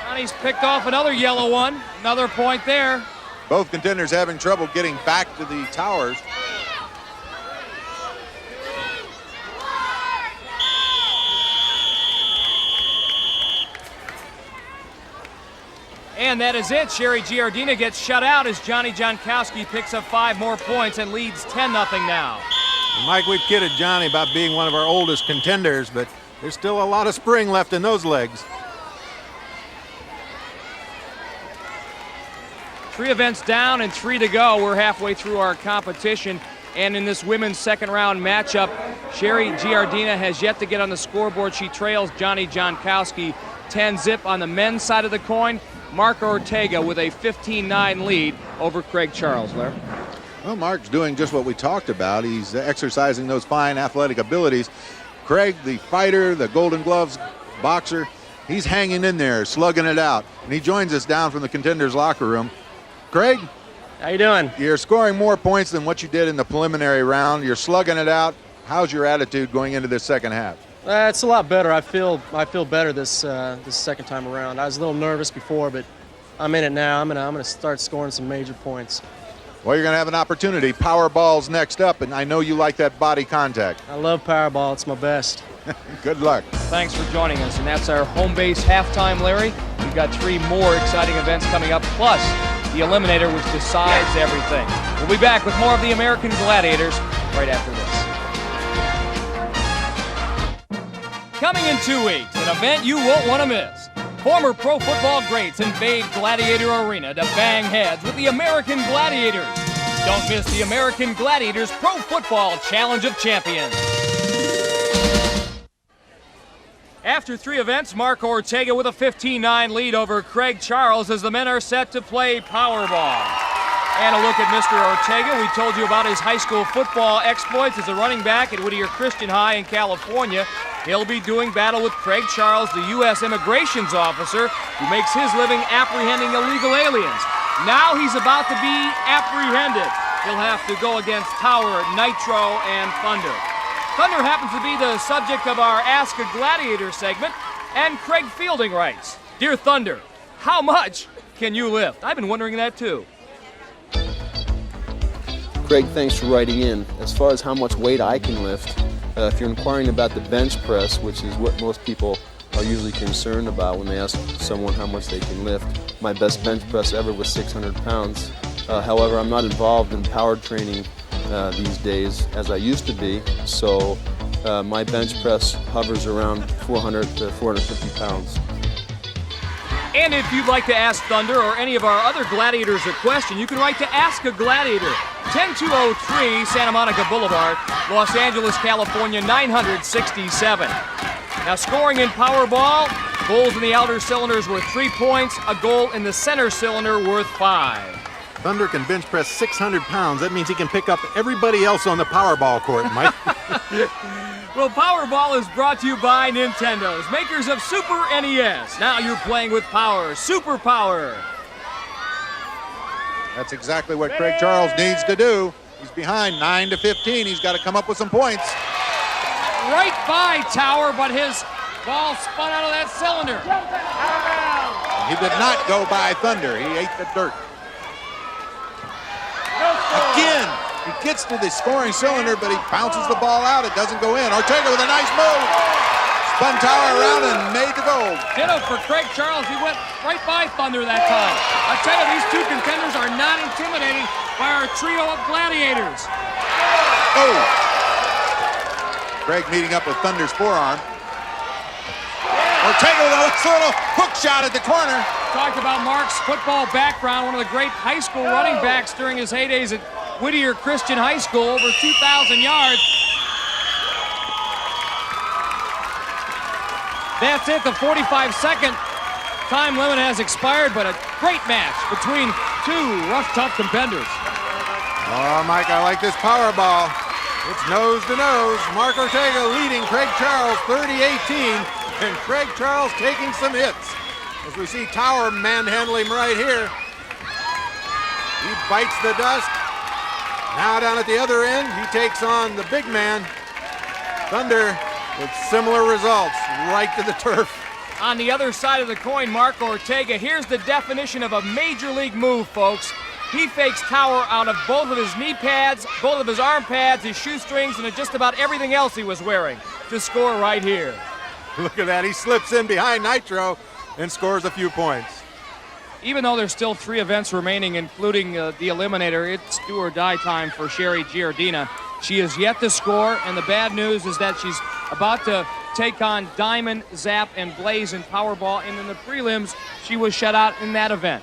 Speaker 11: Johnny's picked off another yellow one. Another point there.
Speaker 26: Both contenders having trouble getting back to the towers.
Speaker 11: And that is it. Sherry Giardina gets shut out as Johnny Jankowski picks up 5 more points and leads 10-0 now.
Speaker 3: Mike, we've kidded Johnny about being one of our oldest contenders, but there's still a lot of spring left in those legs.
Speaker 11: 3 events down and 3 to go. We're halfway through our competition. And in this women's second round matchup, Sherry Giardina has yet to get on the scoreboard. She trails Johnny Jankowski 10-0 on the men's side of the coin. Mark Ortega with a 15-9 lead over Craig Charles. Larry?
Speaker 26: Well, Mark's doing just what we talked about. He's exercising those fine athletic abilities. Craig, the fighter, the Golden Gloves boxer, he's hanging in there, slugging it out. And he joins us down from the contenders' locker room. Craig?
Speaker 12: How you doing?
Speaker 26: You're scoring more points than what you did in the preliminary round. You're slugging it out. How's your attitude going into this second half?
Speaker 12: It's a lot better. I feel better this second time around. I was a little nervous before, but I'm in it now. I'm gonna start scoring some major points.
Speaker 26: Well, you're gonna have an opportunity. Powerball's next up, and I know you like that body contact.
Speaker 12: I love Powerball. It's my best.
Speaker 26: Good luck.
Speaker 11: Thanks for joining us, and that's our home base halftime, Larry. We've got 3 more exciting events coming up, plus the Eliminator, which decides everything. We'll be back with more of the American Gladiators right after this. Coming in 2 weeks, an event you won't want to miss. Former pro football greats invade Gladiator Arena to bang heads with the American Gladiators. Don't miss the American Gladiators Pro Football Challenge of Champions. After 3 events, Mark Ortega with a 15-9 lead over Craig Charles as the men are set to play Powerball. And a look at Mr. Ortega. We told you about his high school football exploits as a running back at Whittier Christian High in California. He'll be doing battle with Craig Charles, the U.S. Immigrations Officer, who makes his living apprehending illegal aliens. Now he's about to be apprehended. He'll have to go against Tower, Nitro, and Thunder. Thunder happens to be the subject of our Ask a Gladiator segment, and Craig Fielding writes, "Dear Thunder, how much can you lift?" I've been wondering that too.
Speaker 13: Craig, thanks for writing in. As far as how much weight I can lift, if you're inquiring about the bench press, which is what most people are usually concerned about when they ask someone how much they can lift, my best bench press ever was 600 pounds. However, I'm not involved in power training these days as I used to be, so my bench press hovers around 400 to 450 pounds.
Speaker 11: And if you'd like to ask Thunder or any of our other Gladiators a question, you can write to Ask a Gladiator, 10203 Santa Monica Boulevard, Los Angeles, California, 967. Now, scoring in Powerball, goals in the outer cylinders worth 3 points, a goal in the center cylinder worth 5.
Speaker 3: Thunder can bench press 600 pounds. That means he can pick up everybody else on the Powerball court, Mike.
Speaker 11: Well, Powerball is brought to you by Nintendo's, makers of Super NES. Now you're playing with power, super power.
Speaker 26: That's exactly what Craig Charles needs to do. He's behind 9-15. He's got to come up with some points.
Speaker 11: Right by Tower, but his ball spun out of that cylinder.
Speaker 26: He did not go by Thunder. He ate the dirt. Again, he gets to the scoring cylinder, but he bounces the ball out. It doesn't go in. Ortega with a nice move. Spun Tower around and made the goal.
Speaker 11: Ditto for Craig Charles. He went right by Thunder that time. I tell you, these 2 contenders are not intimidating by our trio of Gladiators.
Speaker 26: Oh! Craig meeting up with Thunder's forearm. Ortega with a little hook shot at the corner.
Speaker 11: Talked about Mark's football background, one of the great high school running backs during his heydays at Whittier Christian High School, over 2,000 yards. That's it, the 45-second time limit has expired, but a great match between 2 rough, tough contenders.
Speaker 3: Oh, Mike, I like this Powerball. It's nose to nose. Mark Ortega leading Craig Charles 30-18, and Craig Charles taking some hits. As we see Tower manhandle him right here. He bites the dust. Now down at the other end, he takes on the big man. Thunder with similar results, right to the turf.
Speaker 11: On the other side of the coin, Mark Ortega, here's the definition of a major league move, folks. He fakes Tower out of both of his knee pads, both of his arm pads, his shoestrings, and just about everything else he was wearing to score right here.
Speaker 3: Look at that, he slips in behind Nitro and scores a few points.
Speaker 11: even though there's still 3 events remaining, including the Eliminator, it's do or die time for Sherry Giardina. She is yet to score, and the bad news is that she's about to take on Diamond, Zap, and Blaze in Powerball, and in the prelims, she was shut out in that event.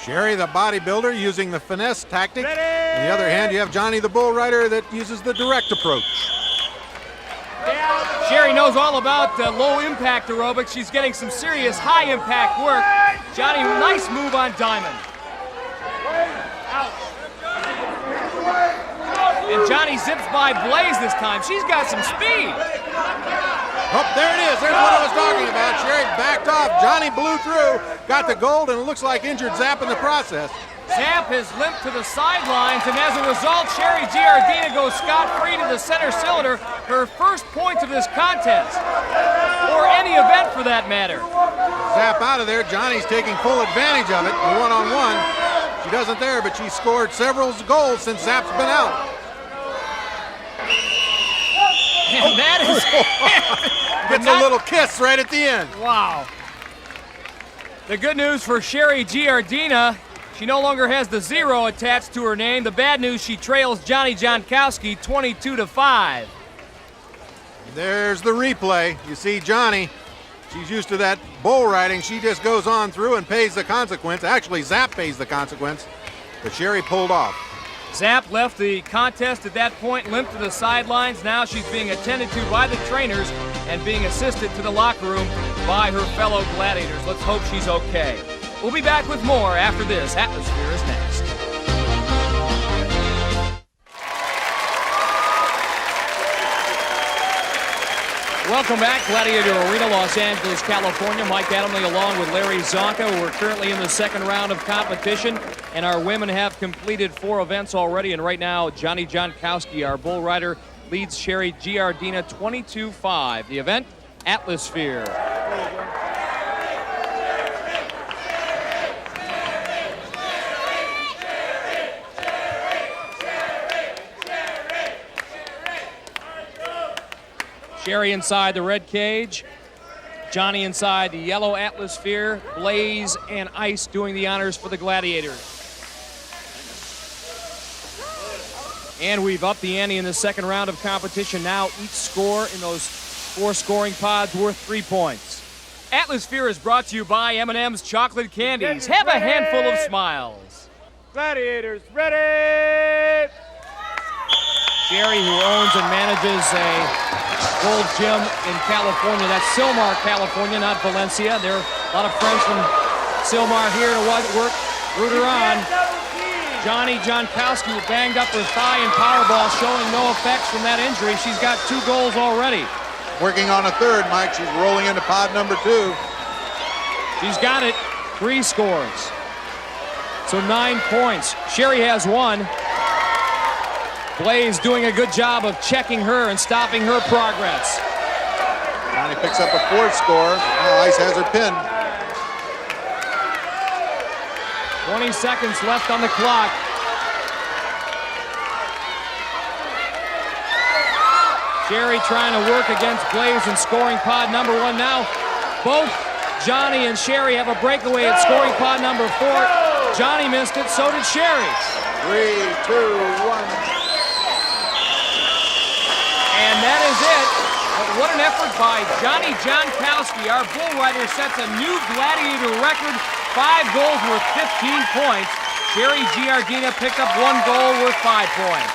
Speaker 3: Sherry, the bodybuilder, using the finesse tactic. On the other hand, you have Johnny, the bull rider, that uses the direct approach.
Speaker 11: Sherry knows all about low-impact aerobics. She's getting some serious high-impact work. Johnny, nice move on Diamond. And Johnny zips by Blaze this time. She's got some speed.
Speaker 3: Oh, there it is. There's what I was talking about. Sherry backed off. Johnny blew through, got the gold, and it looks like injured Zap in the process.
Speaker 11: Zap has limped to the sidelines, and as a result, Sherry Giardina goes scot-free to the center cylinder, her first points of this contest, or any event for that matter.
Speaker 3: Zap out of there. Johnny's taking full advantage of it, one-on-one. She doesn't there, but she scored several goals since Zap's been out.
Speaker 11: And that is
Speaker 3: gets a little kiss right at the end.
Speaker 11: Wow. The good news for Sherry Giardina, she no longer has the 0 attached to her name. The bad news, she trails Johnny Jankowski 22-5.
Speaker 3: There's the replay. You see Johnny, she's used to that bull riding. She just goes on through and pays the consequence. Actually, Zap pays the consequence, but Sherry pulled off.
Speaker 11: Zap left the contest at that point, limped to the sidelines. Now she's being attended to by the trainers and being assisted to the locker room by her fellow gladiators. Let's hope she's okay. We'll be back with more after this. Atmosphere is next. Welcome back, Gladiator Arena, Los Angeles, California. Mike Adamle along with Larry Zonka. We're currently in the second round of competition, and our women have completed 4 events already. And right now, Johnny Jankowski, our bull rider, leads Sherry Giardina 22-5. The event, Atmosphere. Sherry inside the red cage, Johnny inside the yellow Atmosphere, Blaze and Ice doing the honors for the Gladiators. And we've upped the ante in the second round of competition. Now each score in those 4 scoring pods worth 3 points. Atmosphere is brought to you by M&M's Chocolate Candies. Have a handful of smiles.
Speaker 5: Gladiators, ready!
Speaker 11: Sherry, who owns and manages a Gold Gym in California. That's Sylmar, California, not Valencia. There are a lot of friends from Sylmar here to work, root her on. Johnny Jankowski, who banged up her thigh in Powerball, showing no effects from that injury. She's got 2 goals already.
Speaker 3: Working on a third, Mike. She's rolling into pod number 2.
Speaker 11: She's got it. 3 scores. So 9 points. Sherry has 1. Blaze doing a good job of checking her and stopping her progress.
Speaker 3: Johnny picks up a 4th score. Now Ice has her pinned.
Speaker 11: 20 seconds left on the clock. Sherry trying to work against Blaze and scoring pod number 1 now. Both Johnny and Sherry have a breakaway at scoring pod number 4. Johnny missed it, so did Sherry.
Speaker 3: 3, 2, 1.
Speaker 11: And that is it. What an effort by Johnny Jankowski. Our bull rider sets a new Gladiator record. 5 goals worth 15 points. Sherry Giardina picked up 1 goal worth 5 points.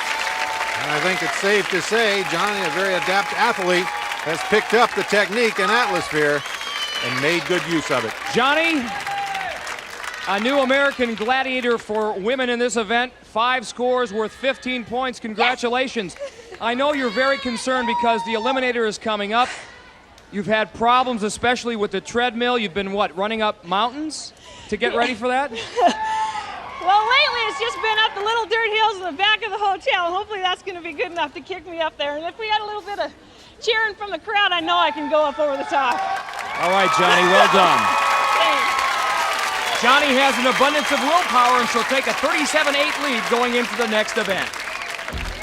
Speaker 3: And I think it's safe to say Johnny, a very adept athlete, has picked up the technique in Atmosphere and made good use of it.
Speaker 11: Johnny, a new American Gladiator for women in this event. 5 scores worth 15 points. Congratulations. I know you're very concerned because the Eliminator is coming up. You've had problems, especially with the treadmill. You've been, running up mountains to get ready for that?
Speaker 14: Well, lately it's just been up the little dirt hills in the back of the hotel. Hopefully that's going to be good enough to kick me up there. And if we had a little bit of cheering from the crowd, I know I can go up over the top.
Speaker 11: All right, Johnny, well done.
Speaker 14: Thanks.
Speaker 11: Johnny has an abundance of willpower, and she'll take a 37-8 lead going into the next event.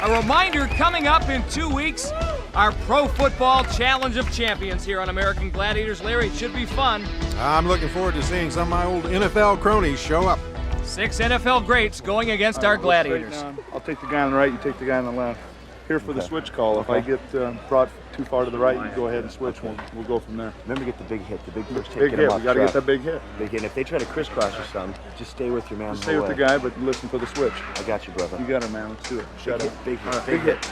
Speaker 11: A reminder, coming up in 2 weeks, our Pro Football Challenge of Champions here on American Gladiators. Larry, it should be fun.
Speaker 3: I'm looking forward to seeing some of my old NFL cronies show up.
Speaker 11: 6 NFL greats going against our Gladiators.
Speaker 15: I'll take the guy on the right, you take the guy on the left. Here for the switch call. If I get brought too far to the right, you go ahead and switch. We'll go from there.
Speaker 16: Remember to get the big hit, the big first hit.
Speaker 15: Big hit, we got to get that big hit.
Speaker 16: Big hit. And if they try to crisscross or something, just stay with your man.
Speaker 15: Just stay with the guy, but listen for the switch.
Speaker 16: I got you, brother.
Speaker 15: You got it, man. Let's do it. Shut up.
Speaker 16: Big hit.
Speaker 15: Right, big hit.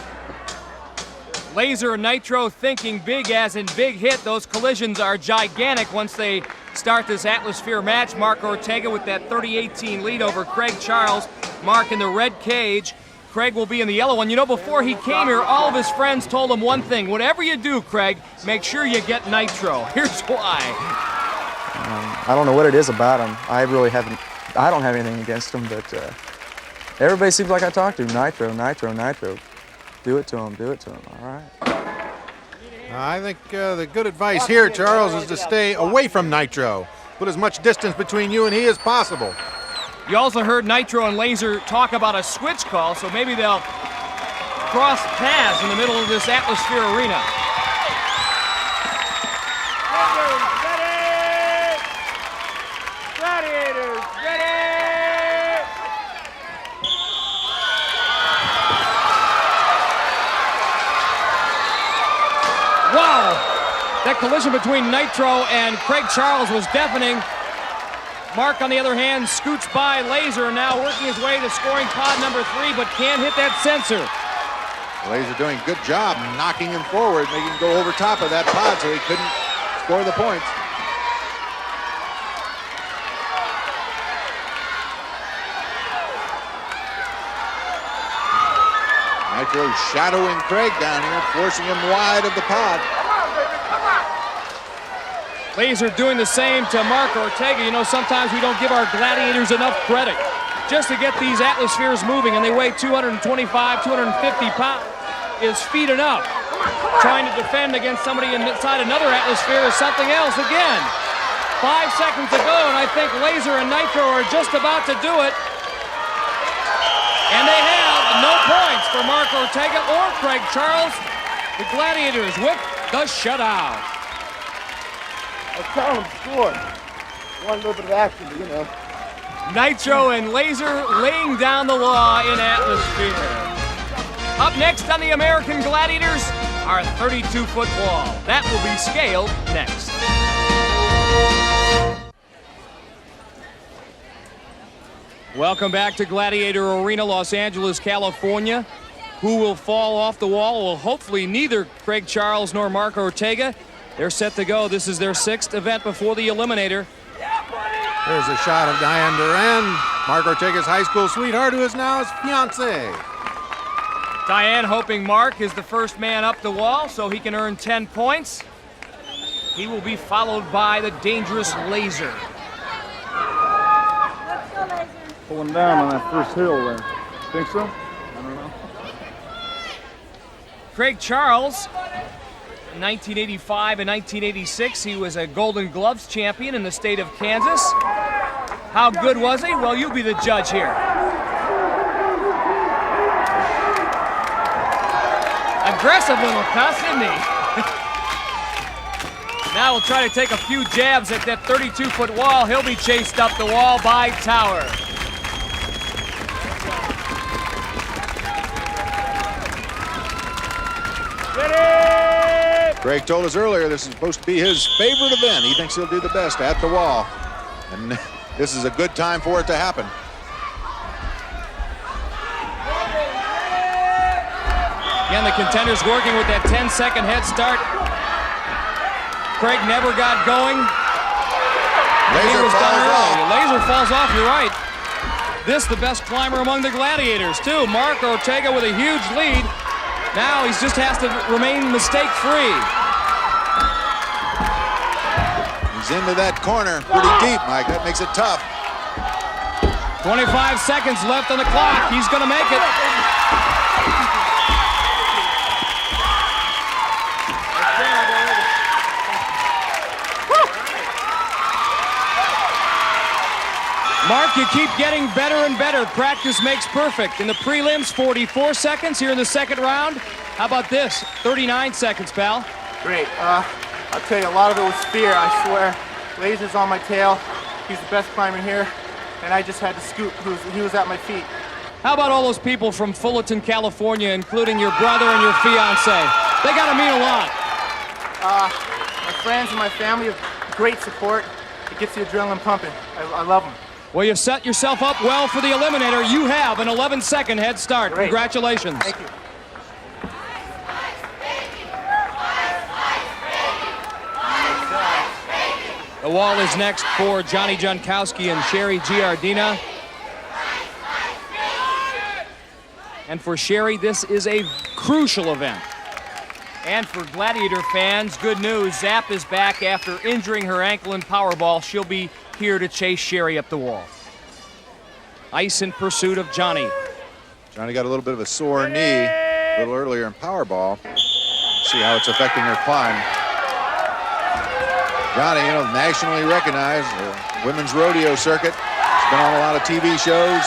Speaker 11: Laser and Nitro thinking big as in big hit. Those collisions are gigantic once they start this atmosphere match. Mark Ortega with that 30-18 lead over Craig Charles. Mark in the red cage. Craig will be in the yellow one. You know, before he came here, all of his friends told him one thing. Whatever you do, Craig, make sure you get Nitro. Here's why.
Speaker 17: I don't know what it is about him. I don't have anything against him, but everybody seems like I talk to. Nitro, Nitro, Nitro. Do it to him, do it to him. All right.
Speaker 3: I think the good advice here, Charles, is to stay away from Nitro. Put as much distance between you and he as possible.
Speaker 11: You also heard Nitro and Laser talk about a switch call, so maybe they'll cross paths in the middle of this atmosphere arena.
Speaker 2: Gladiators, ready!
Speaker 11: Wow! That collision between Nitro and Craig Charles was deafening. Mark, on the other hand, scoots by Laser, now working his way to scoring pod number 3, but can't hit that sensor.
Speaker 3: Laser doing a good job knocking him forward, making him go over top of that pod so he couldn't score the points. Nitro shadowing Craig down here, forcing him wide of the pod.
Speaker 11: Laser doing the same to Mark Ortega. You know, sometimes we don't give our Gladiators enough credit just to get these atmospheres moving, and they weigh 225, 250 pounds. Is feet enough? Trying to defend against somebody inside another atmosphere is something else again. 5 seconds to go, and I think Laser and Nitro are just about to do it. And they have no points for Mark Ortega or Craig Charles. The Gladiators with the shutout.
Speaker 16: I was telling him to score. Want a little bit of action, but you know.
Speaker 11: Nitro and Laser laying down the law in atmosphere. Up next on the American Gladiators, our 32-foot wall. That will be scaled next. Welcome back to Gladiator Arena, Los Angeles, California. Who will fall off the wall? Well, hopefully neither Craig Charles nor Mark Ortega. They're set to go. This is their 6th event before the Eliminator.
Speaker 3: There's a shot of Diane Duran, Mark Ortega's high school sweetheart, who is now his fiancée.
Speaker 11: Diane hoping Mark is the first man up the wall so he can earn 10 points. He will be followed by the dangerous Laser.
Speaker 15: Pulling down on that first hill there. Think so? I don't know.
Speaker 11: Craig Charles, in 1985 and 1986, he was a Golden Gloves champion in the state of Kansas. How good was he? Well, you be the judge here. Aggressive little cuss, isn't he? Now we'll try to take a few jabs at that 32-foot wall. He'll be chased up the wall by Tower.
Speaker 3: Craig told us earlier this is supposed to be his favorite event. He thinks he'll do the best at the wall. And this is a good time for it to happen.
Speaker 11: Again, the contenders working with that 10-second head start. Craig never got going.
Speaker 3: Laser falls off.
Speaker 11: Laser falls off, you're right. This the best climber among the Gladiators, too. Mark Ortega with a huge lead. Now he just has to remain mistake-free.
Speaker 3: He's into that corner pretty deep, Mike. That makes it tough.
Speaker 11: 25 seconds left on the clock. He's going to make it. Mark, you keep getting better and better. Practice makes perfect. In the prelims, 44 seconds. Here in the second round, How about this? 39 seconds, pal.
Speaker 7: Great. I'll tell you, a lot of it was fear, I swear. Lasers on my tail. He's the best climber here, and I just had to scoop. He was at my feet.
Speaker 11: How about all those people from Fullerton, California, including your brother and your fiance? They gotta mean a lot.
Speaker 7: My friends and my family have great support. It gets the adrenaline pumping. I love them.
Speaker 11: Well, you set yourself up well for the Eliminator. You have an 11-second head start.
Speaker 7: Great.
Speaker 11: Congratulations.
Speaker 7: Thank you.
Speaker 11: The wall is next for Johnny Jankowski and Sherry Giardina. And for Sherry, this is a crucial event. And for Gladiator fans, good news. Zap is back after injuring her ankle in Powerball. She'll be here to chase Sherry up the wall. Ice in pursuit of Johnny.
Speaker 26: Johnny got a little bit of a sore knee a little earlier in Powerball. See how it's affecting her climb. Johnny, you know, nationally recognized, women's rodeo circuit. She's been on a lot of TV shows.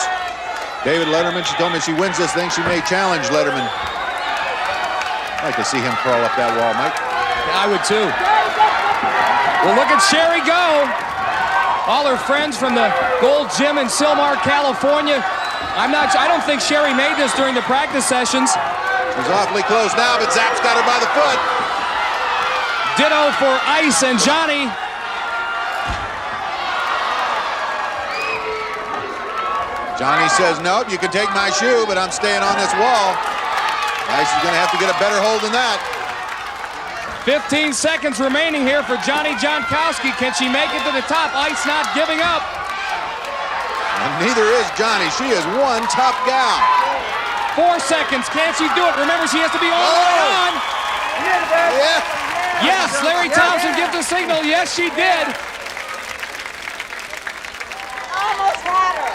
Speaker 26: David Letterman, she told me if she wins this thing, she may challenge Letterman. I'd like to see him crawl up that wall, Mike.
Speaker 11: I would too. Well, look at Sherry go. All her friends from the Gold Gym in Sylmar, California. I don't think Sherry made this during the practice sessions.
Speaker 26: She's awfully close now, but Zap's got her by the foot.
Speaker 11: Ditto for Ice and Johnny.
Speaker 26: Johnny says, nope, you can take my shoe, but I'm staying on this wall. Ice is going to have to get a better hold than that.
Speaker 11: 15 seconds remaining here for Johnny Jankowski. Can she make it to the top? Ice not giving up.
Speaker 26: And neither is Johnny. She is one tough gal.
Speaker 11: 4 seconds. Can she do it? Remember, she has to be all the way on.
Speaker 26: Yeah.
Speaker 11: Yes, Larry Thompson gives a signal. Yes, she did.
Speaker 10: Almost had her.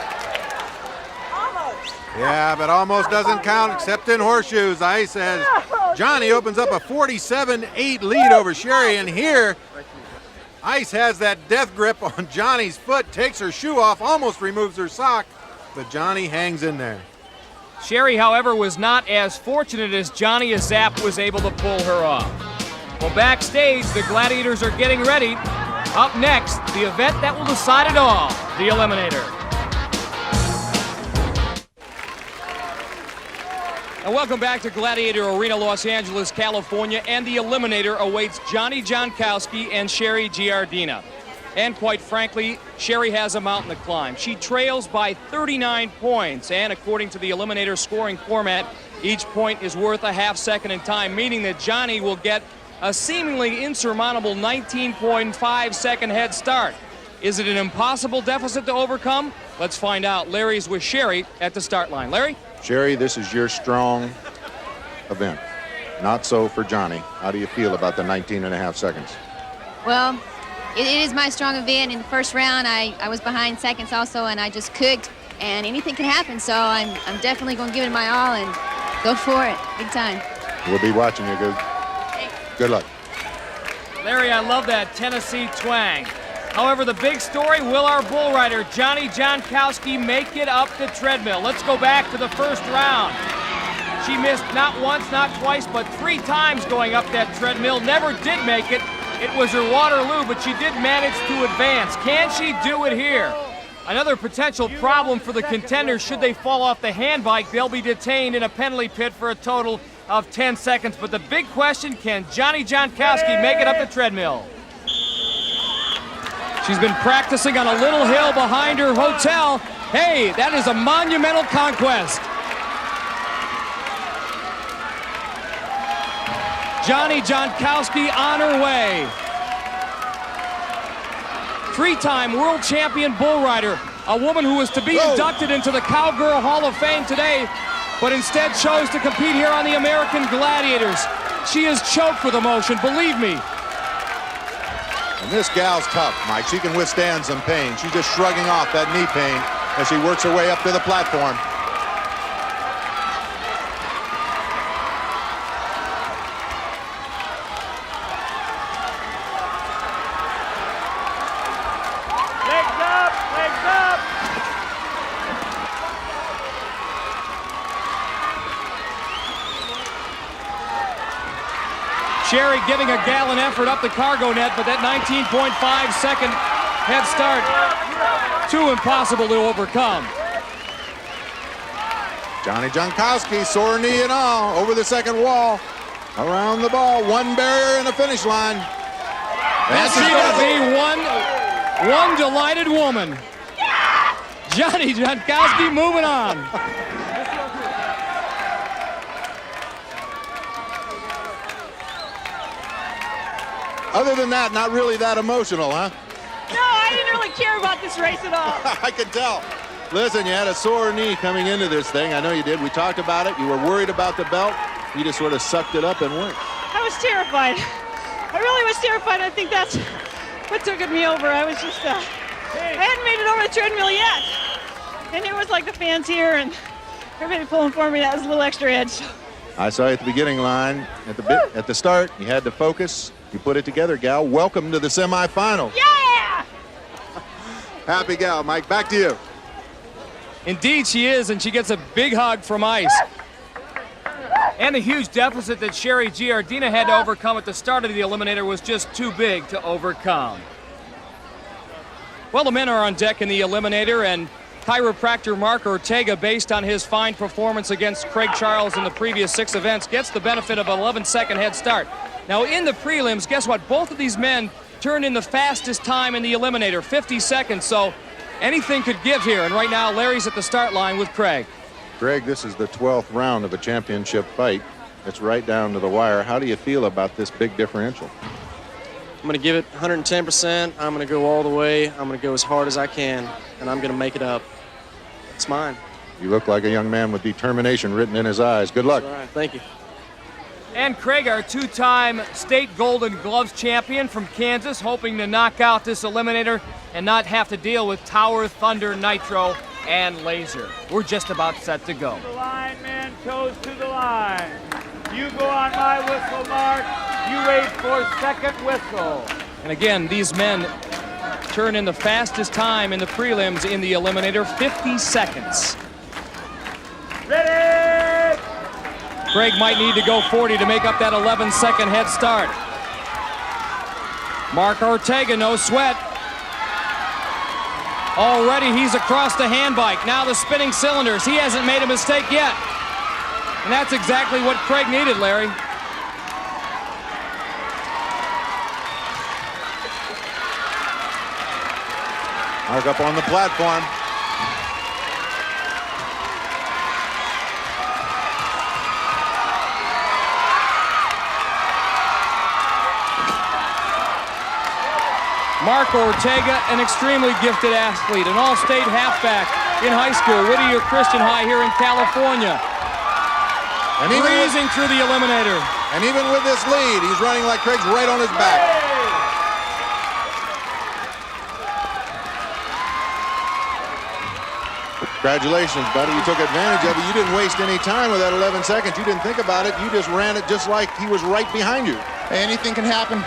Speaker 10: Almost.
Speaker 3: Yeah, but almost doesn't count except in horseshoes. Ice says Johnny opens up a 47-8 lead over Sherry, and here Ice has that death grip on Johnny's foot, takes her shoe off, almost removes her sock, but Johnny hangs in there.
Speaker 11: Sherry, however, was not as fortunate as Johnny, as Zap was able to pull her off. Well, backstage, the Gladiators are getting ready. Up next, the event that will decide it all, the Eliminator. And welcome back to Gladiator Arena, Los Angeles, California, and the Eliminator awaits Johnny Jankowski and Sherry Giardina. And quite frankly, Sherry has a mountain to climb. She trails by 39 points, and according to the Eliminator scoring format, each point is worth a half second in time, meaning that Johnny will get a seemingly insurmountable 19.5 second head start. Is it an impossible deficit to overcome? Let's find out. Larry's with Sherry at the start line. Larry?
Speaker 26: Sherry, this is your strong event. Not so for Johnny. How do you feel about the 19.5 seconds?
Speaker 18: Well, it is my strong event. In the first round, I was behind seconds also, and I just cooked, and anything can happen, so I'm definitely going to give it my all and go for it, big time.
Speaker 26: We'll be watching you, Goog. Good luck.
Speaker 11: Larry, I love that Tennessee twang. However, the big story, will our bull rider, Johnny Jankowski, make it up the treadmill? Let's go back to the first round. She missed not once, not twice, but 3 times going up that treadmill. Never did make it. It was her Waterloo, but she did manage to advance. Can she do it here? Another potential problem for the contenders, should they fall off the hand bike, they'll be detained in a penalty pit for a total of 10 seconds. But the big question, can Johnny Jankowski make it up the treadmill? She's been practicing on a little hill behind her hotel. Hey, that is a monumental conquest. Johnny Jankowski on her way. 3-time world champion bull rider, a woman who was to be inducted into the Cowgirl Hall of Fame today, but instead chose to compete here on the American Gladiators. She is choked with emotion, believe me.
Speaker 26: And this gal's tough, Mike. She can withstand some pain. She's just shrugging off that knee pain as she works her way up to the platform.
Speaker 5: Legs up, legs up.
Speaker 11: Sherry giving a gallant effort up the cargo net, but that 19.5-second head start, too impossible to overcome.
Speaker 26: Johnny Jankowski, sore knee and all, over the second wall, around the ball, one barrier and a finish line.
Speaker 11: This is going to be one delighted woman. Johnny Jankowski moving on.
Speaker 26: Other than that, not really that emotional, huh?
Speaker 14: No, I didn't really care about this race at all.
Speaker 26: I could tell. Listen, you had a sore knee coming into this thing. I know you did. We talked about it. You were worried about the belt. You just sort of sucked it up and went.
Speaker 14: I was terrified. I really was terrified. I think that's what took me over. I was just, I hadn't made it over the treadmill yet. And it was like the fans here and everybody pulling for me. That was a little extra edge.
Speaker 26: I saw you at the beginning line, at the start. You had to focus. You put it together, gal. Welcome to the semifinals.
Speaker 14: Yeah!
Speaker 26: Happy gal, Mike. Back to you.
Speaker 11: Indeed she is, and she gets a big hug from Ice. And the huge deficit that Sherry Giardina had to overcome at the start of the Eliminator was just too big to overcome. Well, the men are on deck in the Eliminator, and chiropractor Mark Ortega, based on his fine performance against Craig Charles in the previous 6 events, gets the benefit of an 11-second head start. Now, in the prelims, guess what? Both of these men turned in the fastest time in the Eliminator, 50 seconds, so anything could give here. And right now, Larry's at the start line with Craig.
Speaker 26: Greg, this is the 12th round of a championship fight. It's right down to the wire. How do you feel about this big differential?
Speaker 12: I'm going to give it 110%. I'm going to go all the way. I'm going to go as hard as I can, and I'm going to make it up. It's mine.
Speaker 26: You look like a young man with determination written in his eyes. Good luck.
Speaker 12: All right, thank you.
Speaker 11: And Craig, our 2-time state Golden Gloves champion from Kansas, hoping to knock out this Eliminator and not have to deal with Tower, Thunder, Nitro, and Laser. We're just about set to go.
Speaker 2: The line, man, toes to the line. You go on my whistle, Mark. You wait for second whistle.
Speaker 11: And again, these men turn in the fastest time in the prelims in the Eliminator, 50 seconds.
Speaker 2: Ready!
Speaker 11: Craig might need to go 40 to make up that 11-second head start. Mark Ortega, no sweat. Already he's across the hand bike. Now the spinning cylinders. He hasn't made a mistake yet. And that's exactly what Craig needed, Larry.
Speaker 26: Mark up on the platform.
Speaker 11: Mark Ortega, an extremely gifted athlete, an all-state halfback in high school, Whittier Christian High here in California. And breezing through the Eliminator.
Speaker 26: And even with this lead, he's running like Craig's right on his back. Congratulations, buddy. You took advantage of it. You didn't waste any time with that 11 seconds. You didn't think about it. You just ran it just like he was right behind you.
Speaker 7: Anything can happen.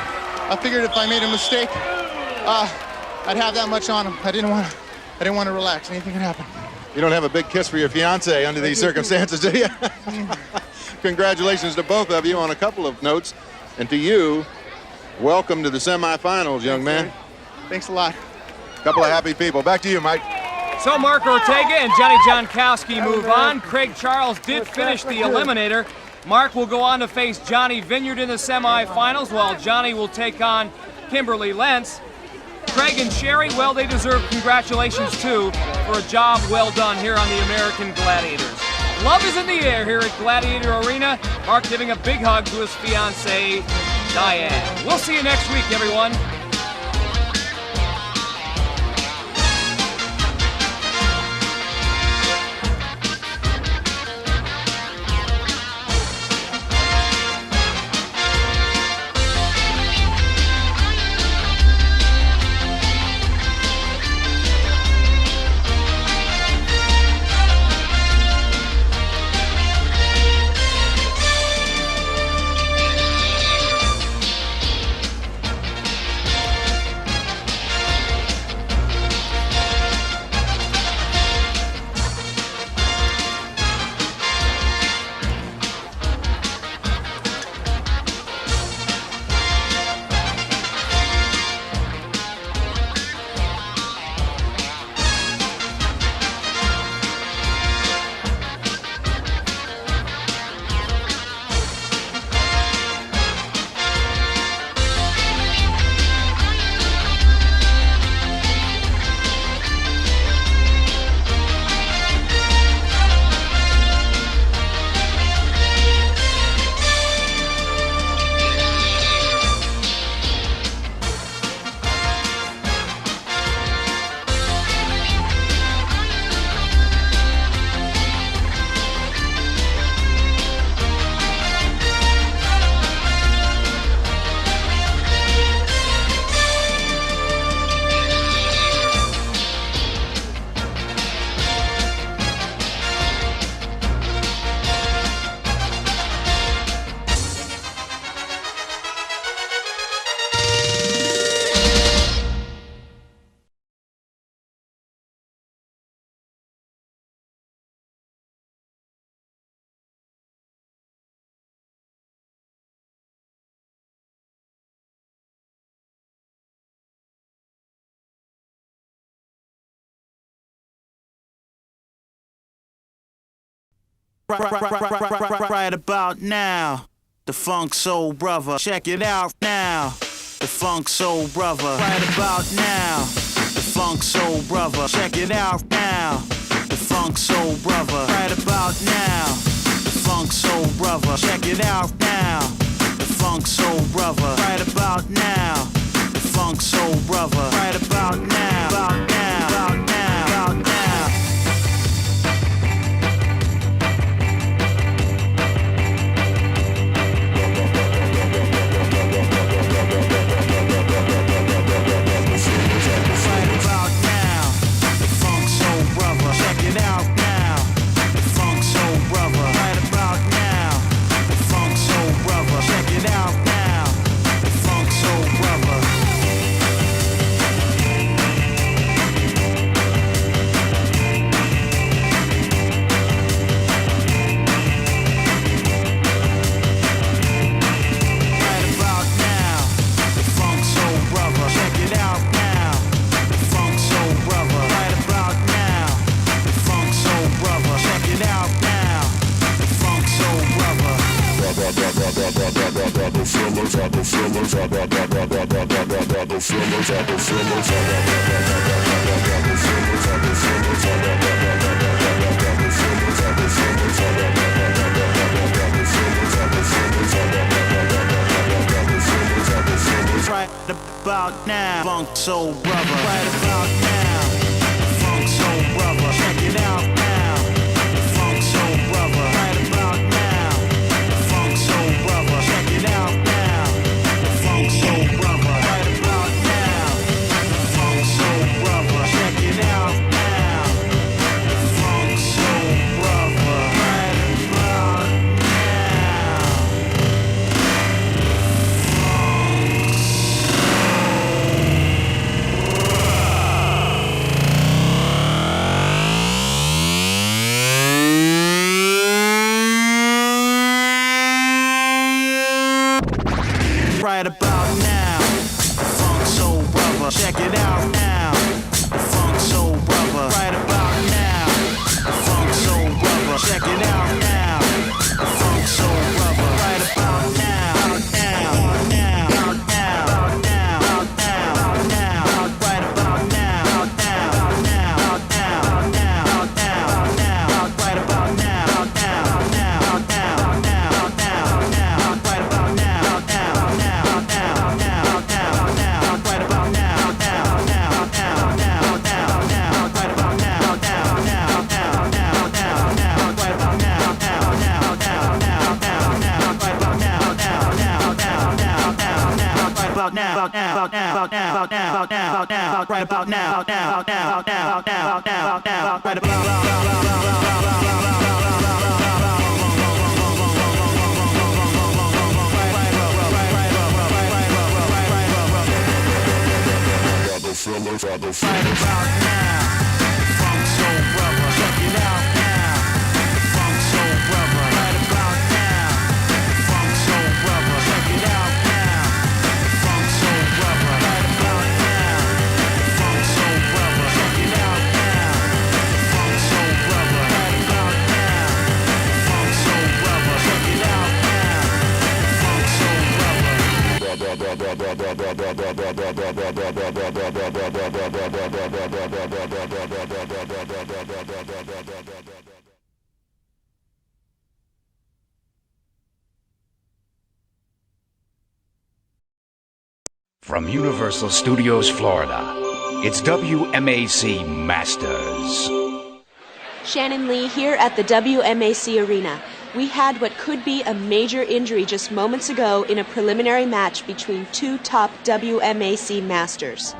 Speaker 7: I figured if I made a mistake, I'd have that much on him. I didn't want to relax. Anything can happen.
Speaker 26: You don't have a big kiss for your fiance under these circumstances, do you? Congratulations to both of you on a couple of notes. And to you, welcome to the semifinals, young man.
Speaker 7: Thanks a lot.
Speaker 26: Couple of happy people. Back to you, Mike.
Speaker 11: So Mark Ortega and Johnny Jankowski move on. Craig Charles did finish the Eliminator. Mark will go on to face Johnny Vineyard in the semifinals, while Johnny will take on Kimberly Lentz. Craig and Sherry, well, they deserve congratulations too for a job well done here on the American Gladiators. Love is in the air here at Gladiator Arena. Mark giving a big hug to his fiancée, Diane. We'll see you next week, everyone.
Speaker 4: Right about now, the Funk Soul Brother. Check it out now, the Funk Soul Brother. Right about now, the Funk Soul Brother. Check it out now, the Funk Soul Brother. Right about now, the Funk Soul Brother. Check it out now, the Funk Soul Brother. Right about now, the Funk Soul Brother. Right about now, about now, about now, about now. Right about now, Funk Soul Brother. Right about now, Funk Soul Brother. Check it out now, Funk Soul Brother. Right about now, Funk Soul Brother. Check it out now, Funk Soul Brother. Right about now, Funk Soul Brother. Check it out now, Funk Soul Brother. Right about right about now, Funk Soul Brother. Check it out now, Funk Soul Brother. Right about now, Funk Soul Brother. Check it out now, Funk Soul Brother. Right about now, now, now, now, now, now, now, right about now, now, now, now, now, now, now, right about now, now, now, now, now, now, now, right about now, now, now.
Speaker 6: From Universal Studios, Florida, it's WMAC Masters.
Speaker 19: Shannon Lee here at the WMAC Arena. We had what could be a major injury just moments ago in a preliminary match between two top WMAC Masters.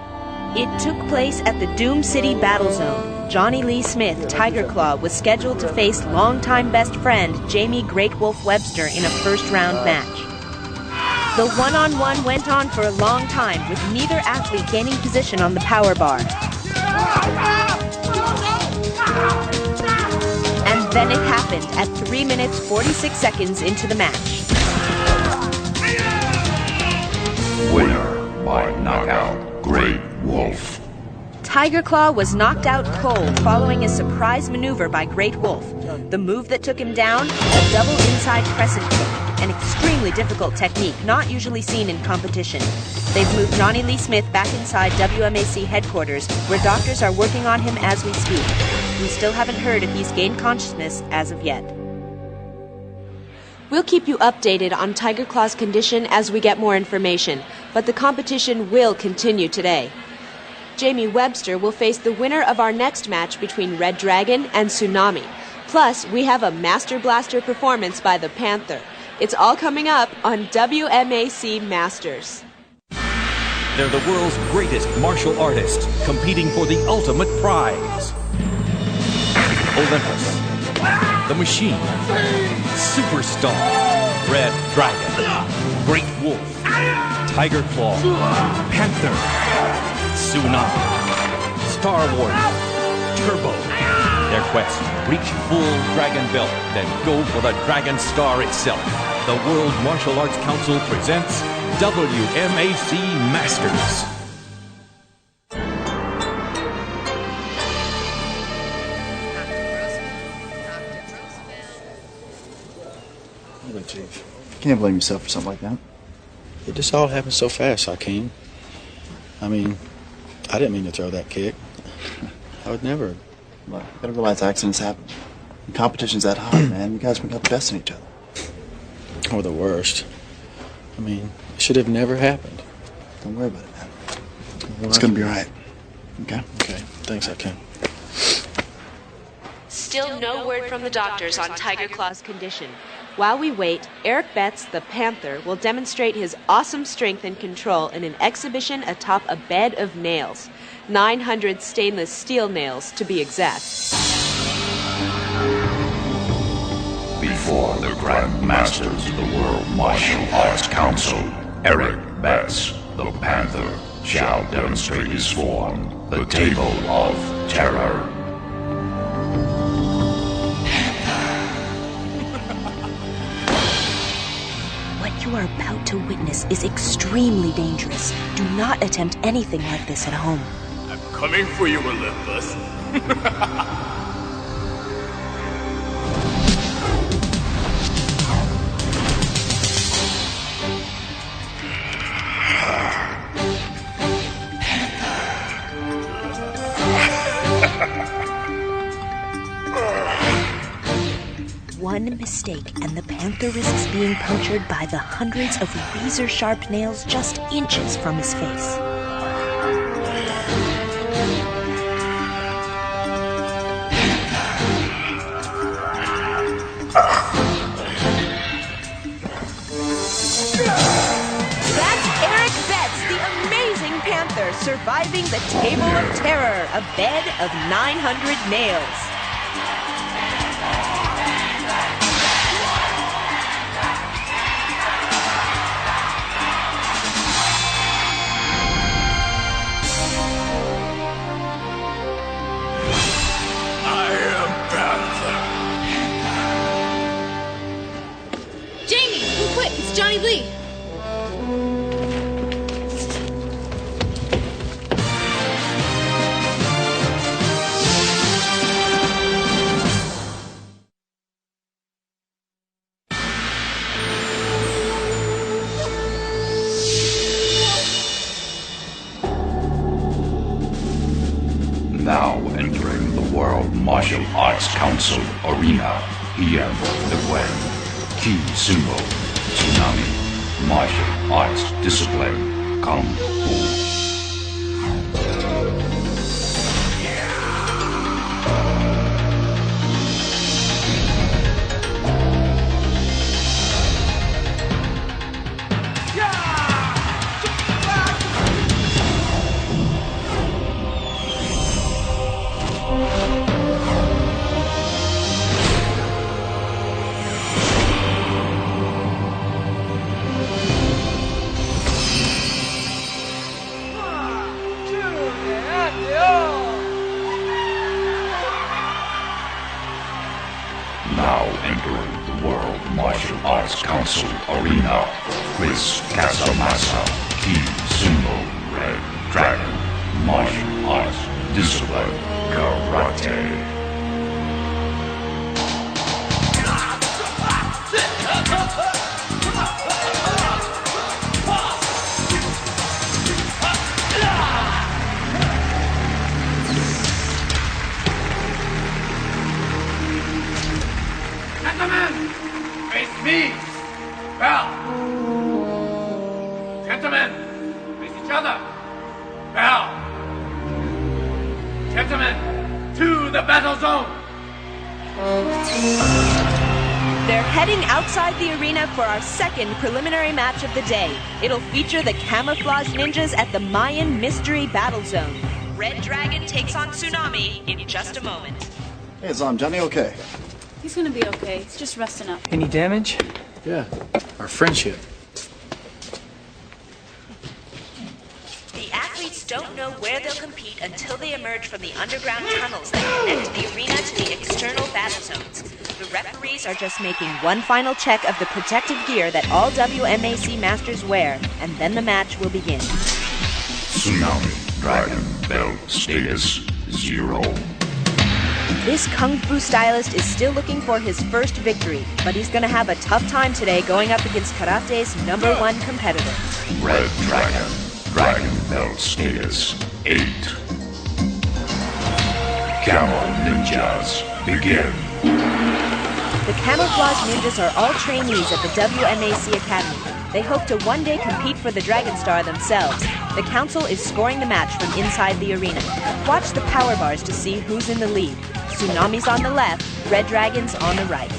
Speaker 19: It took place at the Doom City Battle Zone. Johnny Lee Smith, Tiger Claw, was scheduled to face longtime best friend Jamie Great Wolf Webster in a first-round match. The one-on-one went on for a long time, with neither athlete gaining position on the power bar. And then it happened at 3 minutes 46 seconds into the match.
Speaker 6: Winner by knockout, Great Wolf.
Speaker 19: Tiger Claw was knocked out cold following a surprise maneuver by Great Wolf. The move that took him down, a double inside crescent kick, an extremely difficult technique not usually seen in competition. They've moved Johnny Lee Smith back inside WMAC headquarters, where doctors are working on him as we speak. We still haven't heard if he's gained consciousness as of yet. We'll keep you updated on Tiger Claw's condition as we get more information, but the competition will continue today. Jamie Webster will face the winner of our next match between Red Dragon and Tsunami. Plus, we have a Master Blaster performance by the Panther. It's all coming up on WMAC Masters.
Speaker 1: They're the world's greatest martial artists competing for the ultimate prize. Olympus, The Machine, Superstar, Red Dragon, Great Wolf, Tiger Claw, Panther, Tsunami, Star Warrior, Turbo. Their quest, reach full dragon belt, then go for the Dragon Star itself. The World Martial Arts Council presents WMAC Masters.
Speaker 9: Chief, you can't blame yourself for something like that.
Speaker 20: It just all happened so fast, Hakeem. I mean, I didn't mean to throw that kick. I would never.
Speaker 9: Look, you gotta realize accidents happen. And competition's that hard, man. You guys bring out the best in each other.
Speaker 20: Or the worst. I mean, it should have never happened.
Speaker 9: Don't worry about it, man. It's gonna be all right. Okay?
Speaker 20: Okay. Thanks, Hakeem.
Speaker 19: Still no word from the doctors on Tiger Claw's condition. While we wait, Eric Betts, the Panther, will demonstrate his awesome strength and control in an exhibition atop a bed of nails. 900 stainless steel nails, to be exact.
Speaker 6: Before the Grand Masters of the World Martial Arts Council, Eric Betts, the Panther, shall demonstrate his form, the Table of Terror.
Speaker 21: What you are about to witness is extremely dangerous. Do not attempt anything like this at home.
Speaker 22: I'm coming for you, Olympus.
Speaker 21: One mistake and the Panther risks being punctured by the hundreds of razor-sharp nails just inches from his face.
Speaker 19: That's Eric Betts, the amazing Panther, surviving the Table of Terror, a bed of 900 nails.
Speaker 18: Johnny Lee!
Speaker 6: Now entering the World Martial Arts Council arena, Ian the Wen, Ki Sumo, Tsunami, martial arts discipline, Kung Fu. Council arena, Quiz Casamassa, Key Sumo, Red Dragon, Martial Arts discipline, karate.
Speaker 22: Gentlemen, face me. Bell. Gentlemen, face each other. Bell. Gentlemen, to the battle zone.
Speaker 19: They're heading outside the arena for our second preliminary match of the day. It'll feature the Camouflage Ninjas at the Mayan Mystery Battle Zone. Red Dragon takes on Tsunami in just a moment.
Speaker 9: Hey, Zom, Johnny okay?
Speaker 8: He's gonna be okay. He's just resting up.
Speaker 13: Any damage?
Speaker 20: Yeah, our friendship.
Speaker 21: The athletes don't know where they'll compete until they emerge from the underground tunnels that connect the arena to the external battle zones. The referees are just making one final check of the protective gear that all WMAC masters wear, and then the match will begin.
Speaker 6: Tsunami Dragon Belt status 0.
Speaker 21: This Kung Fu stylist is still looking for his first victory, but he's gonna have a tough time today going up against Karate's #1 competitor.
Speaker 6: Red Dragon, Dragon Belt status 8. Camel Ninjas, begin.
Speaker 21: The Camouflage Ninjas are all trainees at the WMAC Academy. They hope to one day compete for the Dragon Star themselves. The council is scoring the match from inside the arena. Watch the power bars to see who's in the lead. Tsunami's on the left, Red Dragon's on the right.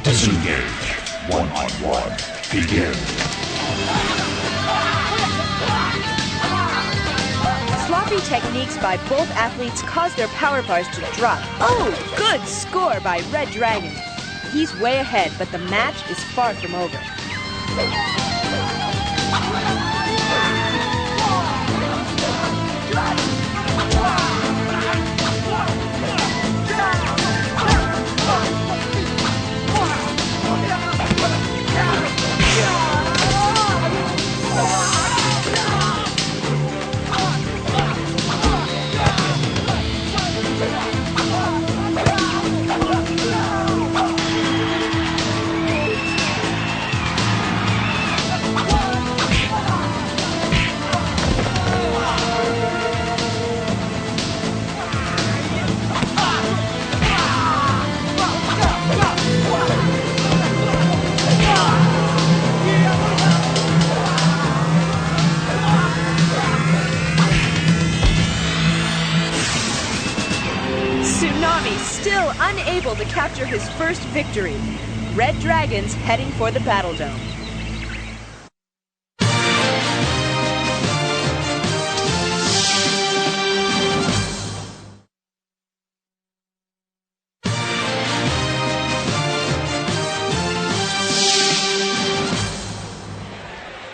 Speaker 6: Disengage. One-on-one. Begin.
Speaker 21: Sloppy techniques by both athletes cause their power bars to drop. Oh, good score by Red Dragon. He's way ahead, but the match is far from over. Still unable to capture his first victory. Red Dragon's heading for the Battle Dome.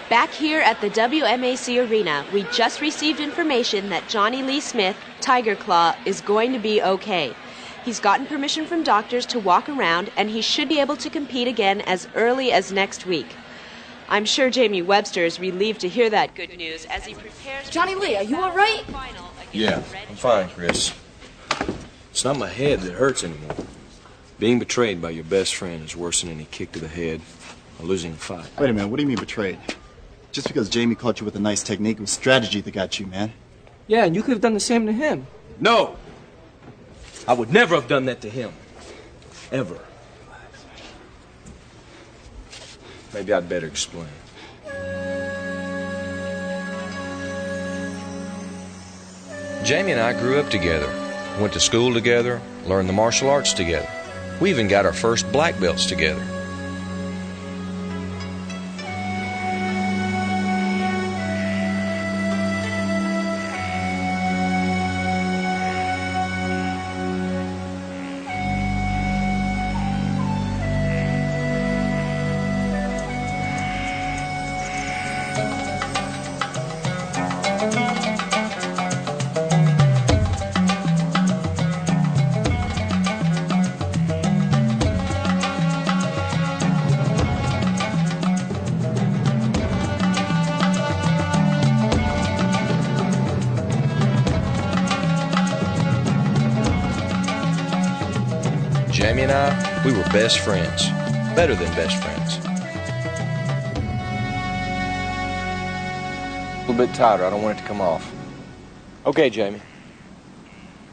Speaker 21: Back here at the WMAC Arena, we just received information that Johnny Lee Smith, Tiger Claw, is going to be okay. He's gotten permission from doctors to walk around, and he should be able to compete again as early as next week. I'm sure Jamie Webster is relieved to hear that good news as he prepares...
Speaker 17: Johnny Lee, are you all right?
Speaker 23: Yeah, I'm fine, Chris. It's not my head that hurts anymore. Being betrayed by your best friend is worse than any kick to the head or losing a fight.
Speaker 9: Wait a minute, what do you mean betrayed? Just because Jamie caught you with a nice technique, it was strategy that got you, man.
Speaker 13: Yeah, and you could have done the same to him.
Speaker 23: No! I would never have done that to him. Ever. Maybe I'd better explain. Jamie and I grew up together, went to school together, learned the martial arts together. We even got our first black belts together. and I, we were best friends. Better than best friends. A little bit tighter. I don't want it to come off. Okay, Jamie.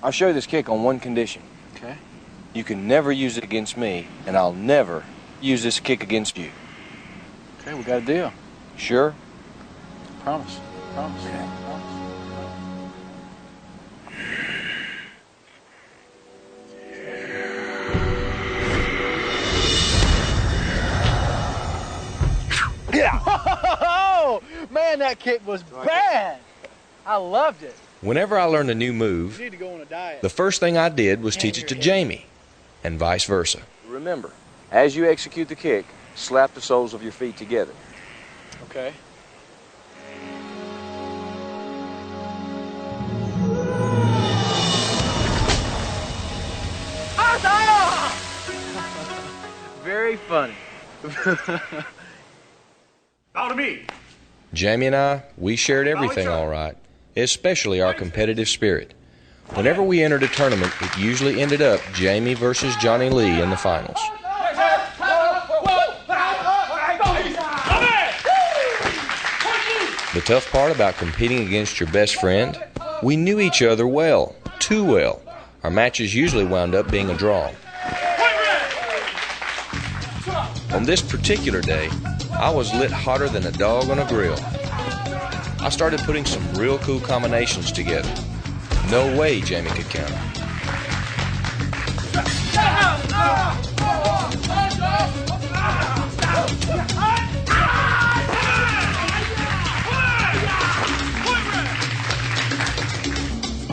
Speaker 23: I'll show you this kick on one condition.
Speaker 12: Okay.
Speaker 23: You can never use it against me, and I'll never use this kick against you.
Speaker 12: Okay, we got a deal.
Speaker 23: Sure?
Speaker 12: Promise. Promise.
Speaker 23: Okay.
Speaker 12: Yeah. Oh, man, that kick was bad. I loved it.
Speaker 23: Whenever I learned a new move,
Speaker 12: You need to go on a diet.
Speaker 23: the first thing I did was teach it to Jamie, and vice versa. Remember, as you execute the kick, slap the soles of your feet together.
Speaker 12: Okay. Very funny.
Speaker 22: Bow to me.
Speaker 23: Jamie and I, we shared everything all right, especially our competitive spirit. Whenever we entered a tournament, it usually ended up Jamie versus Johnny Lee in the finals. The tough part about competing against your best friend, we knew each other well, too well. Our matches usually wound up being a draw. On this particular day, I was lit hotter than a dog on a grill. I started putting some real cool combinations together. No way Jamie could counter.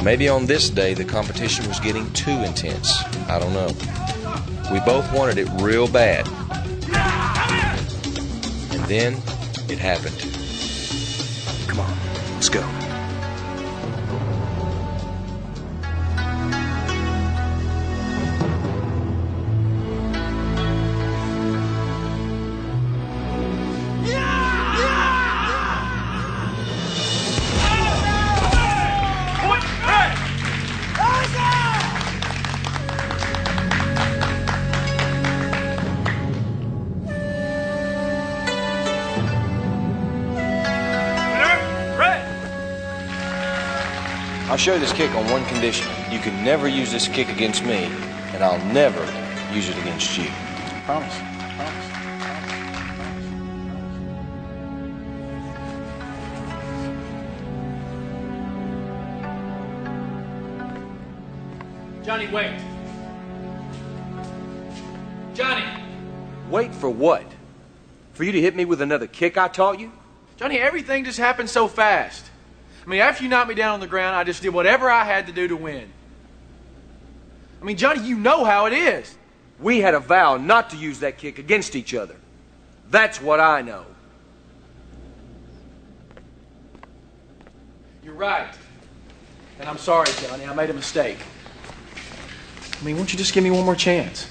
Speaker 23: Maybe on this day the competition was getting too intense. I don't know. We both wanted it real bad. And then it happened. Come on, let's go. I'll show you this kick on one condition. You can never use this kick against me, and I'll never use it against you.
Speaker 12: Promise.
Speaker 22: Johnny, wait. Johnny.
Speaker 23: Wait for what? For you to hit me with another kick I taught you?
Speaker 12: Johnny, everything just happened so fast. I mean, after you knocked me down on the ground, I just did whatever I had to do to win. I mean, Johnny, you know how it is.
Speaker 23: We had a vow not to use that kick against each other. That's what I know.
Speaker 12: You're right. And I'm sorry, Johnny. I made a mistake. I mean, won't you just give me one more chance?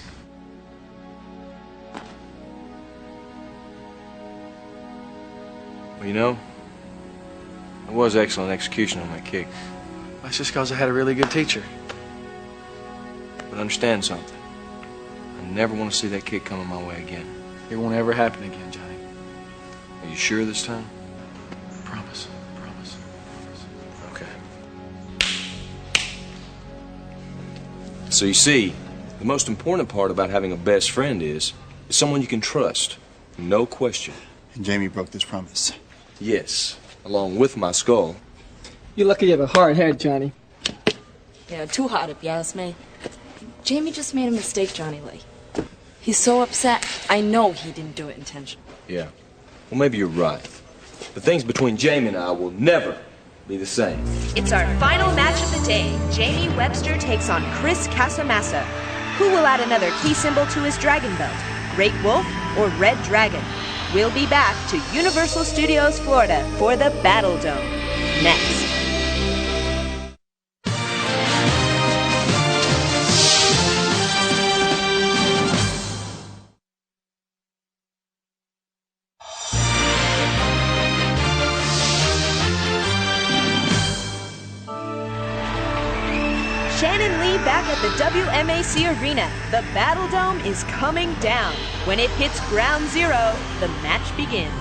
Speaker 23: Well, you know, it was excellent execution on that kick.
Speaker 12: That's just because I had a really good teacher.
Speaker 23: But understand something. I never want to see that kick coming my way again.
Speaker 12: It won't ever happen again, Johnny.
Speaker 23: Are you sure this time?
Speaker 12: Promise.
Speaker 23: Okay. So you see, the most important part about having a best friend is someone you can trust. No question.
Speaker 9: And Jamie broke this promise.
Speaker 23: Yes, along with my skull.
Speaker 13: You're lucky you have a hard head, Johnny.
Speaker 10: Yeah, too hard if you ask me. Jamie just made a mistake, Johnny Lee. He's so upset. I know he didn't do it intentionally.
Speaker 23: Yeah. Well, maybe you're right. But things between Jamie and I will never be the same.
Speaker 21: It's our final match of the day. Jamie Webster takes on Chris Casamassa. Who will add another key symbol to his dragon belt? Great Wolf or Red Dragon? We'll be back to Universal Studios, Florida for the Battle Dome. Next. Shannon Lee back at the WMAC Arena, the Battle Dome is coming down. When it hits ground zero, the match begins.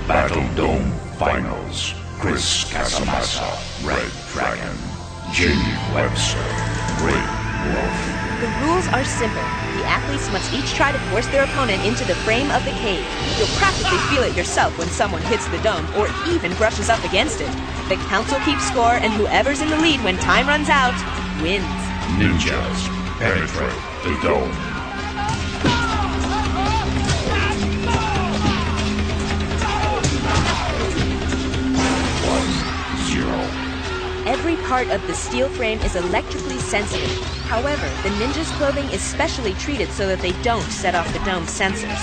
Speaker 6: Battle Dome Finals. Chris Casamassa, Red Dragon. Jamie Webster, Great Wolf.
Speaker 21: The rules are simple. The athletes must each try to force their opponent into the frame of the cage. You'll practically feel it yourself when someone hits the dome or even brushes up against it. The council keeps score, and whoever's in the lead when time runs out wins.
Speaker 6: Ninjas penetrate the dome.
Speaker 21: Every part of the steel frame is electrically sensitive. However, the ninjas' clothing is specially treated so that they don't set off the dome's sensors.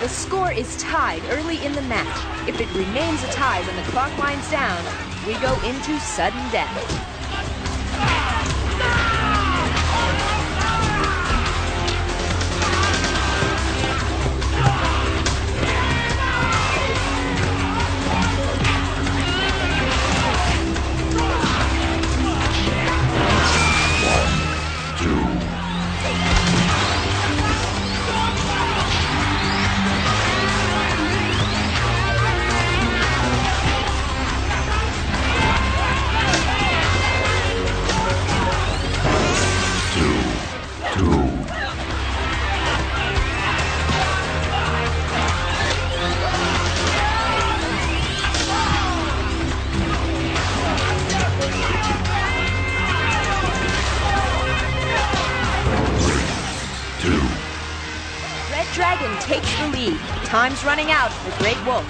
Speaker 21: The score is tied early in the match. If it remains a tie when the clock winds down, we go into sudden death. Takes the lead. Time's running out for Great Wolf.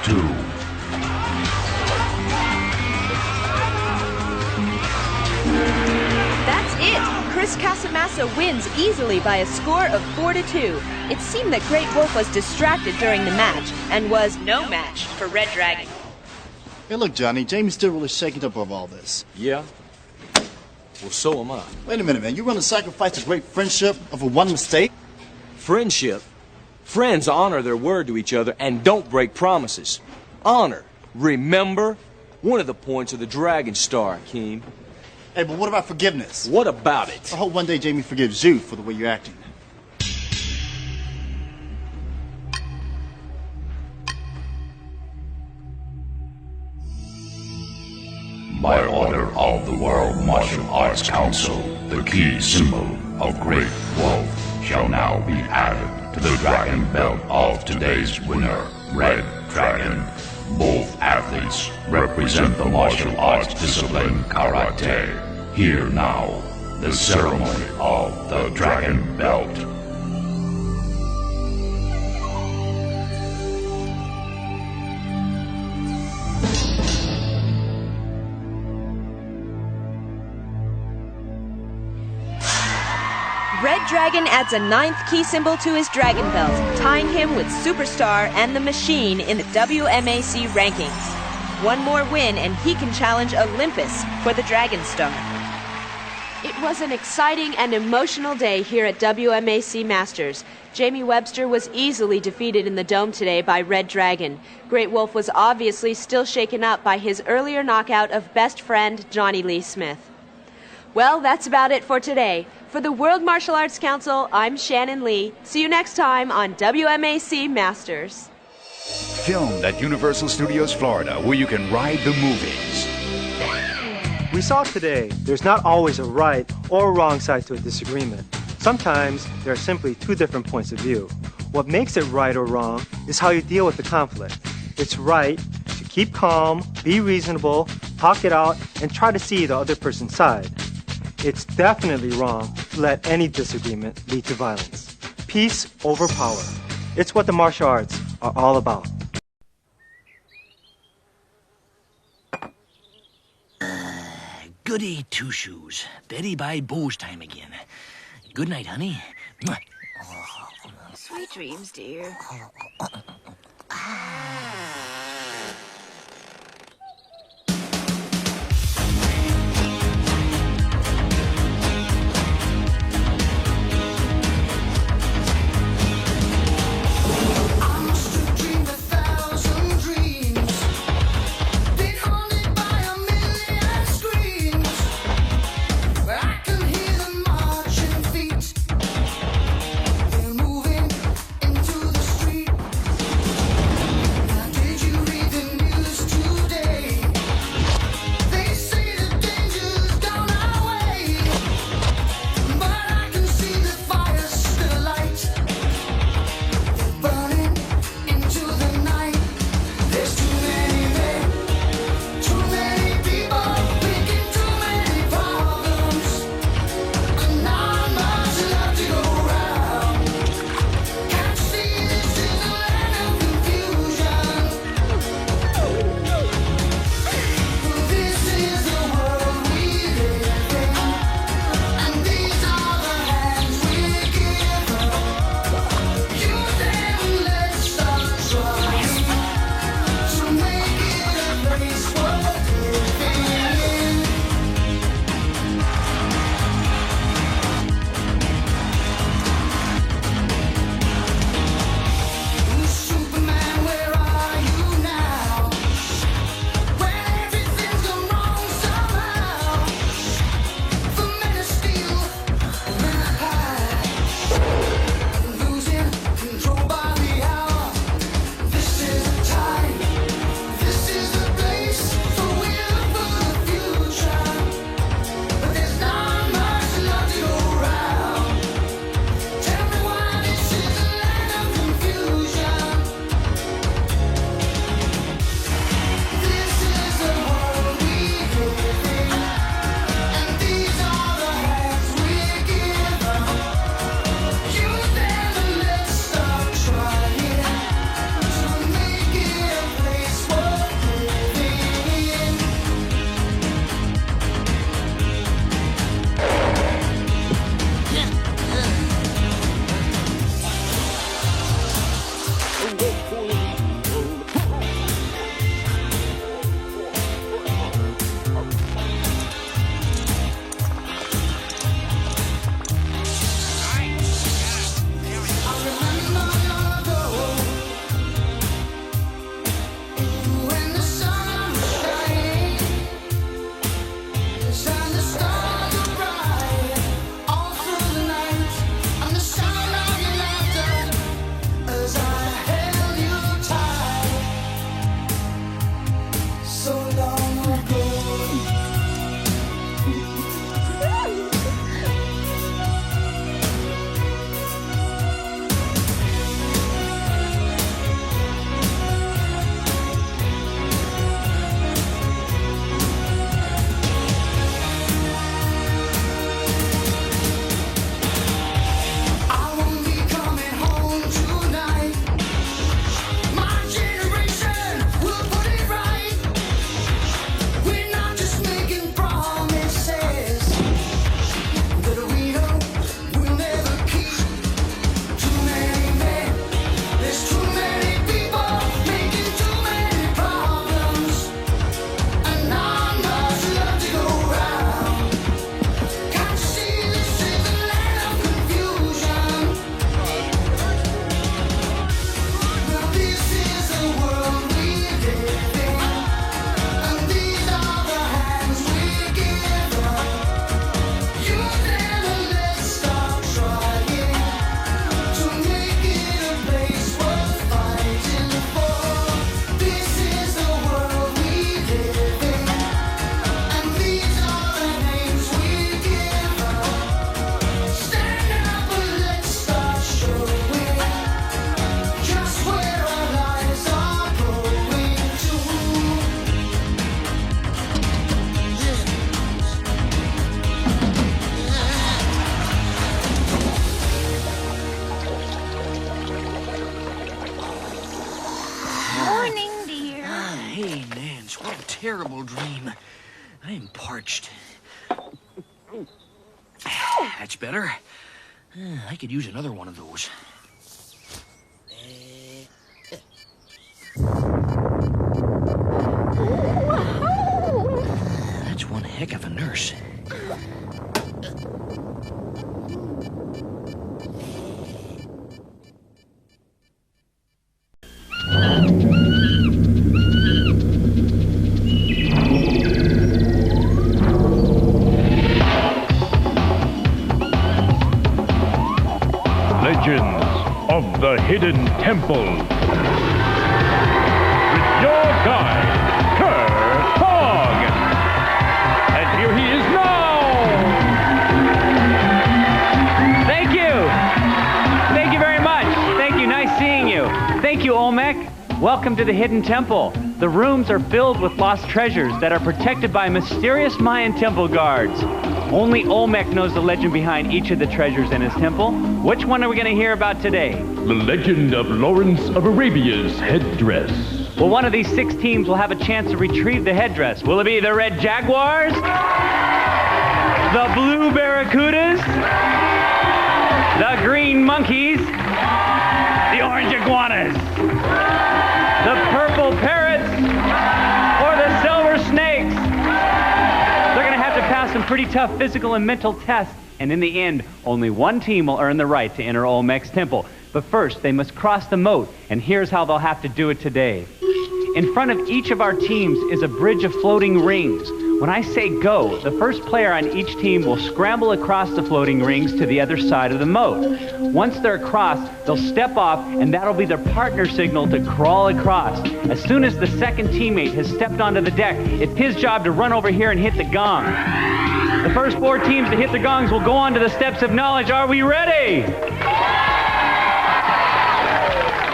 Speaker 6: 4-2.
Speaker 21: That's it. Chris Casamassa wins easily by a score of 4-2. It seemed that Great Wolf was distracted during the match and was no match for Red Dragon.
Speaker 9: Hey, look, Johnny, Jamie's still really shaken up over all this.
Speaker 23: Yeah? Well, so am I.
Speaker 9: Wait a minute, man. You want to sacrifice a great friendship over one mistake?
Speaker 23: Friendship? Friends honor their word to each other and don't break promises. Honor. Remember? One of the points of the Dragon Star, Keem.
Speaker 9: Hey, but what about forgiveness?
Speaker 23: What about it?
Speaker 9: I hope one day Jamie forgives you for the way you're acting.
Speaker 6: By order of the World Martial Arts Council, the key symbol of Great Wolf shall now be added to the dragon belt of today's winner, Red Dragon. Both athletes represent the martial arts discipline karate. Here now, the ceremony of the dragon belt.
Speaker 21: Red Dragon adds a 9th key symbol to his dragon belt, tying him with Superstar and the Machine in the WMAC rankings. One more win and he can challenge Olympus for the Dragon Star. It was an exciting and emotional day here at WMAC Masters. Jamie Webster was easily defeated in the Dome today by Red Dragon. Great Wolf was obviously still shaken up by his earlier knockout of best friend Johnny Lee Smith. Well, that's about it for today. For the World Martial Arts Council, I'm Shannon Lee. See you next time on WMAC Masters.
Speaker 3: Filmed at Universal Studios Florida, where you can ride the movies.
Speaker 15: We saw today there's not always a right or wrong side to a disagreement. Sometimes there are simply two different points of view. What makes it right or wrong is how you deal with the conflict. It's right to keep calm, be reasonable, talk it out, and try to see the other person's side. It's definitely wrong to let any disagreement lead to violence. Peace over power. It's what the martial arts are all about.
Speaker 16: Goody two-shoes. Betty by Bo's time again. Good night, honey. Mwah.
Speaker 10: Sweet dreams, dear.
Speaker 16: What a terrible dream. I am parched. That's better. I could use another one of those. That's one heck of a nurse.
Speaker 2: Legends of the Hidden Temple. With your guide, Kong. And here he is now.
Speaker 5: Thank you. Thank you very much. Thank you. Nice seeing you. Thank you, Olmec. Welcome to the Hidden Temple. The rooms are filled with lost treasures that are protected by mysterious Mayan temple guards. Only Olmec knows the legend behind each of the treasures in his temple. Which one are we going to hear about today?
Speaker 2: The legend of Lawrence of Arabia's headdress.
Speaker 5: Well, one of these 6 teams will have a chance to retrieve the headdress. Will it be the Red Jaguars? The Blue Barracudas? The Green Monkeys? The Orange Iguanas? The Purple Parrots? Or the Silver Snakes? They're going to have to pass some pretty tough physical and mental tests, and in the end, only one team will earn the right to enter Olmec's temple. But first, they must cross the moat, and here's how they'll have to do it today. In front of each of our teams is a bridge of floating rings. When I say go, the first player on each team will scramble across the floating rings to the other side of the moat. Once they're across, they'll step off, and that'll be their partner signal to crawl across. As soon as the second teammate has stepped onto the deck, it's his job to run over here and hit the gong. The first 4 teams to hit the gongs will go on to the steps of knowledge. Are we ready?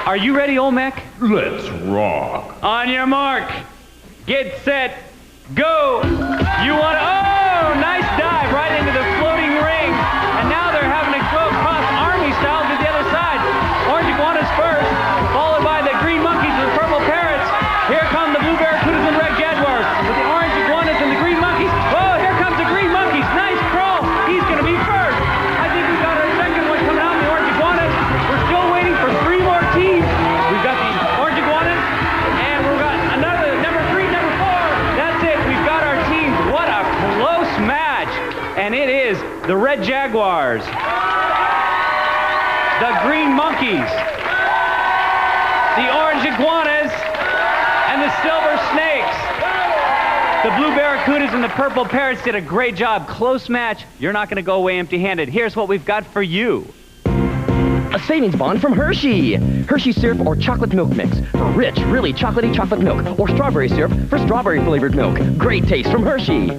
Speaker 5: Are you ready, Olmec?
Speaker 2: Let's rock.
Speaker 5: On your mark. Get set. Go! You want to... Oh! Nice dive right into the floating ring. And now they're having to go across army style to the other side. Orange Iguanas first, followed by the Green Monkeys and the Purple Parrots. Here come the Blue Barracudas and Red Jaguars with the Orange Iguanas and the Green Monkeys. Whoa, here comes the Green Monkeys. Nice crawl. He's going to be first. I think we've got our second one coming out, the Orange Iguanas. We're still waiting for 3 more teams. We've got the Orange Iguanas, and we've got another, number 3, number 4. That's it. We've got our teams. What a close match. And it is the Red Jaguars, the Green Monkeys, the Orange Iguanas, and the Silver Snakes. The Blue Barracudas and the Purple Parrots did a great job. Close match. You're not going to go away empty-handed. Here's what we've got for you.
Speaker 14: A savings bond from Hershey. Hershey syrup or chocolate milk mix for rich, really chocolatey chocolate milk, or strawberry syrup for strawberry-flavored milk. Great taste from Hershey.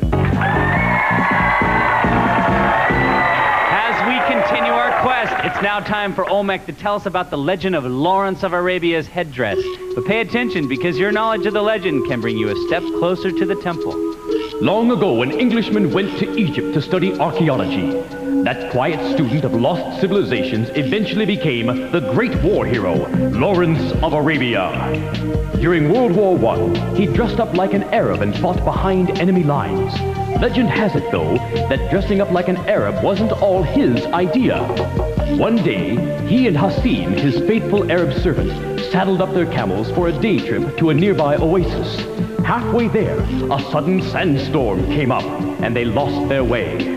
Speaker 5: As we continue our quest, it's now time for Olmec to tell us about the legend of Lawrence of Arabia's headdress. But pay attention, because your knowledge of the legend can bring you a step closer to the temple.
Speaker 2: Long ago, an Englishman went to Egypt to study archaeology. That quiet student of lost civilizations eventually became the great war hero, Lawrence of Arabia. During World War I, he dressed up like an Arab and fought behind enemy lines. Legend has it, though, that dressing up like an Arab wasn't all his idea. One day, he and Hassim, his faithful Arab servant, saddled up their camels for a day trip to a nearby oasis. Halfway there, a sudden sandstorm came up, and they lost their way.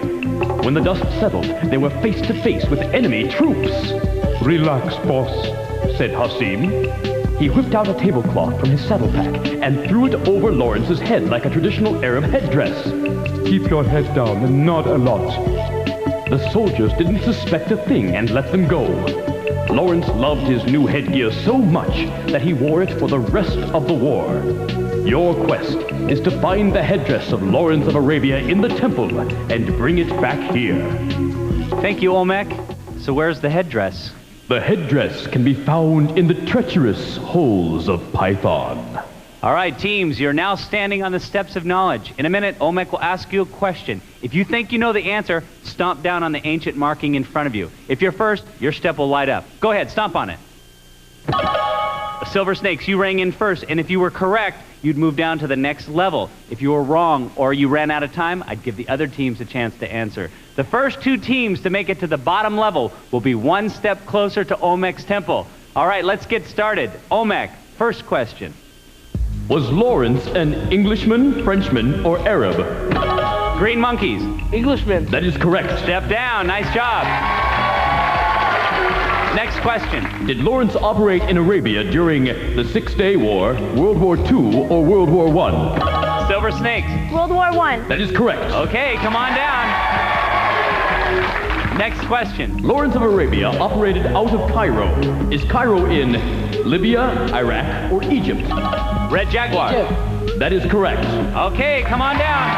Speaker 2: When the dust settled, they were face to face with enemy troops. Relax, boss, said Hassim. He whipped out a tablecloth from his saddle pack and threw it over Lawrence's head like a traditional Arab headdress. Keep your head down and nod a lot. The soldiers didn't suspect a thing and let them go. Lawrence loved his new headgear so much that he wore it for the rest of the war. Your quest is to find the headdress of Lawrence of Arabia in the temple and bring it back here.
Speaker 5: Thank you, Olmec. So where's the headdress?
Speaker 2: The headdress can be found in the treacherous holes of Python.
Speaker 5: All right, teams, you're now standing on the steps of knowledge. In a minute, Olmec will ask you a question. If you think you know the answer, stomp down on the ancient marking in front of you. If you're first, your step will light up. Go ahead, stomp on it. A Silver Snakes, you rang in first, and if you were correct, you'd move down to the next level. If you were wrong or you ran out of time, I'd give the other teams a chance to answer. The first 2 teams to make it to the bottom level will be 1 step closer to Olmec's temple. All right, let's get started. Olmec, first question.
Speaker 2: Was Lawrence an Englishman, Frenchman, or Arab?
Speaker 5: Green Monkeys.
Speaker 13: Englishman.
Speaker 2: That is correct.
Speaker 5: Step down. Nice job. Next question.
Speaker 2: Did Lawrence operate in Arabia during the Six-Day War, World War II, or World War I?
Speaker 5: Silver Snakes.
Speaker 7: World War I.
Speaker 2: That is correct.
Speaker 5: Okay, come on down. Next question.
Speaker 2: Lawrence of Arabia operated out of Cairo. Is Cairo in Libya, Iraq, or Egypt?
Speaker 5: Red Jaguar.
Speaker 13: Egypt.
Speaker 2: That is correct.
Speaker 5: Okay, come on down.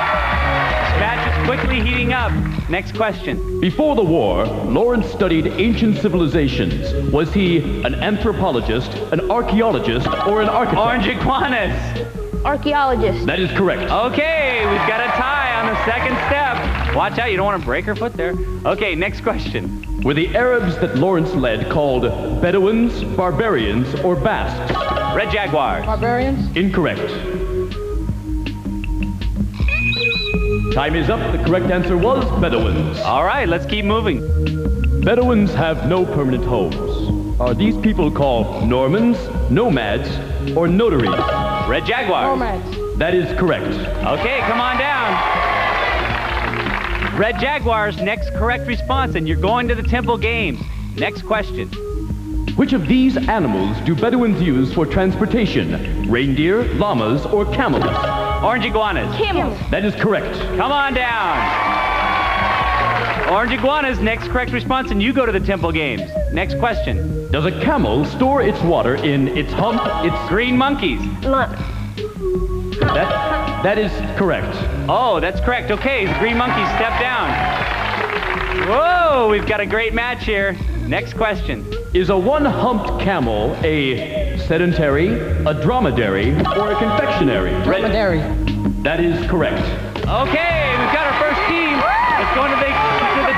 Speaker 5: This match is quickly heating up. Next question.
Speaker 2: Before the war, Lawrence studied ancient civilizations. Was he an anthropologist, an archaeologist, or an architect?
Speaker 5: Orange Iguanas.
Speaker 7: Archaeologist.
Speaker 2: That is correct.
Speaker 5: Okay, we've got a tie on the second step. Watch out, you don't want to break her foot there. Okay, next question.
Speaker 2: Were the Arabs that Lawrence led called Bedouins, Barbarians, or Basques?
Speaker 5: Red Jaguar.
Speaker 13: Barbarians.
Speaker 2: Incorrect. Time is up. The correct answer was Bedouins.
Speaker 5: All right, let's keep moving.
Speaker 2: Bedouins have no permanent homes. Are these people called Normans, nomads, or notaries?
Speaker 5: Red Jaguar.
Speaker 13: Nomads.
Speaker 2: That is correct.
Speaker 5: Okay, come on down. Red Jaguar's next correct response, and you're going to the Temple Games. Next question.
Speaker 2: Which of these animals do Bedouins use for transportation? Reindeer, llamas, or camels?
Speaker 5: Orange Iguanas.
Speaker 7: Camels.
Speaker 2: That is correct.
Speaker 5: Come on down. Orange Iguana's next correct response, and you go to the Temple Games. Next question.
Speaker 2: Does a camel store its water in its hump, its...
Speaker 5: Green Monkeys.
Speaker 2: That is correct.
Speaker 5: Oh, that's correct. Okay, the Green Monkeys, step down. Whoa, we've got a great match here. Next question.
Speaker 2: Is a one-humped camel a sedentary, a dromedary, or a confectionary?
Speaker 13: Dromedary.
Speaker 2: That is correct.
Speaker 5: Okay, we've got our first team. Let's go to the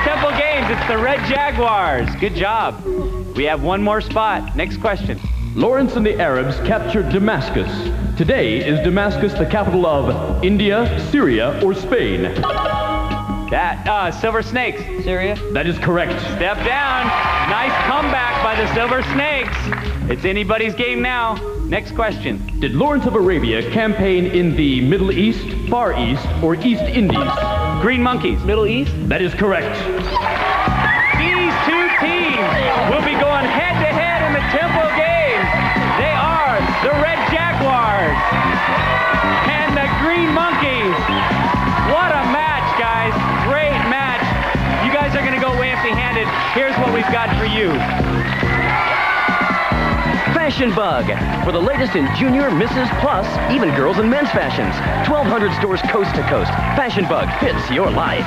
Speaker 5: Temple Games. It's the Red Jaguars. Good job. We have one more spot. Next question.
Speaker 2: Lawrence and the Arabs captured Damascus. Today, is Damascus the capital of India, Syria, or Spain?
Speaker 5: That, Silver Snakes.
Speaker 13: Syria.
Speaker 2: That is correct.
Speaker 5: Step down. Nice comeback by the Silver Snakes. It's anybody's game now. Next question.
Speaker 2: Did Lawrence of Arabia campaign in the Middle East, Far East, or East Indies?
Speaker 5: Green Monkeys.
Speaker 13: Middle East.
Speaker 2: That is correct.
Speaker 5: These 2 teams will be going head-to-head in the Temple Games. They are the Red Jaguars and the Green Monkeys. What a match, guys. Great match. You guys are going to go away empty-handed. Here's what we've got for you.
Speaker 14: Fashion Bug. For the latest in junior, Mrs. Plus, even girls and men's fashions. 1,200 stores coast to coast. Fashion Bug fits your life.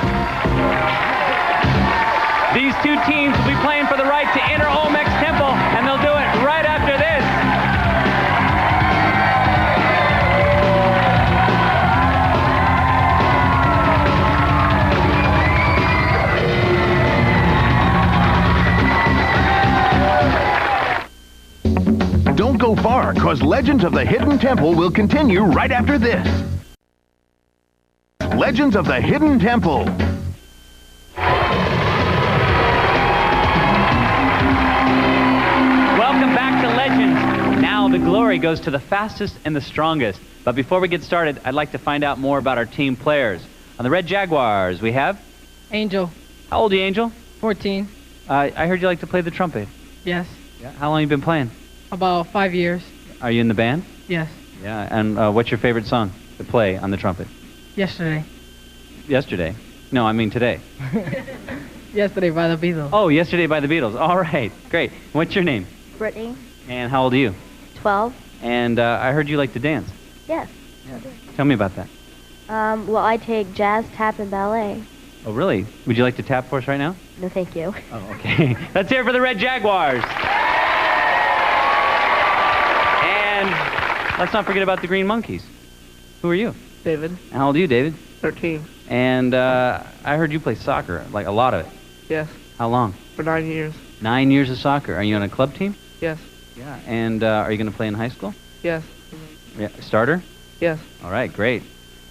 Speaker 5: These 2 teams will be playing for the right to enter Olmec's Temple, and they'll do it right after this.
Speaker 11: Don't go far, cause Legends of the Hidden Temple will continue right after this. Legends of the Hidden Temple.
Speaker 5: Welcome back to Legends. Now the glory goes to the fastest and the strongest. But before we get started, I'd like to find out more about our team players. On the Red Jaguars, we have...
Speaker 13: Angel.
Speaker 5: How old are you, Angel?
Speaker 13: 14.
Speaker 5: I heard you like to play the trumpet.
Speaker 13: Yes.
Speaker 5: Yeah. How long have you been playing?
Speaker 13: About 5 years.
Speaker 5: Are you in the band?
Speaker 13: Yes.
Speaker 5: Yeah. And what's your favorite song to play on the trumpet?
Speaker 13: Yesterday.
Speaker 5: Yesterday? No, I mean today.
Speaker 13: Yesterday by the Beatles.
Speaker 5: Oh, Yesterday by the Beatles. All right. Great. What's your name?
Speaker 7: Brittany.
Speaker 5: And how old are you?
Speaker 7: 12.
Speaker 5: And I heard you like to dance.
Speaker 7: Yes.
Speaker 5: Yeah. Tell me about that.
Speaker 7: Well, I take jazz, tap, and ballet.
Speaker 5: Oh, really? Would you like to tap for us right now?
Speaker 7: No, thank you.
Speaker 5: Oh, okay. Let's hear it for the Red Jaguars. And let's not forget about the Green Monkeys. Who are you?
Speaker 13: David.
Speaker 5: And how old are you, David?
Speaker 13: 13.
Speaker 5: And I heard you play soccer, like a lot of it.
Speaker 13: Yes.
Speaker 5: How long?
Speaker 13: For 9 years.
Speaker 5: 9 years of soccer. Are you on a club team?
Speaker 13: Yes.
Speaker 5: Yeah, and are you going to play in high school?
Speaker 13: Yes.
Speaker 5: Yeah, starter?
Speaker 13: Yes.
Speaker 5: All right, great.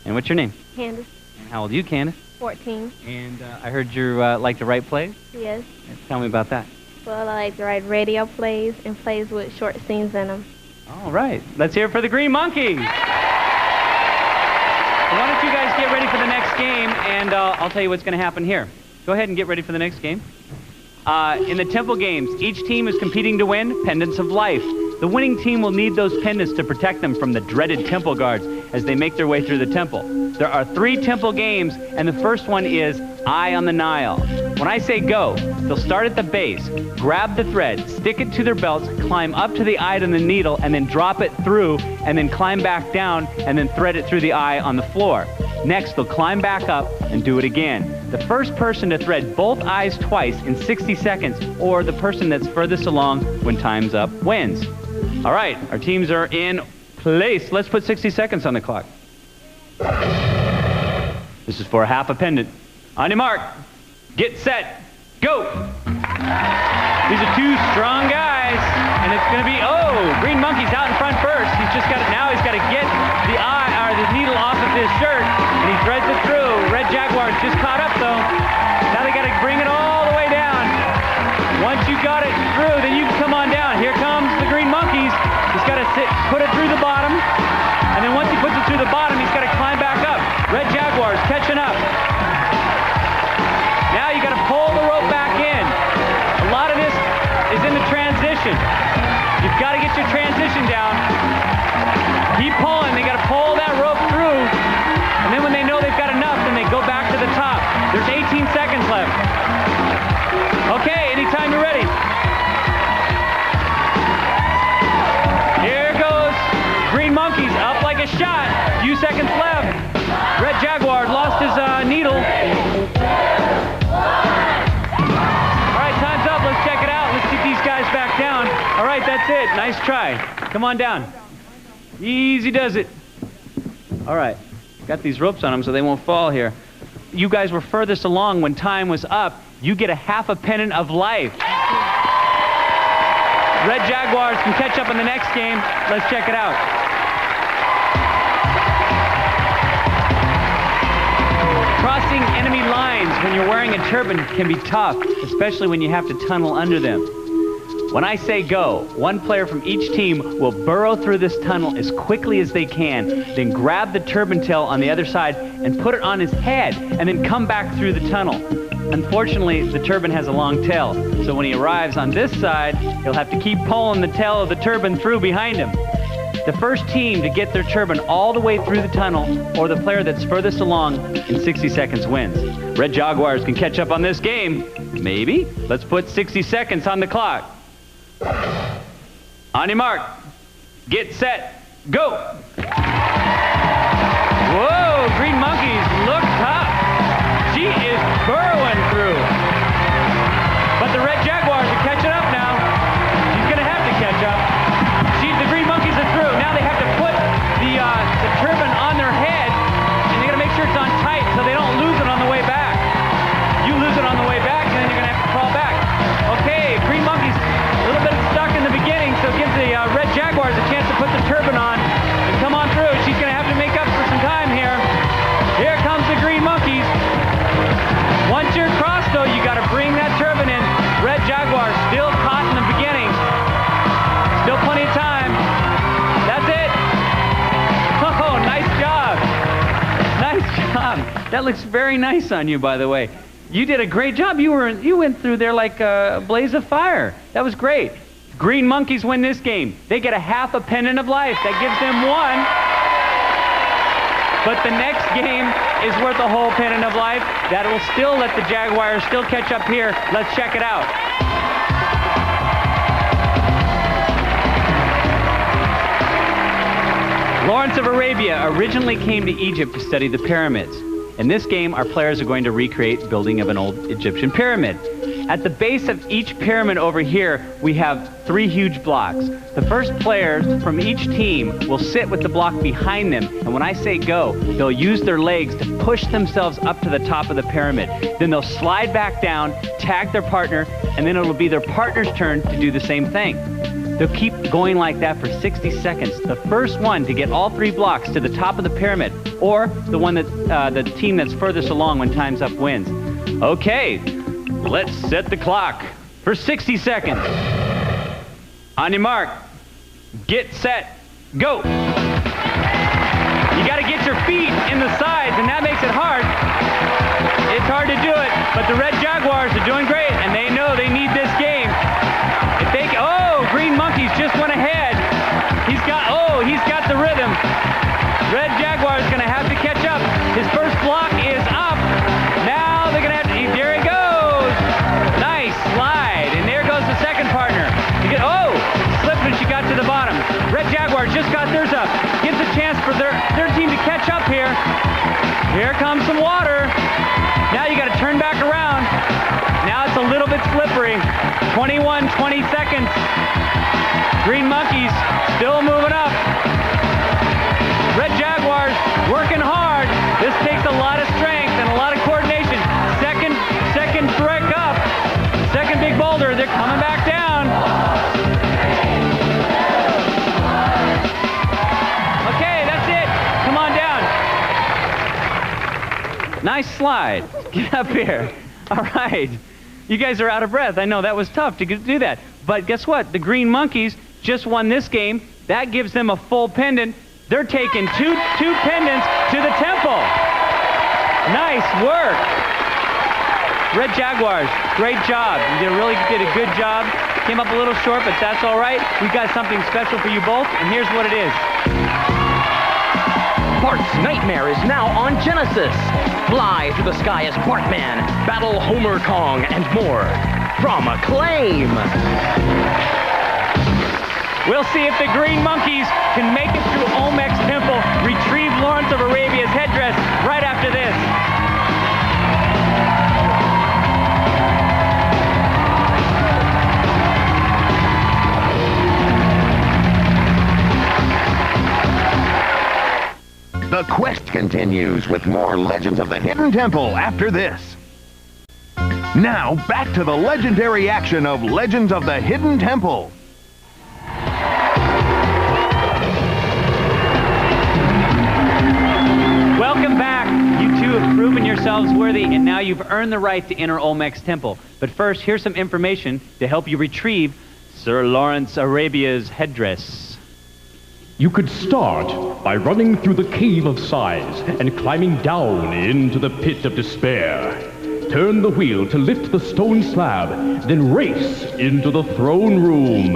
Speaker 5: And what's your name?
Speaker 7: Candace.
Speaker 5: And how old are you, Candace?
Speaker 7: 14.
Speaker 5: And I heard you like to write plays?
Speaker 7: Yes.
Speaker 5: Tell me about that.
Speaker 7: Well, I like to write radio plays and plays with short scenes in them.
Speaker 5: All right. Let's hear it for the Green Monkeys. Why don't you guys get ready for the next game, and I'll tell you what's going to happen here. Go ahead and get ready for the next game. In the temple games, each team is competing to win pendants of life. The winning team will need those pendants to protect them from the dreaded temple guards as they make their way through the temple. There are 3 temple games, and the first one is Eye on the Nile. When I say go, they'll start at the base, grab the thread, stick it to their belts, climb up to the eye on the needle, and then drop it through, and then climb back down, and then thread it through the eye on the floor. Next, they'll climb back up and do it again. The first person to thread both eyes twice in 60 seconds, or the person that's furthest along when time's up, wins. All right, our teams are in place. Let's put 60 seconds on the clock. This is for a half a pendant. On your mark, get set, go. These are 2 strong guys, and it's going to be, Green Monkey's out in front first. He's just got it now. He's got to get the eye or the needle off of his shirt, and he threads it through. Red Jaguar's just caught up though. Now they got to bring it all the way down. Once you got it through, then you can come on down. Here comes the Green Monkeys. He's got to put it through the bottom, and then once he puts it through the bottom, he's got to climb back up. Red Jaguar's catching up. Now you got to pull the rope back in. A lot of this is in the transition. You've got to get your transition down. Keep pulling. They got to pull that rope through, and then when they know they've got enough, then they go back to the top. There's 18 seconds left. Okay, anytime you're ready. Here goes Green Monkeys up like a shot. Few seconds left. Red Jaguar lost his needle. All right, time's up. Let's check it out. Let's get these guys back down. All right, that's it. Nice try. Come on down. Easy does it. All right. Got these ropes on them so they won't fall here. You guys were furthest along when time was up. You get a half a pendant of life. Red Jaguars can catch up in the next game. Let's check it out. Crossing enemy lines when you're wearing a turban can be tough, especially when you have to tunnel under them. When I say go, one player from each team will burrow through this tunnel as quickly as they can, then grab the turban tail on the other side and put it on his head, and then come back through the tunnel. Unfortunately, the turban has a long tail, so when he arrives on this side, he'll have to keep pulling the tail of the turban through behind him. The first team to get their turban all the way through the tunnel, or the player that's furthest along in 60 seconds wins. Red Jaguars can catch up on this game. Maybe. Let's put 60 seconds on the clock. On your mark, get set, go! Whoa, Green Monkeys look tough. She is burrowing through. But the Red Jaguars are catching up now. She's gonna have to catch up. The Green Monkeys are through. Now they have to put the turban on their head, and they gotta make sure it's on tight so they don't lose it on the way back. You lose it on the way back, and then you're gonna have to crawl back. Okay, Green Monkeys a little bit stuck in the beginning, so it gives the Red Jaguars a chance to put the turban on and come on through. She's gonna have to make up for some time here. Here comes the Green Monkeys. Once you're across, though, you gotta bring that turban in. Red Jaguar still caught in the beginning. Still plenty of time. That's it. Oh, nice job. Nice job. That looks very nice on you, by the way. You did a great job. You went through there like a blaze of fire. That was great. Green Monkeys win this game. They get a half a pendant of life. That gives them 1. But the next game is worth a whole pendant of life. That will still let the Jaguars still catch up here. Let's check it out. Lawrence of Arabia originally came to Egypt to study the pyramids. In this game, our players are going to recreate building of an old Egyptian pyramid. At the base of each pyramid over here, we have 3 huge blocks. The first players from each team will sit with the block behind them, and when I say go, they'll use their legs to push themselves up to the top of the pyramid. Then they'll slide back down, tag their partner, and then it'll be their partner's turn to do the same thing. They'll keep going like that for 60 seconds. The first one to get all 3 blocks to the top of the pyramid, or the one that the team that's furthest along when time's up wins. Okay, let's set the clock for 60 seconds. On your mark, get set, go. You got to get your feet in the sides, and that makes it hard. It's hard to do it, but the Red Jaguars are doing great, and they know they need this game. If they, oh, Green Monkeys just went ahead. He's got the rhythm. Red Jaguar is going to have to catch up. His first block is up. Now they're going to have to, there he goes. Nice slide, and there goes the second partner. Slipped when she got to the bottom. Red Jaguar just got theirs up. Gives a chance for their team to catch up here. Here comes some water. Now you got to turn back around. Now it's a little bit slippery. 20 seconds. Green Monkeys still moving up. Red Jaguars working hard. This takes a lot of strength and a lot of coordination. Second brick up. Second big boulder. They're coming back down. Okay, that's it. Come on down. Nice slide. Get up here. All right. You guys are out of breath. I know that was tough to do that. But guess what? The Green Monkeys just won this game. That gives them a full pendant. They're taking two pendants to the temple. Nice work. Red Jaguars, great job. You really did a good job. Came up a little short, but that's all right. We've got something special for you both, and here's what it is.
Speaker 14: Bart's Nightmare is now on Genesis. Fly through the sky as Bartman, battle Homer Kong, and more. From Acclaim.
Speaker 5: We'll see if the Green Monkeys can make it through Olmec's temple, retrieve Lawrence of Arabia's headdress right after this.
Speaker 11: The quest continues with more Legends of the Hidden Temple after this. Now, back to the legendary action of Legends of the Hidden Temple.
Speaker 5: Welcome back. You two have proven yourselves worthy, and now you've earned the right to enter Olmec's temple. But first, here's some information to help you retrieve Sir Lawrence Arabia's headdress.
Speaker 2: You could start by running through the Cave of Sighs and climbing down into the Pit of Despair. Turn the wheel to lift the stone slab, then race into the throne room.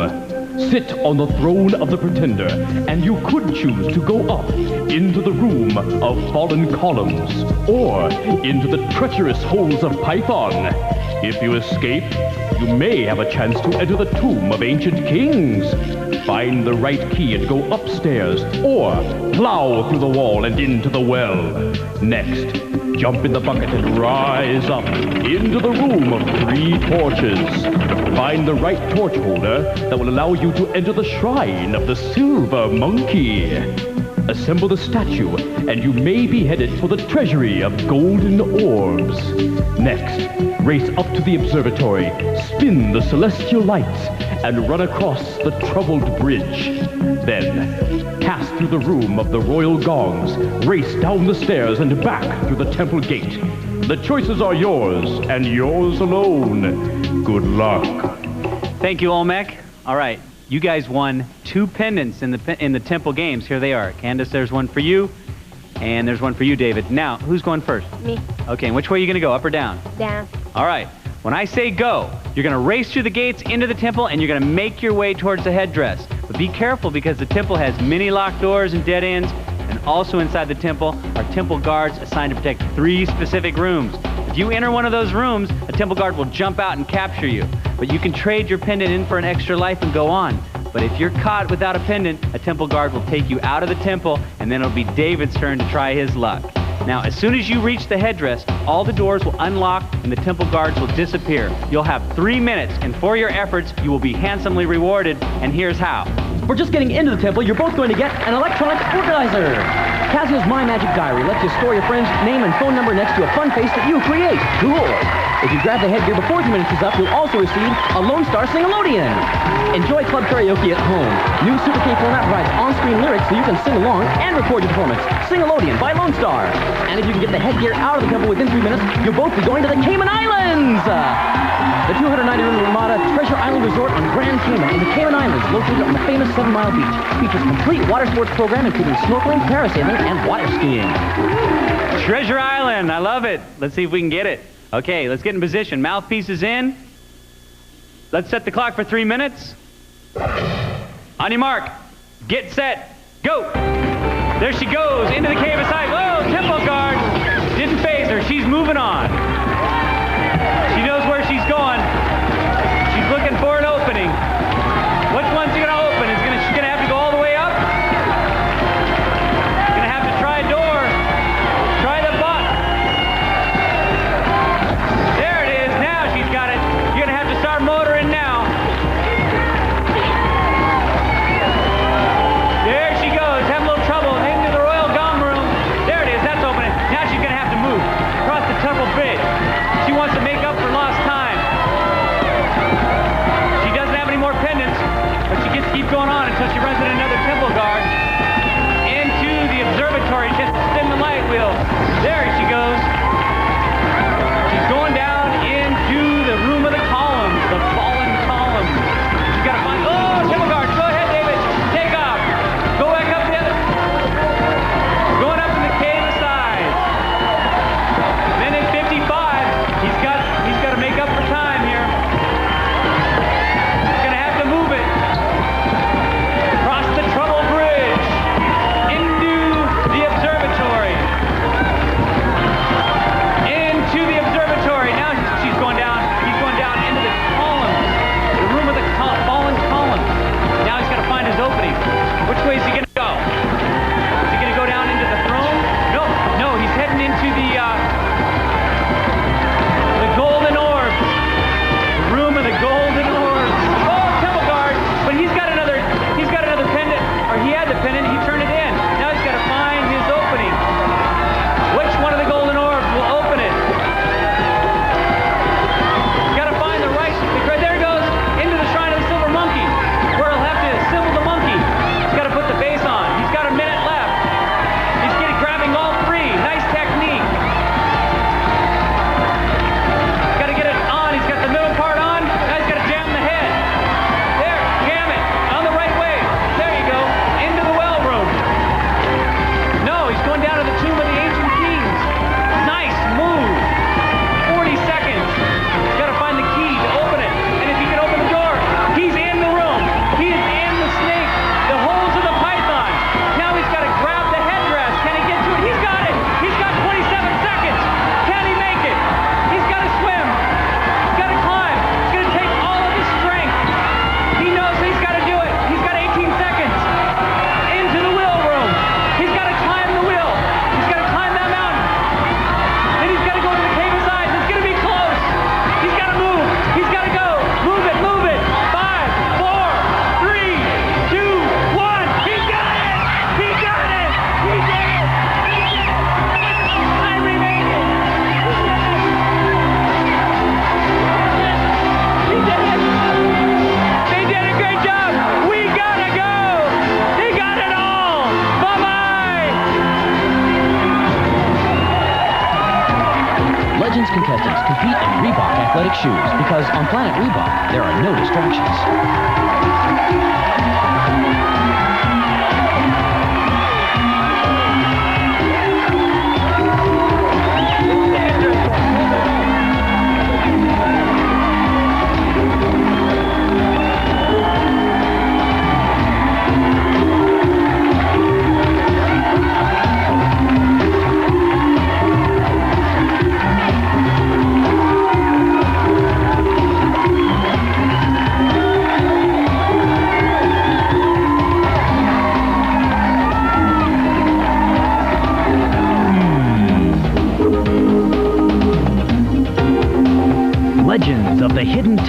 Speaker 2: Sit on the throne of the Pretender, and you could choose to go up into the room of fallen columns, or into the treacherous holes of Python. If you escape, you may have a chance to enter the tomb of ancient kings. Find the right key and go upstairs, or plow through the wall and into the well. Next, jump in the bucket and rise up into the room of 3 torches. Find the right torch holder that will allow you to enter the shrine of the Silver Monkey. Assemble the statue, and you may be headed for the treasury of golden orbs. Next, race up to the observatory, spin the celestial lights, and run across the troubled bridge. Then, pass through the room of the royal gongs, race down the stairs and back through the temple gate. The choices are yours, and yours alone. Good luck.
Speaker 5: Thank you, Olmec. All right, you guys won 2 pendants in the temple games. Here they are. Candace, there's one for you, and there's one for you, David. Now, who's going first?
Speaker 7: Me.
Speaker 5: Okay, and which way are you going to go, up or down?
Speaker 7: Down.
Speaker 5: All right. When I say go, you're going to race through the gates into the temple, and you're going to make your way towards the headdress. But be careful, because the temple has many locked doors and dead ends, and also inside the temple are temple guards assigned to protect 3 specific rooms. If you enter one of those rooms, a temple guard will jump out and capture you. But you can trade your pendant in for an extra life and go on. But if you're caught without a pendant, a temple guard will take you out of the temple, and then it'll be David's turn to try his luck. Now, as soon as you reach the headdress, all the doors will unlock and the temple guards will disappear. You'll have 3 minutes, and for your efforts, you will be handsomely rewarded, and here's how.
Speaker 14: For just getting into the temple, you're both going to get an electronic organizer. Casio's My Magic Diary lets you store your friend's name and phone number next to a fun face that you create. Cool. If you grab the headgear before 2 minutes is up, you'll also receive a Lone Star Sing-a-Lodian. Enjoy club karaoke at home. New Super K format provides on-screen lyrics so you can sing along and record your performance. Sing-a-Lodian by Lone Star. And if you can get the headgear out of the temple within 3 minutes, you'll both be going to the Cayman Islands. The 290-room Ramada Treasure Island Resort on Grand Cayman in the Cayman Islands, located on the famous 7 Mile Beach, features a complete water sports program including snorkeling, parasailing, and water skiing.
Speaker 5: Treasure Island, I love it. Let's see if we can get it. Okay, let's get in position. Mouthpiece is in. Let's set the clock for 3 minutes. On your mark, get set, go. There she goes, into the cave aside. Whoa, temple guard. Didn't phase her, she's moving on. She knows where she's going. She's looking for an opening. Which one's she gonna open? She's gonna have to go all the way up? She's gonna have to try a door. Try the butt. There it is, now she's got it. You're gonna have to start motoring now. There she goes, having a little trouble. Heading to the Royal Gum Room. There it is, that's opening. Now she's gonna have to move across the temple bridge. She wants to make up for lost time. She doesn't have any more pendants, but she gets to keep going on until she runs into another temple guard. Into the observatory, she has to spin the light wheel. There she goes. She's going down into the room of the columns, the fallen columns. She's got to find, oh, temple guard, go ahead, David, take off. Go back up the other. Going up in the cave aside. Then in 55, he's got to make up for time here. He's going to have to move it. Across the Trouble Bridge. Into the observatory. Into the observatory. Now she's going down. He's going down into the columns. The room of the fallen columns. Now he's got to find his opening. Which way is he going to go? Is he going to go down into the throne? No, he's heading into the golden orbs. The room of the golden orbs. Oh, temple guard! But he's got another pendant, or he had the pendant, he turned it in. Now he's got to find his opening. Which one of the golden orbs will open it? He's got to find the right. There he goes, into the Shrine of the Silver Monkey, where he'll have to assemble the monkey. He's got to put the base on. He's got a minute left. He's grabbing all three. Nice technique. Got to get it on. He's got the middle part on. Now he's got to jam the head. There, Ggamee, on the right way. There you go. Into the well room. No, he's going down to the tomb of the ancient kings. Nice move. 40 seconds. He's got to find the key to open it. And if he can open the door, he's in the room. He is in the snake. The holes of the python. Now he's got to grab the headdress. Can he get to it? He's got it. He's got 27 seconds. Can he make it? He's got to swim. He's got to climb. It's going to take all of his strength. He knows he's got to do it. He's got 18 seconds. Into the wheel room. He's got to climb the wheel. He's got to climb that mountain. Then he's got to go to the cave aside. It's going to be close. He's got to move. He's got to go. Move it. Move it. 5, 4, 3, 2, 1. He got it. He got it. He did it. Time remaining. He did it. They did a great job. We gotta go. They got it all. Bye-bye.
Speaker 14: Legends contestants compete in Reebok athletic shoes because on Planet Reebok, there are no distractions.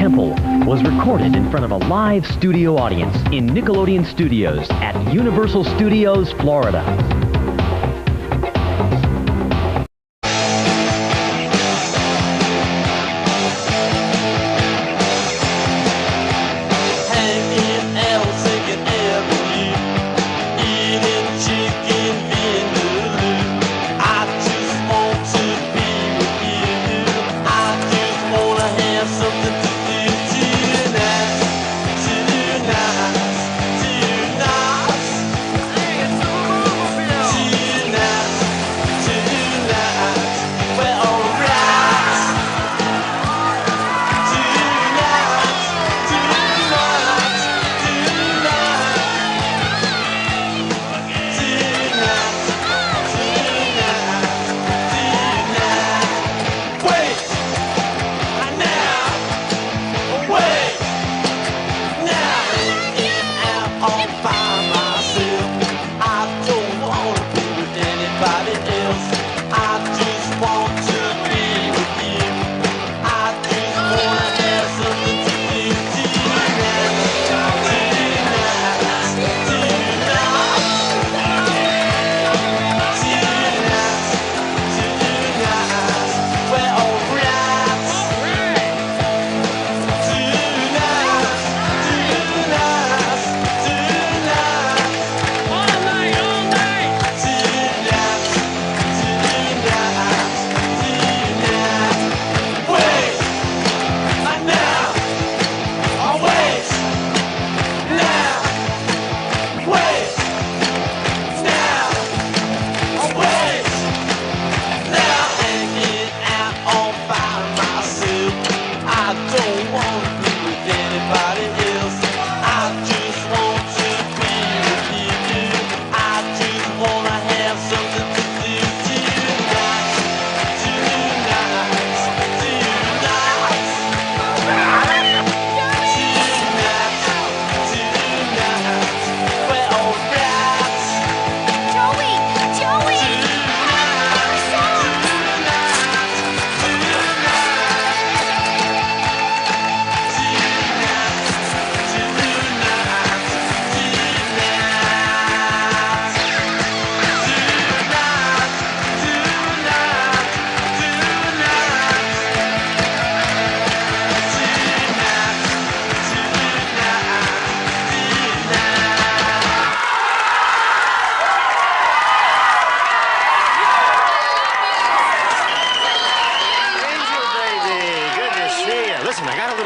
Speaker 14: Temple was recorded in front of a live studio audience in Nickelodeon Studios at Universal Studios, Florida.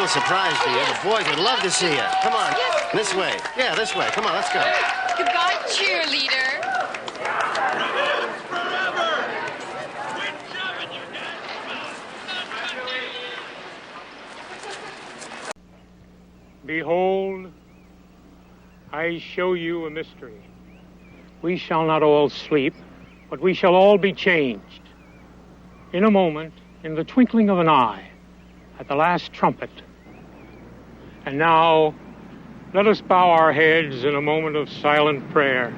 Speaker 1: Surprise for you. The boys would love to see you. Come on. This way. Yeah, this way. Come on, let's go.
Speaker 10: Goodbye, cheerleader.
Speaker 4: Behold, I show you a mystery. We shall not all sleep, but we shall all be changed. In a moment, in the twinkling of an eye, at the last trumpet. And now, let us bow our heads in a moment of silent prayer.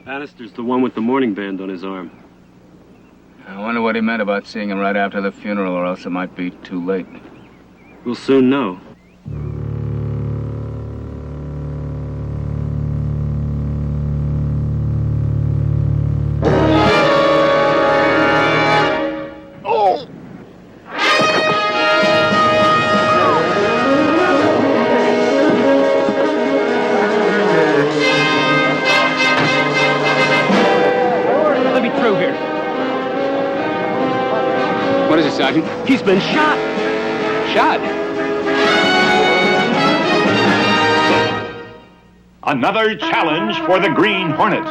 Speaker 17: Bannister's the one with the mourning band on his arm.
Speaker 24: I wonder what he meant about seeing him right after the funeral, or else it might be too late.
Speaker 17: We'll soon know. He's been shot. Shot?
Speaker 25: Another challenge for the Green Hornet.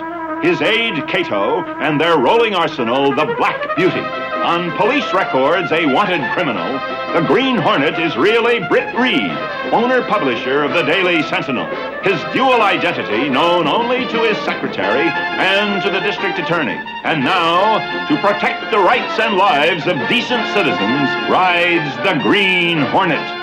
Speaker 25: His aide, Cato, and their rolling arsenal, the Black Beauty. On police records, a wanted criminal, the Green Hornet is really Britt Reed, owner-publisher of the Daily Sentinel. His dual identity known only to his secretary and to the district attorney. And now, to protect the rights and lives of decent citizens, rides the Green Hornet.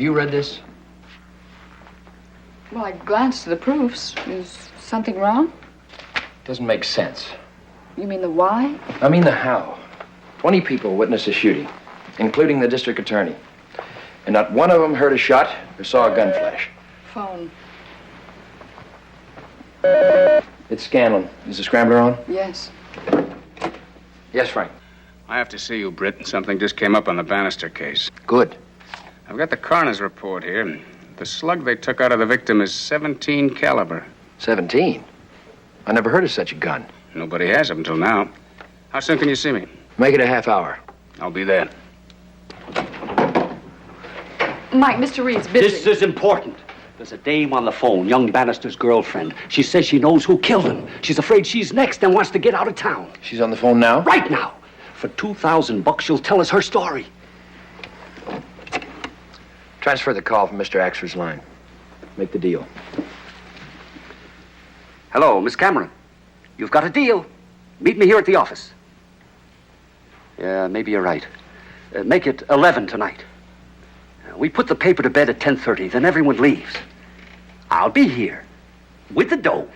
Speaker 8: you read this?
Speaker 13: Well, I glanced at the proofs. Is something wrong?
Speaker 8: Doesn't make sense.
Speaker 13: You mean the why?
Speaker 8: I mean the how. 20 people witnessed a shooting, including the district attorney. And not one of them heard a shot or saw a gun flash.
Speaker 13: Phone.
Speaker 8: It's Scanlon. Is the scrambler on?
Speaker 13: Yes.
Speaker 8: Yes, Frank.
Speaker 24: I have to see you, Britt. Something just came up on the Bannister case.
Speaker 8: Good.
Speaker 24: I've got the coroner's report here. The slug they took out of the victim is 17 caliber.
Speaker 8: 17? I never heard of such a gun.
Speaker 24: Nobody has up until now. How soon can you see me?
Speaker 8: Make it a half hour.
Speaker 24: I'll be there.
Speaker 13: Mike, Mr. Reed's busy.
Speaker 16: This is important. There's a dame on the phone, young Bannister's girlfriend. She says she knows who killed him. She's afraid she's next and wants to get out of town.
Speaker 8: She's on the phone now?
Speaker 16: Right now. For $2,000, she'll tell us her story.
Speaker 8: Transfer the call from Mr. Axford's line. Make the deal.
Speaker 16: Hello, Miss Cameron. You've got a deal. Meet me here at the office. Yeah, maybe you're right. Make it 11 tonight. We put the paper to bed at 10:30, then everyone leaves. I'll be here with the dough.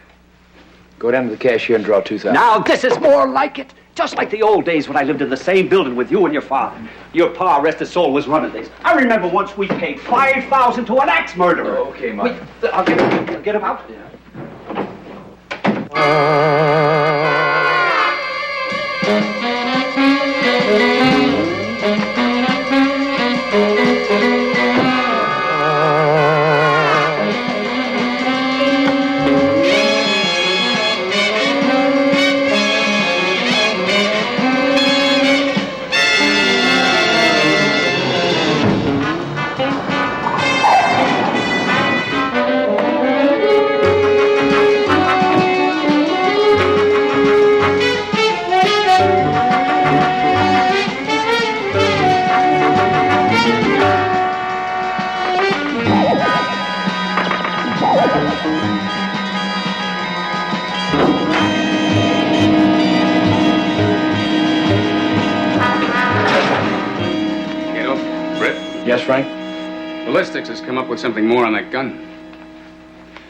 Speaker 8: Go down to the cashier and draw $2,000.
Speaker 16: Now, this is more like it. Just like the old days when I lived in the same building with you and your father. Your pa, rest his soul, was running things. I remember once we paid $5,000 to an axe murderer.
Speaker 8: Oh, okay, Mike.
Speaker 16: I'll get him out.
Speaker 8: Yes, Frank?
Speaker 24: Ballistics has come up with something more on that gun.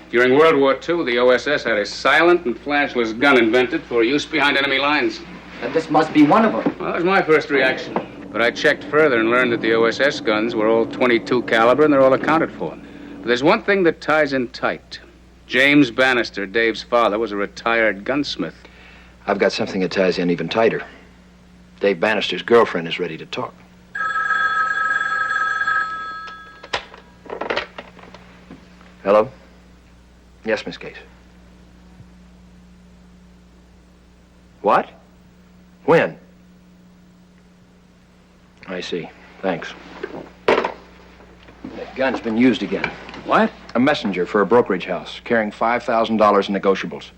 Speaker 24: During World War II, the OSS had a silent and flashless gun invented for use behind enemy lines.
Speaker 16: And this must be one of them.
Speaker 24: Well, that was my first reaction. But I checked further and learned that the OSS guns were all 22 caliber and they're all accounted for. But there's one thing that ties in tight. James Bannister, Dave's father, was a retired gunsmith.
Speaker 8: I've got something that ties in even tighter. Dave Bannister's girlfriend is ready to talk. Hello? Yes, Miss Case. What? When? I see. Thanks. That gun's been used again.
Speaker 24: What?
Speaker 8: A messenger for a brokerage house carrying $5,000 in negotiables.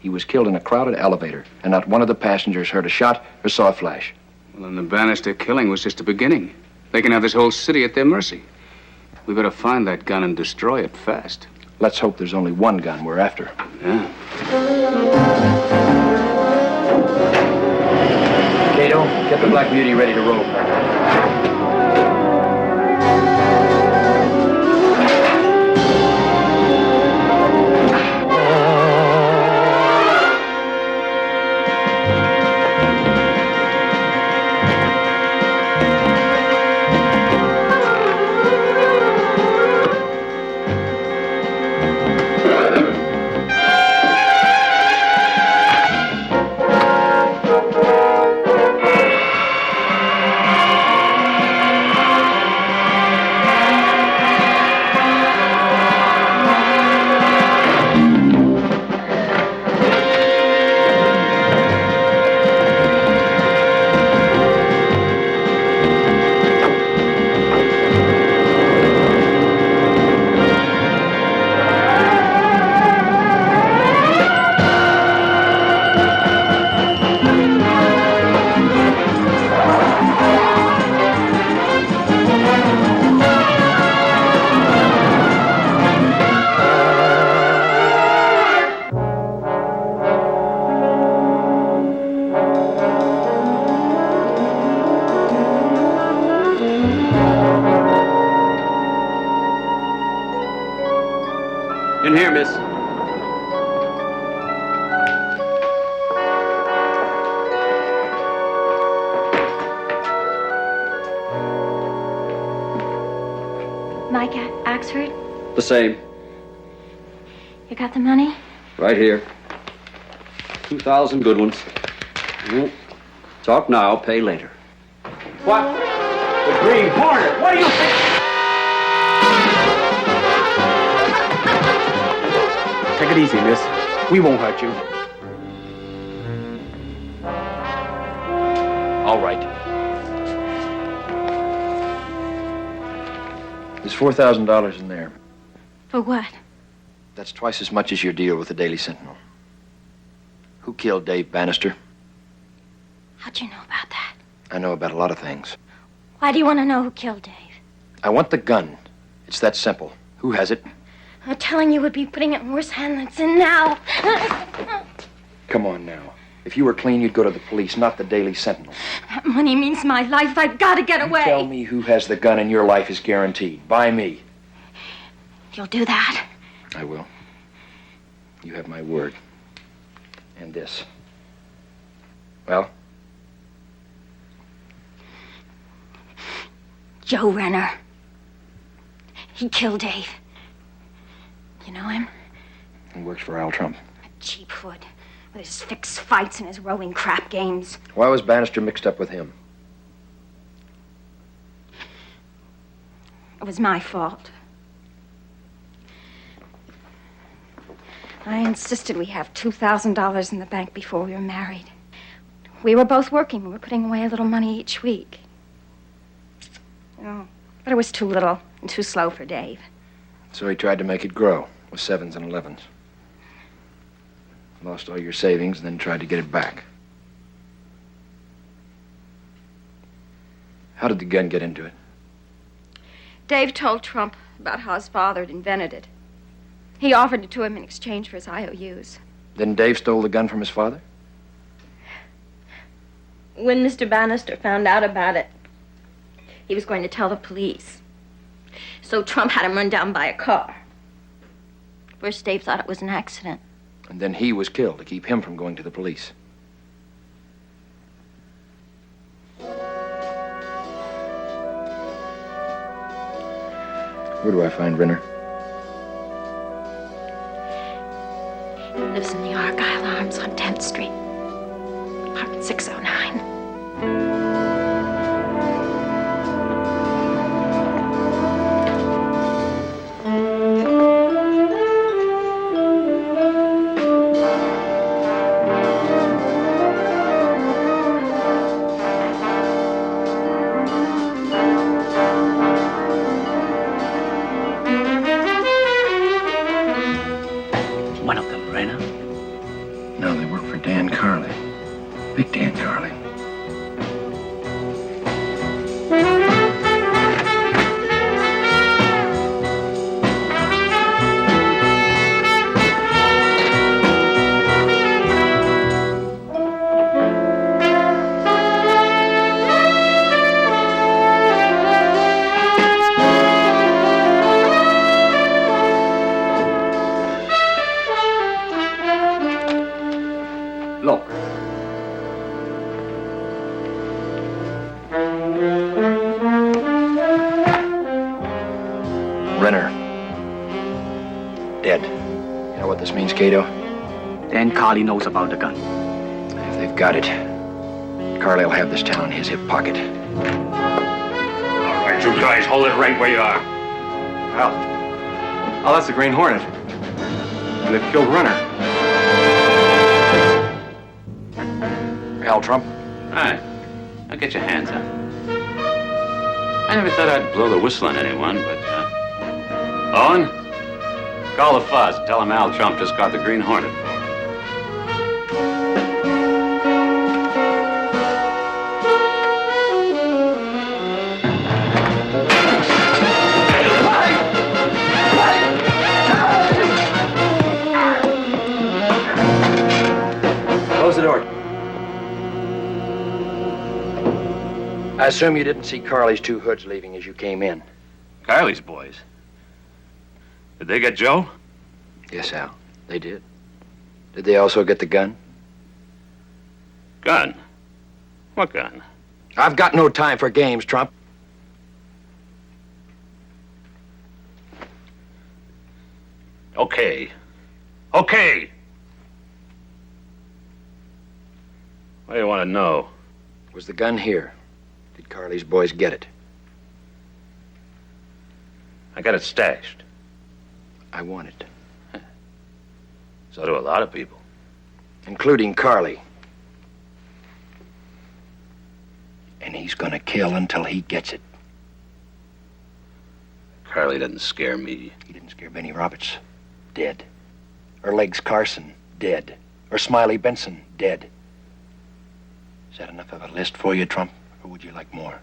Speaker 8: He was killed in a crowded elevator, and not one of the passengers heard a shot or saw a flash.
Speaker 24: Well, then the Bannister killing was just the beginning. They can have this whole city at their mercy. We better find that gun and destroy it fast.
Speaker 8: Let's hope there's only one gun we're after.
Speaker 24: Yeah.
Speaker 8: Cato, get the Black Beauty ready to roll.
Speaker 12: In here, miss.
Speaker 18: Mike Axford,
Speaker 16: The same.
Speaker 18: you got the money?
Speaker 16: Right here. 2,000 good ones. Talk now, pay later.
Speaker 12: What? The Green Hornet. What do you think?
Speaker 19: Take it easy, miss. We won't hurt you.
Speaker 8: All right. There's $4,000 in there.
Speaker 18: For what?
Speaker 8: That's twice as much as your deal with the Daily Sentinel. Who killed Dave Bannister?
Speaker 18: How'd you know about that?
Speaker 8: I know about a lot of things.
Speaker 18: Why do you want to know who killed Dave?
Speaker 8: I want the gun. It's that simple. Who has it?
Speaker 18: I'm telling you would be putting it in worse hands than it's in now.
Speaker 8: Come on now. If you were clean, you'd go to the police, not the Daily Sentinel.
Speaker 18: That money means my life. I've got to get away.
Speaker 8: Tell me who has the gun and your life is guaranteed. By me.
Speaker 18: You'll do that?
Speaker 8: I will. You have my word. And this. Well?
Speaker 18: Joe Renner. He killed Dave. You know him?
Speaker 8: He works for Al Trump.
Speaker 18: A cheap hood. With his fixed fights and his rowing crap games.
Speaker 8: Why was Bannister mixed up with him?
Speaker 18: It was my fault. I insisted we have $2,000 in the bank before we were married. We were both working. We were putting away a little money each week. Oh, but it was too little and too slow for Dave.
Speaker 8: So he tried to make it grow with 7s and 11s. Lost all your savings and then tried to get it back. How did the gun get into it?
Speaker 18: Dave told Trump about how his father had invented it. He offered it to him in exchange for his IOUs.
Speaker 8: Then Dave stole the gun from his father?
Speaker 18: When Mr. Bannister found out about it, he was going to tell the police. So Trump had him run down by a car. First, Dave thought it was an accident.
Speaker 8: And then he was killed to keep him from going to the police. Where do I find Renner?
Speaker 18: He lives in the Argyle Arms on 10th Street. Apartment 609.
Speaker 16: One of them, Rena.
Speaker 8: No, they work for Dan Carley. Big Dan Carley.
Speaker 16: Look.
Speaker 8: Renner. Dead. You know what this means, Cato?
Speaker 19: Dan Carley knows about the gun.
Speaker 8: If they've got it, Carley will have this town in his hip pocket.
Speaker 6: All right, you guys, hold it right where you are.
Speaker 19: Al. Oh, that's the Green Hornet. And they've killed Renner.
Speaker 8: Al Trump?
Speaker 17: Hi. Now get your hands up. I never thought I'd blow the whistle on anyone, but, Owen? Call the fuzz. Tell him Al Trump just got the Green Hornet.
Speaker 8: Close the door. I assume you didn't see Carley's two hoods leaving as you came in.
Speaker 17: Carley's boys. Did they get Joe?
Speaker 8: Yes, Al. They did. Did they also get the gun?
Speaker 17: Gun? What gun?
Speaker 8: I've got no time for games, Trump.
Speaker 17: Okay. Okay! What do you want to know?
Speaker 8: Was the gun here? Did Carly's boys get it?
Speaker 17: I got it stashed.
Speaker 8: I want it.
Speaker 17: So do a lot of people.
Speaker 8: Including Carly. And he's gonna kill until he gets it.
Speaker 17: Carly doesn't scare me.
Speaker 8: He didn't scare Benny Roberts. Dead. Or Legs Carson. Dead. Or Smiley Benson. Dead. Is that enough of a list for you, Trump? Or would you like more?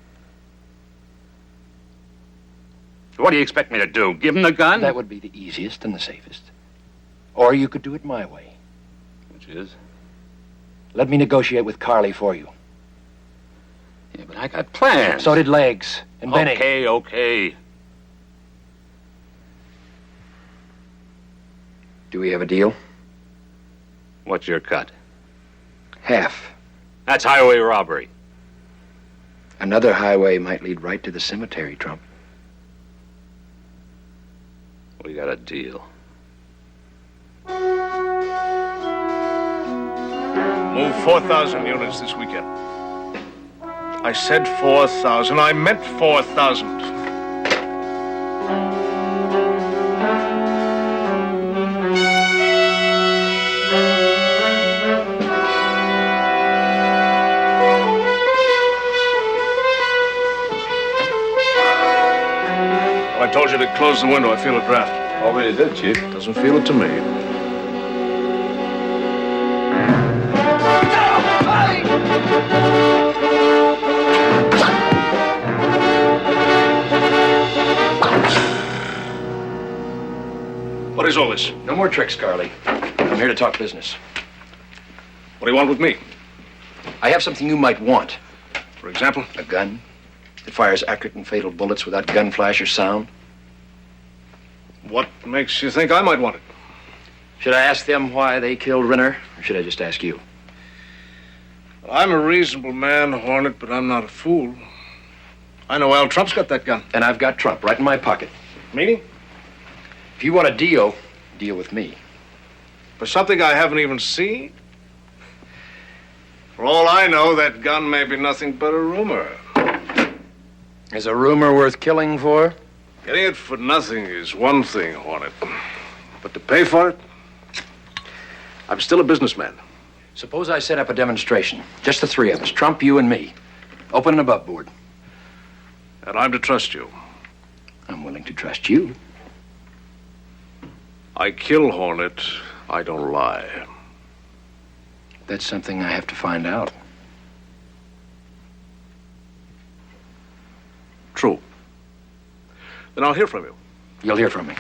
Speaker 17: What do you expect me to do? Give him the gun?
Speaker 8: That would be the easiest and the safest. Or you could do it my way.
Speaker 17: Which is?
Speaker 8: Let me negotiate with Carly for you.
Speaker 17: Yeah, but I got plans.
Speaker 8: So did Legs and Benny.
Speaker 17: Okay.
Speaker 8: Do we have a deal?
Speaker 17: What's your cut?
Speaker 8: Half.
Speaker 17: That's highway robbery.
Speaker 8: Another highway might lead right to the cemetery, Trump.
Speaker 17: We got a deal.
Speaker 9: Move 4,000 units this weekend. I said 4,000. I meant 4,000. I told you to close the window. I feel a draft.
Speaker 17: Already did, Chief.
Speaker 9: Doesn't feel it to me. What is all this?
Speaker 8: No more tricks, Carly. I'm here to talk business.
Speaker 9: What do you want with me?
Speaker 8: I have something you might want.
Speaker 9: For example?
Speaker 8: A gun that fires accurate and fatal bullets without gun flash or sound.
Speaker 9: What makes you think I might want it?
Speaker 8: Should I ask them why they killed Renner, or should I just ask you?
Speaker 9: I'm a reasonable man, Hornet, but I'm not a fool. I know Al Trump's got that gun.
Speaker 8: And I've got Trump right in my pocket.
Speaker 9: Meaning?
Speaker 8: If you want a deal, deal with me.
Speaker 9: For something I haven't even seen? For all I know, that gun may be nothing but a rumor.
Speaker 8: Is a rumor worth killing for?
Speaker 9: Getting it for nothing is one thing, Hornet. But to pay for it, I'm still a businessman.
Speaker 8: Suppose I set up a demonstration. Just the three of us, Trump, you, and me. Open and above board.
Speaker 9: And I'm to trust you.
Speaker 8: I'm willing to trust you.
Speaker 9: I kill, Hornet. I don't lie.
Speaker 8: That's something I have to find out.
Speaker 9: True. Then I'll hear from you.
Speaker 8: You'll hear from me.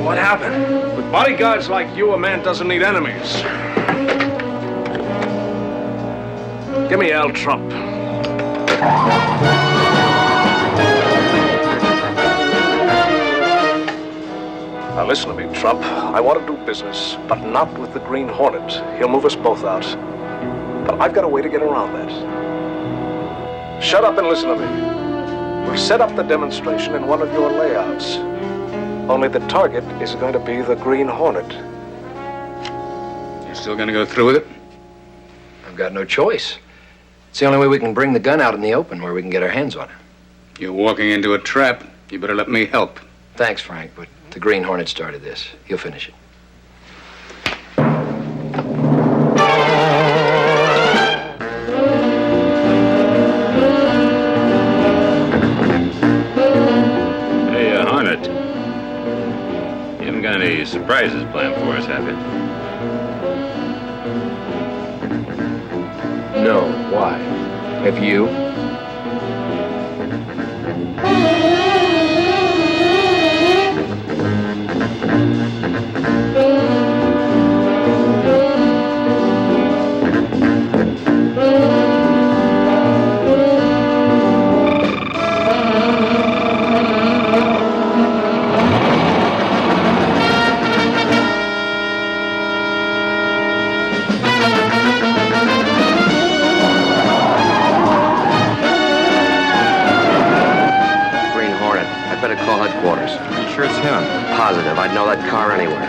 Speaker 9: What happened? With bodyguards like you, a man doesn't need enemies. Give me Al Trump. Now listen to me, Trump. I want to do business, but not with the Green Hornet. He'll move us both out. But I've got a way to get around that. Shut up and listen to me. We'll set up the demonstration in one of your layouts. Only the target is going to be the Green Hornet.
Speaker 24: You're still going to go through with it?
Speaker 8: I've got no choice. It's the only way we can bring the gun out in the open where we can get our hands on it.
Speaker 24: You're walking into a trap. You better let me help.
Speaker 8: Thanks, Frank, but the Green Hornet started this. He'll finish it.
Speaker 17: Hey, Hornet. You haven't got any surprises planned for us, have you?
Speaker 8: No. Why? Have you?
Speaker 16: positive. I'd know that car anywhere.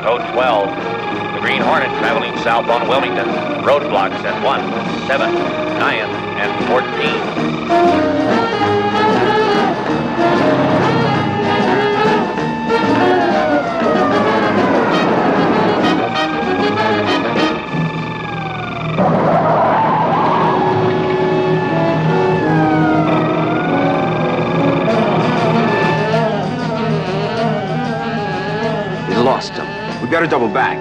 Speaker 3: Code 12. The Green Hornet traveling south on Wilmington. Roadblocks at 1, 7, 9, and 14.
Speaker 16: We lost him. We better double back.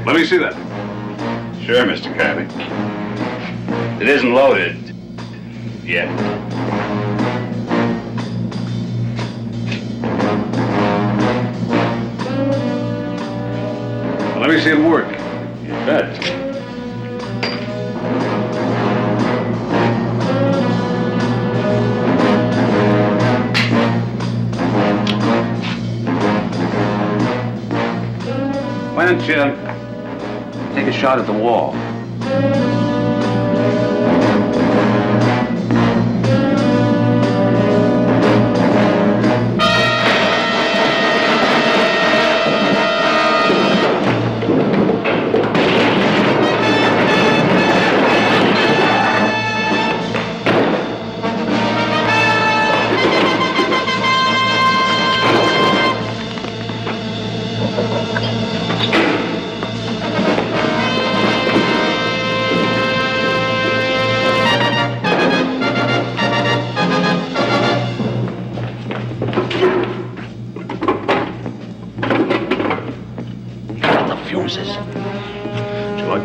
Speaker 17: Let me see that. Sure, Mr. Kirby. It isn't loaded yet. Well, let me see it work. You bet. Why don't you take a shot at the wall?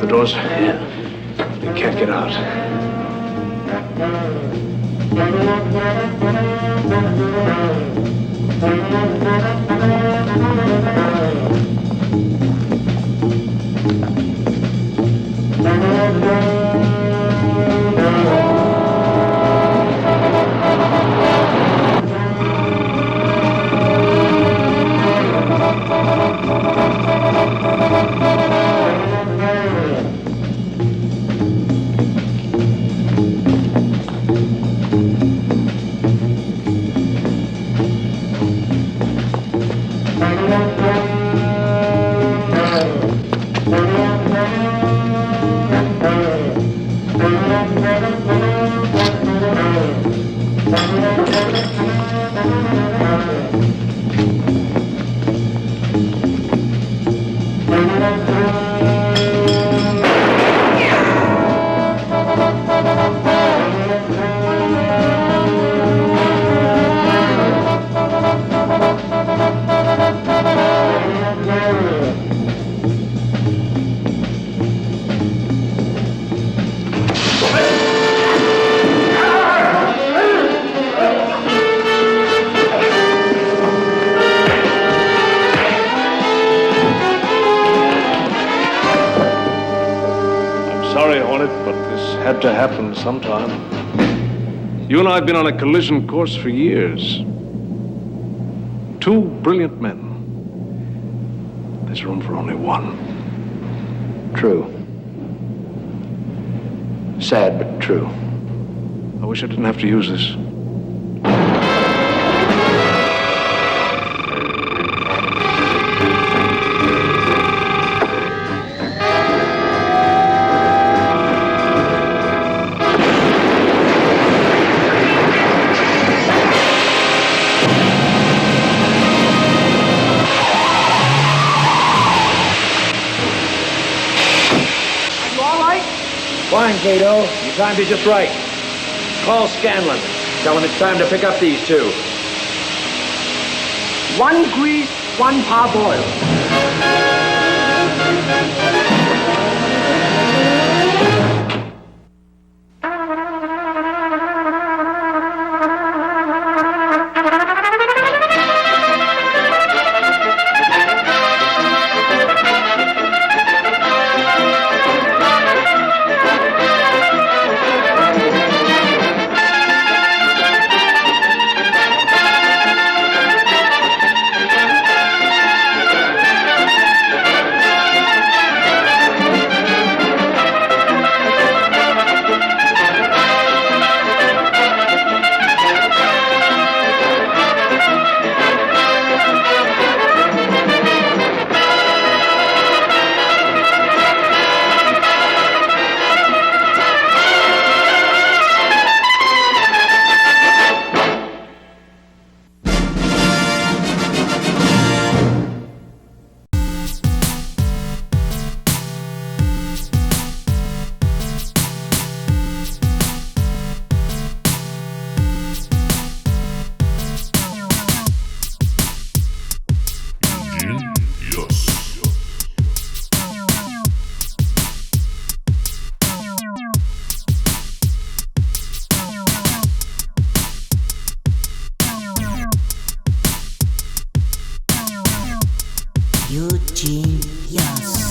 Speaker 9: Doors? Yeah. You can't get out. To happen sometime. You and I have been on a collision course for years. Two brilliant men. There's room for only one.
Speaker 8: True. Sad, but true.
Speaker 9: I wish I didn't have to use this.
Speaker 12: Fine, Cato. You timed it just right. Call Scanlon. Tell him it's time to pick up these two.
Speaker 19: 1 grease, 1 parboil.
Speaker 15: Eugene, yes.